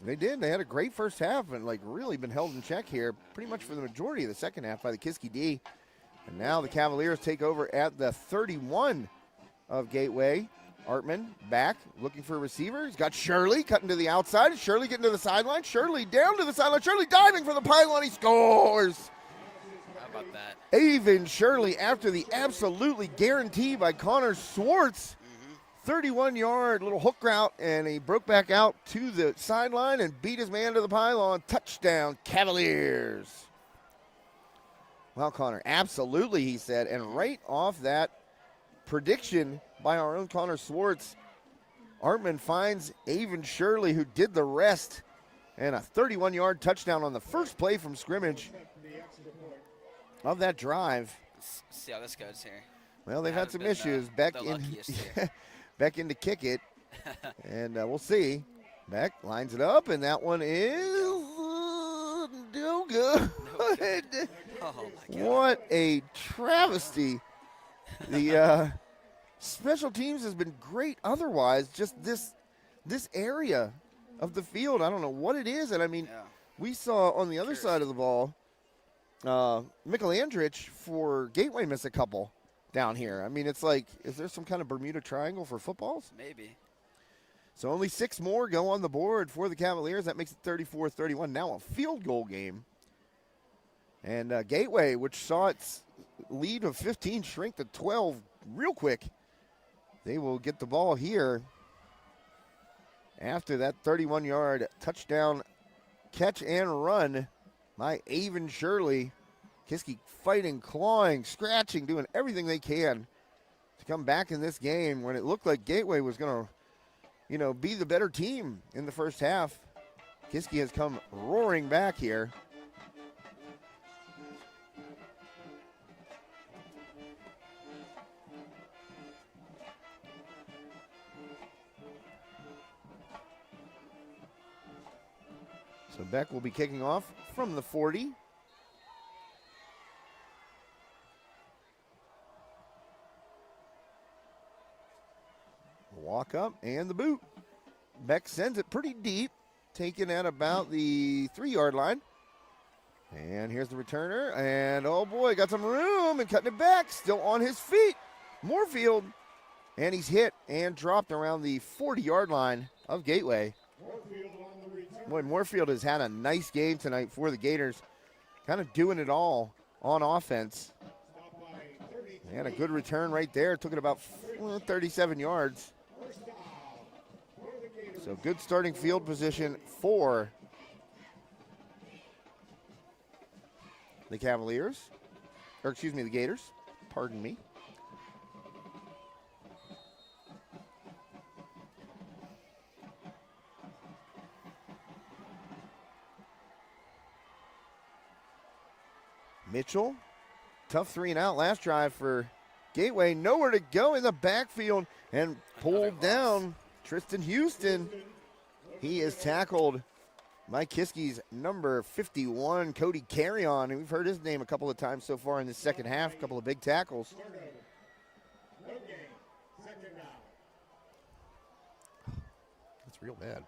They did. They had a great first half and, like, really been held in check here pretty much for the majority of the second half by the Kiski D. And now the Cavaliers take over at the 31 of Gateway. Artman back, looking for a receiver. He's got Shirley cutting to the outside. Shirley getting to the sideline. Shirley down to the sideline. Shirley diving for the pylon. He scores. How about that? Avon Shirley after the absolutely guarantee by Connor Swartz. 31-yard little hook route, and he broke back out to the sideline and beat his man to the pylon. Touchdown, Cavaliers. Well, Connor, absolutely, he said. And right off that prediction by our own Connor Swartz, Artman finds Avon Shirley, who did the rest, and a 31-yard touchdown on the first play from scrimmage of that drive. Let's see how this goes here. Well, they've had some Haven't been, issues. Beck the in, luckiest here. Beck in to kick it, and we'll see. Beck lines it up, and that one is no good. Oh, my God. What a travesty. The special teams has been great otherwise. Just this area of the field, I don't know what it is. And, I mean, Yeah. we saw on the other side of the ball, Mikkel Andrich for Gateway miss a couple down here. I mean, it's like, is there some kind of Bermuda Triangle for footballs? Maybe. So only 6 more go on the board for the Cavaliers. That makes it 34-31. Now a field goal game. And Gateway, which saw its lead of 15 shrink to 12 real quick, they will get the ball here after that 31-yard touchdown catch and run by Avon Shirley. Kiski fighting, clawing, scratching, doing everything they can to come back in this game when it looked like Gateway was going to, be the better team in the first half. Kiski has come roaring back here. So Beck will be kicking off from the 40. Walk up and the boot. Beck sends it pretty deep, taken at about the 3-yard line. And here's the returner, and oh boy, got some room and cutting it back, still on his feet. Moorfield, and he's hit and dropped around the 40-yard line of Gateway. Boy, Moorfield has had a nice game tonight for the Gators, kind of doing it all on offense. They had a good return right there, took it about 37 yards. So good starting field position for the Cavaliers, or excuse me, the Gators, pardon me. Mitchell, tough 3 and out last drive for Gateway, nowhere to go in the backfield and pulled down. Tristan Houston, he is tackled by Kiski's number 51, Cody Carrion. We've heard his name a couple of times so far in the second half, a couple of big tackles. That's real bad.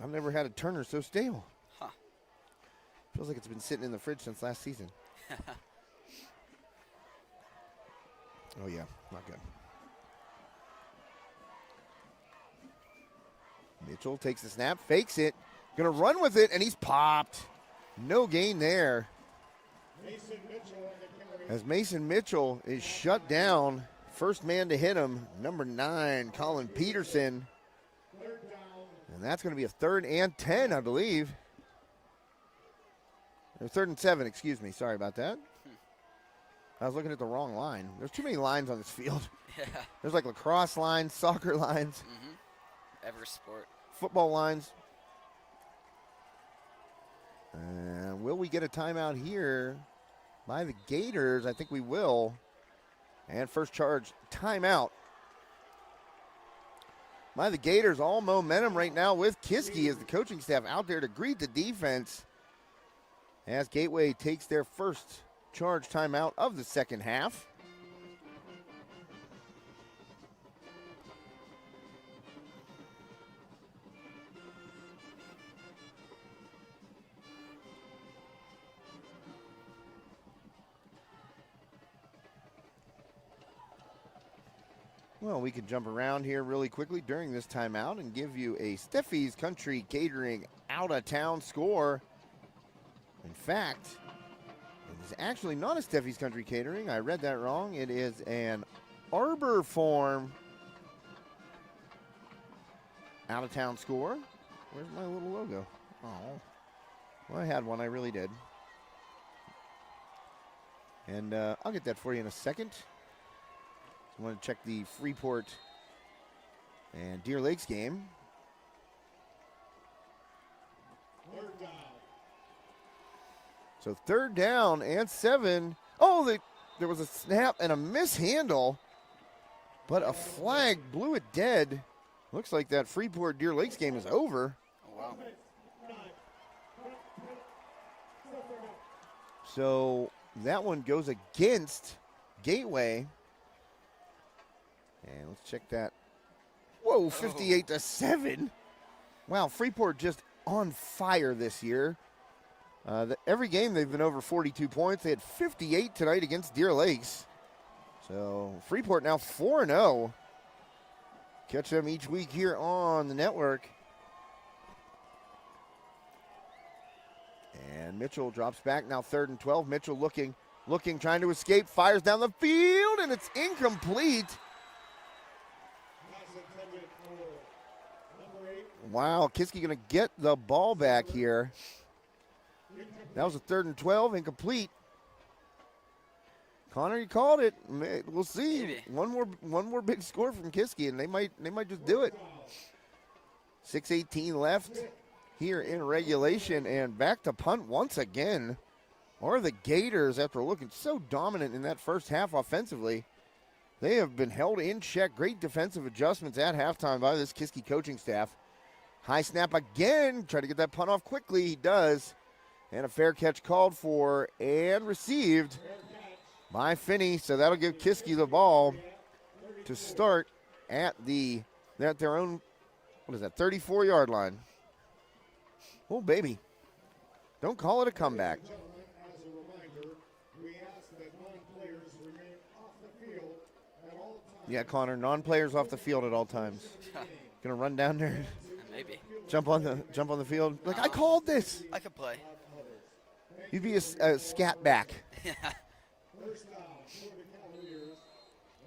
I've never had a Turner so stale. Huh. Feels like it's been sitting in the fridge since last season. Oh yeah, not good. Mitchell takes the snap, fakes it, gonna run with it, and he's popped. No gain there. As Mason Mitchell is shut down, first man to hit him, number 9, Colin Peterson. And that's gonna be a 3rd and 10, I believe. Or 3rd and 7, excuse me, sorry about that. I was looking at the wrong line. There's too many lines on this field. Yeah. There's like lacrosse lines, soccer lines. Every sport. Football lines. And will we get a timeout here by the Gators? I think we will. And first charge, timeout by the Gators. All momentum right now with Kiski as the coaching staff out there to greet the defense as Gateway takes their first charge timeout of the second half. Well, we can jump around here really quickly during this timeout and give you a Steffi's Country Catering out-of-town score. In fact, it is actually not a Steffi's Country Catering. I read that wrong. It is an Arbor Farm out-of-town score. Where's my little logo? Oh, well, I had one. I really did. And I'll get that for you in a second. I want to check the Freeport and Deer Lakes game. Third down. So 3rd down and 7. Oh, there was a snap and a mishandle, but a flag blew it dead. Looks like that Freeport Deer Lakes game is over. Oh, wow. So that one goes against Gateway. And let's check that. Whoa, 58-7. Wow, Freeport just on fire this year. Every game they've been over 42 points. They had 58 tonight against Deer Lakes. So Freeport now 4-0. Catch them each week here on the network. And Mitchell drops back, now 3rd and 12. Mitchell looking, trying to escape, fires down the field, and it's incomplete. Pass intended for number 8. Wow, Kiski gonna get the ball back here. That was a 3rd and 12, incomplete. Connor, you called it. We'll see. Maybe. One more big score from Kiski, and they might just do it. 6:18 left here in regulation, and back to punt once again. Or the Gators, after looking so dominant in that first half offensively, they have been held in check. Great defensive adjustments at halftime by this Kiski coaching staff. High snap again. Try to get that punt off quickly. He does. And a fair catch called for and received by Finney. So that'll give Kiski the ball to start at their own, 34-yard line. Oh, baby. Don't call it a comeback. As a reminder, we ask that non-players remain off the field at all times. Yeah, Connor, non-players off the field at all times. Gonna run down there, Maybe. jump on the field. Like, I called this. I could play. You'd be a scat back. First down for the Cavaliers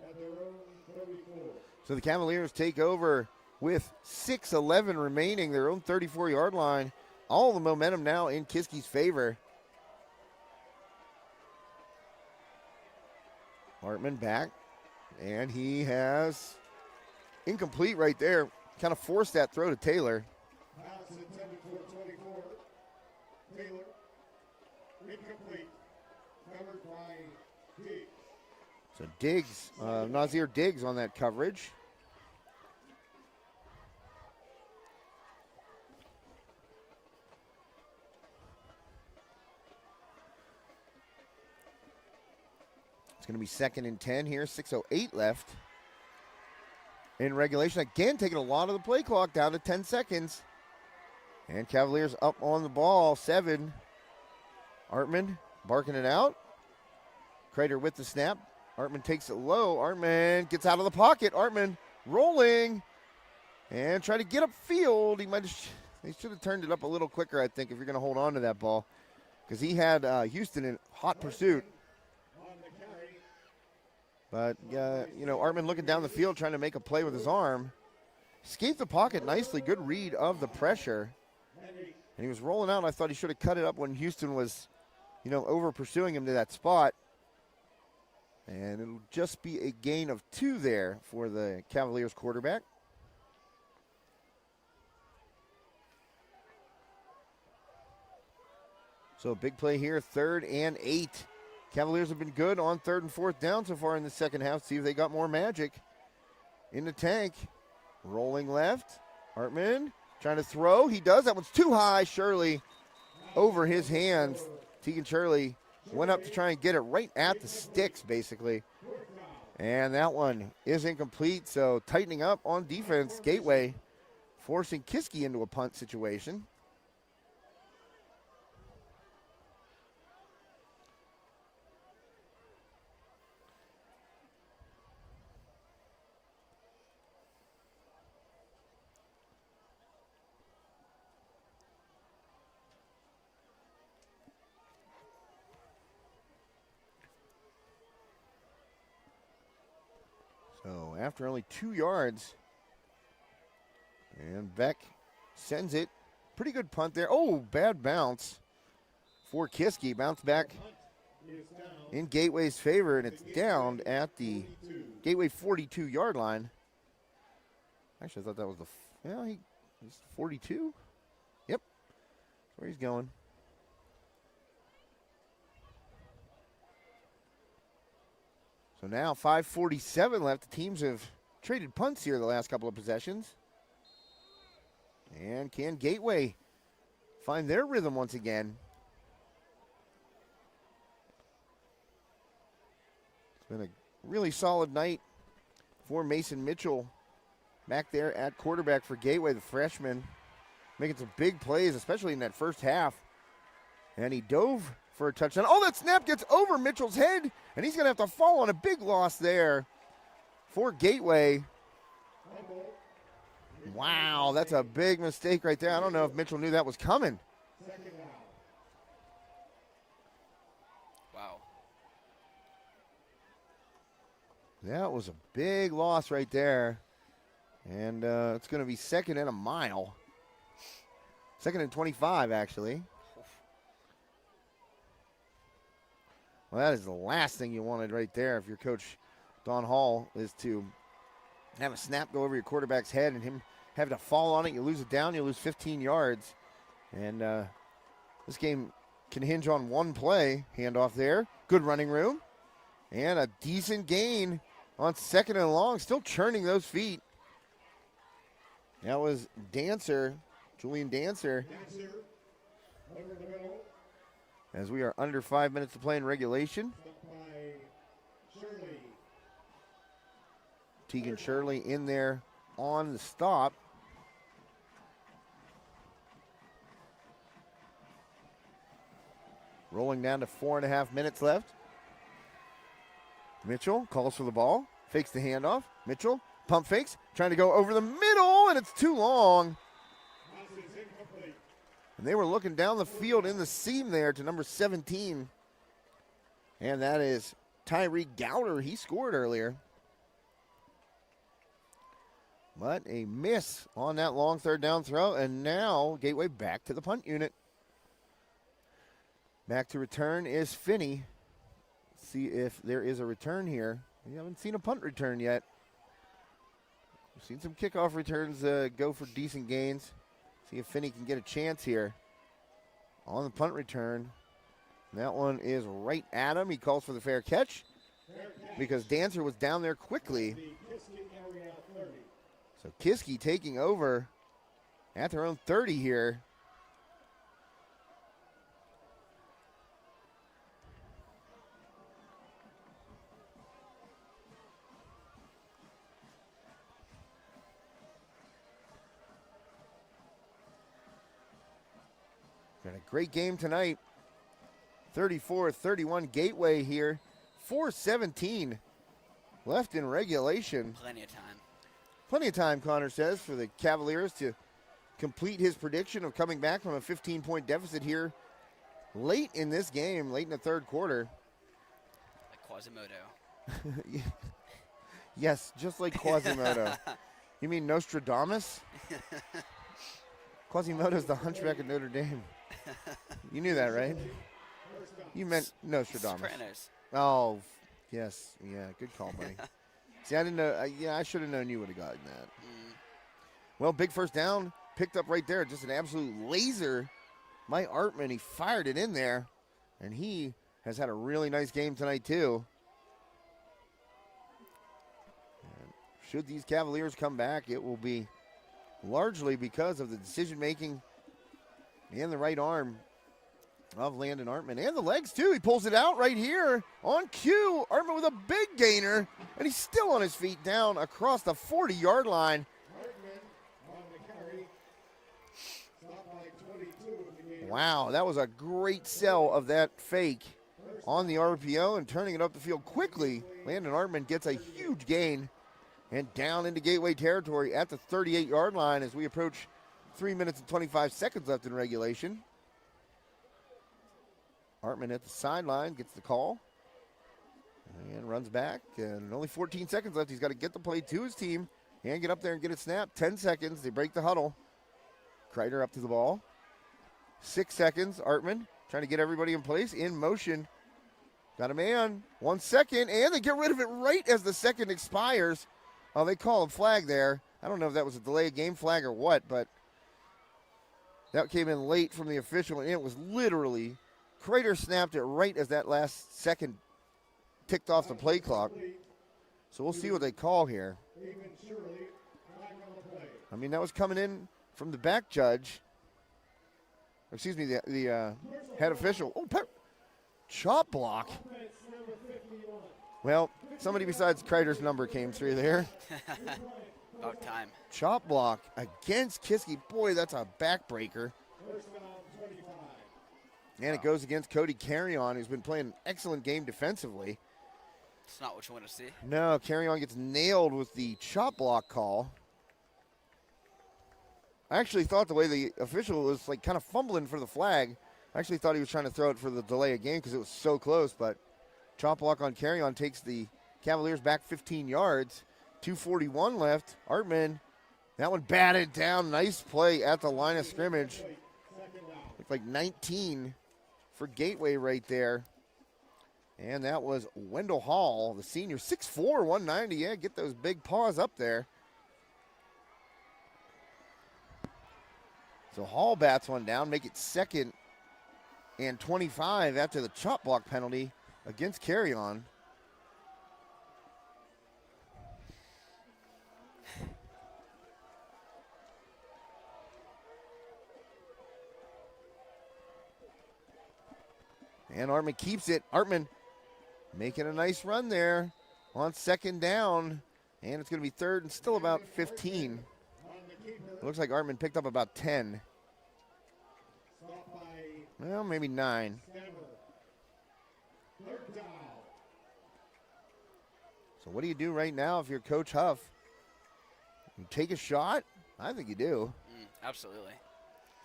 at their own 34. So the Cavaliers take over with 6:11 remaining, their own 34-yard line. All the momentum now in Kiski's favor. Hartman back, and he has incomplete right there. Kind of forced that throw to Taylor. Pass intended for 24. Taylor. Incomplete. Covered by Diggs. So Diggs, Nazir Diggs on that coverage. It's going to be 2nd and 10 here, 6:08 left in regulation. Again, taking a lot of the play clock down to 10 seconds. And Cavaliers up on the ball, 7. Artman barking it out. Crater with the snap. Artman takes it low. Artman gets out of the pocket. Artman rolling and try to get upfield. He should have turned it up a little quicker, I think, if you're going to hold on to that ball, because he had Houston in hot pursuit. But, Artman looking down the field, trying to make a play with his arm. Escaped the pocket nicely. Good read of the pressure. And he was rolling out. I thought he should have cut it up when Houston was, over pursuing him to that spot. And it'll just be a gain of 2 there for the Cavaliers quarterback. So a big play here, 3rd and 8. Cavaliers have been good on 3rd and 4th down so far in the second half. See if they got more magic in the tank. Rolling left. Hartman trying to throw. He does. That one's too high. Shirley over his hands. Tegan Shirley went up to try and get it right at the sticks, basically. And that one is incomplete. So tightening up on defense. Gateway forcing Kiski into a punt situation. after only 2 yards. And Beck sends it. Pretty good punt there. Oh, bad bounce for Kiski. Bounce back in Gateway's favor, and it's down at the Gateway 42-yard line. Actually, I thought that was he's 42. Yep, that's where he's going. So now 5:47 left. The teams have traded punts here the last couple of possessions. And can Gateway find their rhythm once again? It's been a really solid night for Mason Mitchell back there at quarterback for Gateway, the freshman, making some big plays, especially in that first half. And he dove for a touchdown. Oh, that snap gets over Mitchell's head, and he's going to have to fall on a big loss there for Gateway. Wow, that's a big mistake right there. I don't know if Mitchell knew that was coming. Wow. That was a big loss right there. And it's going to be 2nd and a mile. 2nd and 25, actually. Well, that is the last thing you wanted right there if your coach, Don Hall, is to have a snap go over your quarterback's head and him have to fall on it. You lose it down, you lose 15 yards. And this game can hinge on one play. Handoff there. Good running room. And a decent gain on 2nd and long. Still churning those feet. That was Julian Dancer. As we are under 5 minutes to play in regulation. Tegan Shirley in there on the stop. Rolling down to 4.5 minutes left. Mitchell calls for the ball, fakes the handoff. Mitchell pump fakes, trying to go over the middle, and it's too long. And they were looking down the field in the seam there to number 17. And that is Tyree Gowder. He scored earlier. But a miss on that long 3rd down throw, and now Gateway back to the punt unit. Back to return is Finney. See if there is a return here. We haven't seen a punt return yet. We've seen some kickoff returns go for decent gains. See if Finney can get a chance here on the punt return. That one is right at him. He calls for the fair catch because Dancer was down there quickly. So Kiski taking over at their own 30 here. Got a great game tonight. 34-31 Gateway here. 4:17 left in regulation. Plenty of time. Plenty of time, Connor says, for the Cavaliers to complete his prediction of coming back from a 15-point deficit here late in this game, late in the 3rd quarter. Like Quasimodo. Yes, just like Quasimodo. You mean Nostradamus? Quasimodo's the Hunchback of Notre Dame. You knew that, right? You meant Nostradamus. Sopranos. Oh, yes. Yeah, good call, buddy. See, I didn't know. I should have known you would have gotten that. Well, big first down picked up right there. Just an absolute laser by Artman. He fired it in there, and he has had a really nice game tonight, too. And should these Cavaliers come back, it will be largely because of the decision-making and the right arm of Landon Artman. And the legs, too. He pulls it out right here on cue. Artman with a big gainer, and he's still on his feet down across the 40-yard line. Wow, that was a great sell of that fake on the RPO and turning it up the field quickly. Landon Artman gets a huge gain and down into Gateway territory at the 38-yard line as we approach 3 minutes and 25 seconds left in regulation. Artman at the sideline gets the call. And runs back, and only 14 seconds left. He's got to get the play to his team and get up there and get it snapped. 10 seconds. They break the huddle. Kreider up to the ball. 6 seconds. Artman trying to get everybody in place. In motion. Got a man. 1 second, and they get rid of it right as the second expires. Oh, they call a flag there. I don't know if that was a delay of game flag or what, but that came in late from the official, and it was literally, Kreider snapped it right as that last second ticked off the play clock. So we'll see what they call here. I mean, that was coming in from the back judge. Excuse me, the head official. Oh, chop block. Well, somebody besides Kreider's number came through there. About time. Chop block against Kiski. Boy, that's a backbreaker. And it goes against Cody Carrion, who's been playing an excellent game defensively. It's not what you want to see. No, Carrion gets nailed with the chop block call. I actually thought the way the official was like kind of fumbling for the flag, I actually thought he was trying to throw it for the delay of game because it was so close, but chop block on Carrion takes the Cavaliers back 15 yards. 2:41 left. Artman, that one batted down. Nice play at the line of scrimmage. Looked like 19 for Gateway right there. And that was Wendell Hall, the senior, 6'4", 190. Yeah, get those big paws up there. So Hall bats one down, make it 2nd and 25 after the chop block penalty against Carrion. And Artman keeps it. Artman making a nice run there on 2nd down. And it's going to be 3rd and still about 15. It looks like Artman picked up about 10. Well, maybe 9. So what do you do right now if you're Coach Huff? You take a shot? I think you do. Absolutely.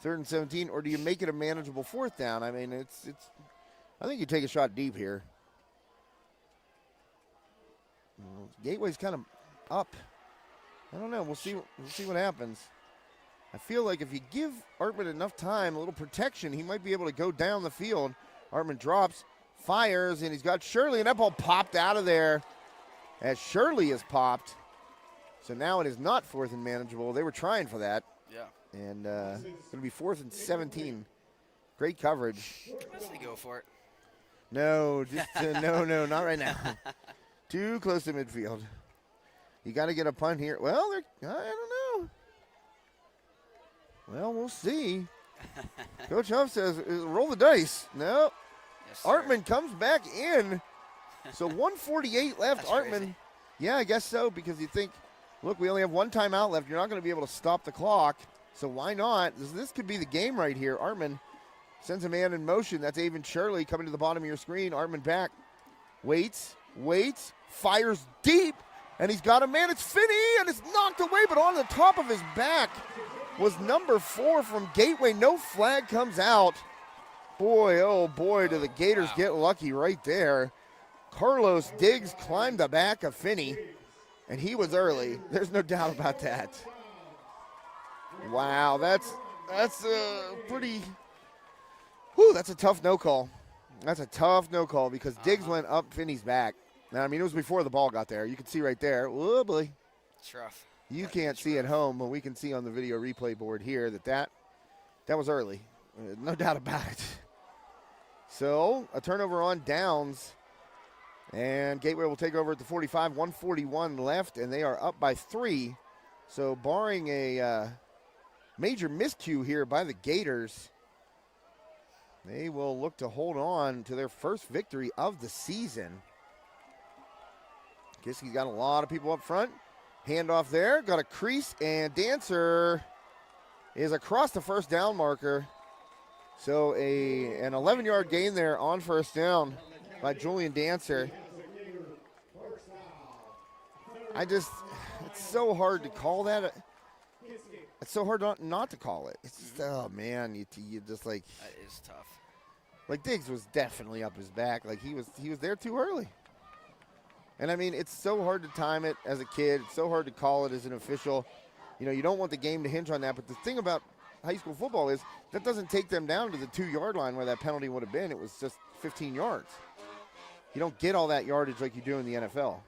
3rd and 17, or do you make it a manageable 4th down? I mean, it's. I think you take a shot deep here. Gateway's kind of up. I don't know. We'll see. We'll see what happens. I feel like if you give Artman enough time, a little protection, he might be able to go down the field. Artman drops, fires, and he's got Shirley, and that ball popped out of there as Shirley is popped. So now it is not 4th and manageable. They were trying for that. Yeah. And it's going to be 4th and 17. Great coverage. Let's go for it. No, just no, not right now. Too close to midfield. You got to get a punt here. Well, I don't know. Well, we'll see. Coach Huff says, roll the dice. No. Yes, sir. Artman comes back in. So 1:48 left. That's Artman. crazy. Yeah, I guess so, because you think, look, we only have 1 timeout left. You're not going to be able to stop the clock. So why not? This could be the game right here. Artman sends a man in motion. That's Avon Shirley coming to the bottom of your screen. Artman back. Waits, fires deep, and he's got a man. It's Finney, and it's knocked away, but on the top of his back was number 4 from Gateway. No flag comes out. Boy, oh boy, do the Gators get lucky right there. Carlos Diggs climbed the back of Finney, and he was early. There's no doubt about that. Wow, that's pretty. Whew, that's a tough no call. That's a tough no call because Diggs went up Finney's back. Now, I mean, it was before the ball got there. You can see right there. Oh, boy. It's rough. You can't see at home, but we can see on the video replay board here that was early. No doubt about it. So, a turnover on downs. And Gateway will take over at the 45. 1:41 left, and they are up by 3. So, barring a major miscue here by the Gators, they will look to hold on to their first victory of the season. Kiski's got a lot of people up front. Handoff there, got a crease, and Dancer is across the first down marker. So an 11-yard gain there on first down by Julian Dancer. It's so hard to call that. It's so hard not to call it. It's just, oh man, you just like. That is tough. Like Diggs was definitely up his back. Like he was there too early. And I mean, it's so hard to time it as a kid. It's so hard to call it as an official. You know, you don't want the game to hinge on that. But the thing about high school football is that doesn't take them down to the 2-yard line where that penalty would have been. It was just 15 yards. You don't get all that yardage like you do in the NFL.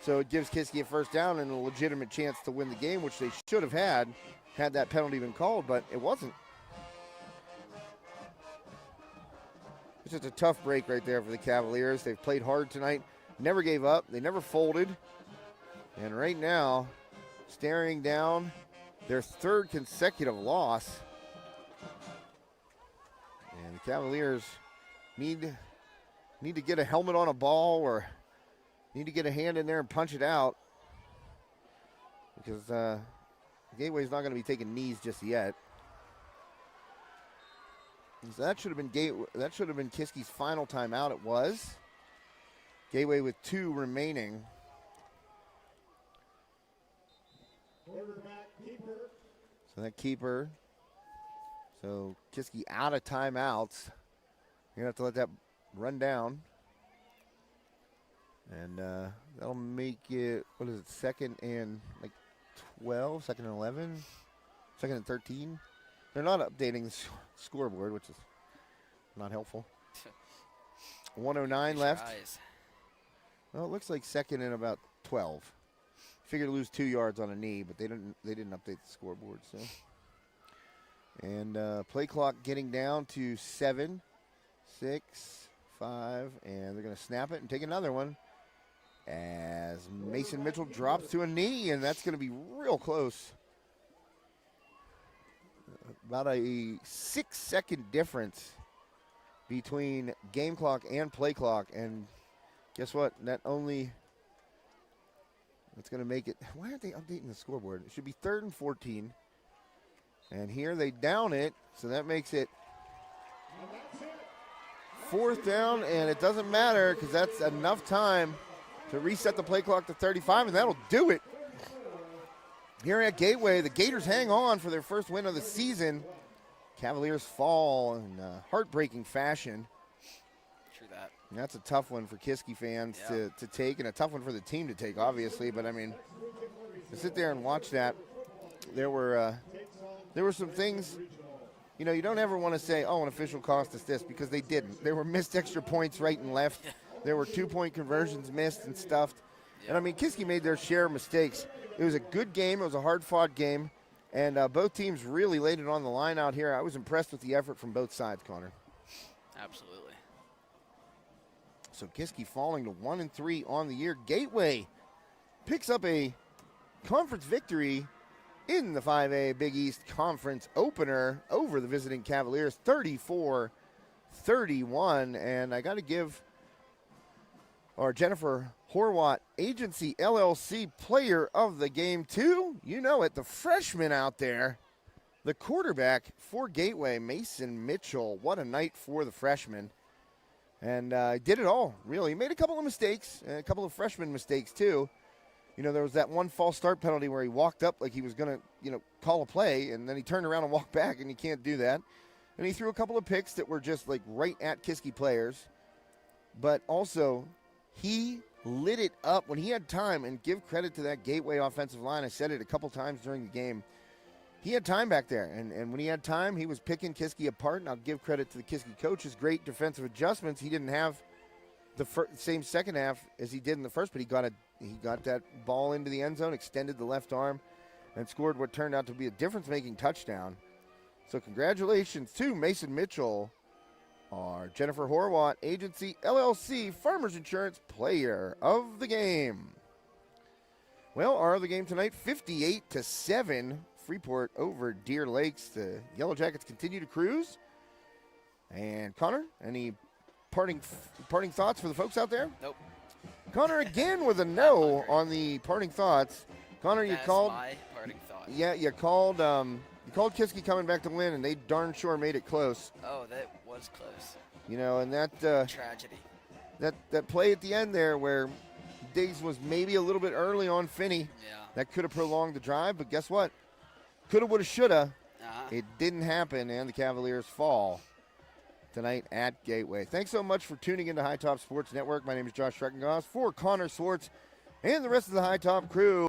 So it gives Kiski a first down and a legitimate chance to win the game, which they should have had that penalty been called, but it wasn't. It's just a tough break right there for the Cavaliers. They've played hard tonight, never gave up, they never folded. And right now, staring down their third consecutive loss. And the Cavaliers need to get a helmet on a ball or need to get a hand in there and punch it out, because Gateway's not going to be taking knees just yet. So that should have been Kiski's final timeout. It was. Gateway with 2 remaining. Quarterback keeper. So that keeper. So Kiski out of timeouts. You're going to have to let that run down. And that'll make it, what is it, 2nd and 12, 2nd and 11, 2nd and 13. They're not updating the scoreboard, which is not helpful. 1:09 left. Well, it looks like 2nd and about 12. Figured to lose 2 yards on a knee, but they didn't update the scoreboard. So, and play clock getting down to 7, 6, 5, and they're going to snap it and take another one as Mason Mitchell drops to a knee, and that's going to be real close. About a 6-second difference between game clock and play clock, and guess what? That's going to make it. Why aren't they updating the scoreboard? It should be 3rd and 14, and here they down it, so that makes it 4th down, and it doesn't matter because that's enough time to reset the play clock to 35, and that'll do it. Here at Gateway, the Gators hang on for their first win of the season. Cavaliers fall in heartbreaking fashion. True that. And that's a tough one for Kiski fans to take, and a tough one for the team to take, obviously. But, I mean, to sit there and watch that, there were some things, you know, you don't ever want to say, oh, an official cost us this, because they didn't. There were missed extra points right and left. There were 2-point conversions missed and stuffed. And, I mean, Kiski made their share of mistakes. It was a good game. It was a hard-fought game. And both teams really laid it on the line out here. I was impressed with the effort from both sides, Connor. Absolutely. So Kiski falling to 1-3 on the year. Gateway picks up a conference victory in the 5A Big East Conference opener over the visiting Cavaliers, 34-31. And I got to give our Jennifer Horwatt Agency LLC player of the game too. You know it, the freshman out there, the quarterback for Gateway, Mason Mitchell. What a night for the freshman. And did it all, really. He made a couple of mistakes, and a couple of freshman mistakes too. You know, there was that one false start penalty where he walked up like he was going to, call a play, and then he turned around and walked back, and you can't do that. And he threw a couple of picks that were just like right at Kiski players. But also, he lit it up when he had time, and give credit to that Gateway offensive line. I said it a couple times during the game. He had time back there, and when he had time, he was picking Kiski apart, and I'll give credit to the Kiski coaches. Great defensive adjustments. He didn't have the same second half as he did in the first, but he got that ball into the end zone, extended the left arm, and scored what turned out to be a difference-making touchdown. So congratulations to Mason Mitchell, our Jennifer Horwatt Agency LLC Farmers Insurance player of the game. Well, our other game tonight, 58-7, Freeport over Deer Lakes. The Yellow Jackets continue to cruise. And Connor, any parting thoughts for the folks out there? Nope. Connor again with a no on the parting thoughts. Connor, you That's called. my parting thought. Yeah, you called Kiski coming back to win, and they darn sure made it close. Oh, that was close. And that Tragedy. that play at the end there where Diggs was maybe a little bit early on Finney. Yeah. That could have prolonged the drive, but guess what? Coulda, woulda, shoulda. Uh-huh. It didn't happen, and the Cavaliers fall tonight at Gateway. Thanks so much for tuning into High Top Sports Network. My name is Josh Schreckengoss for Connor Swartz and the rest of the High Top crew.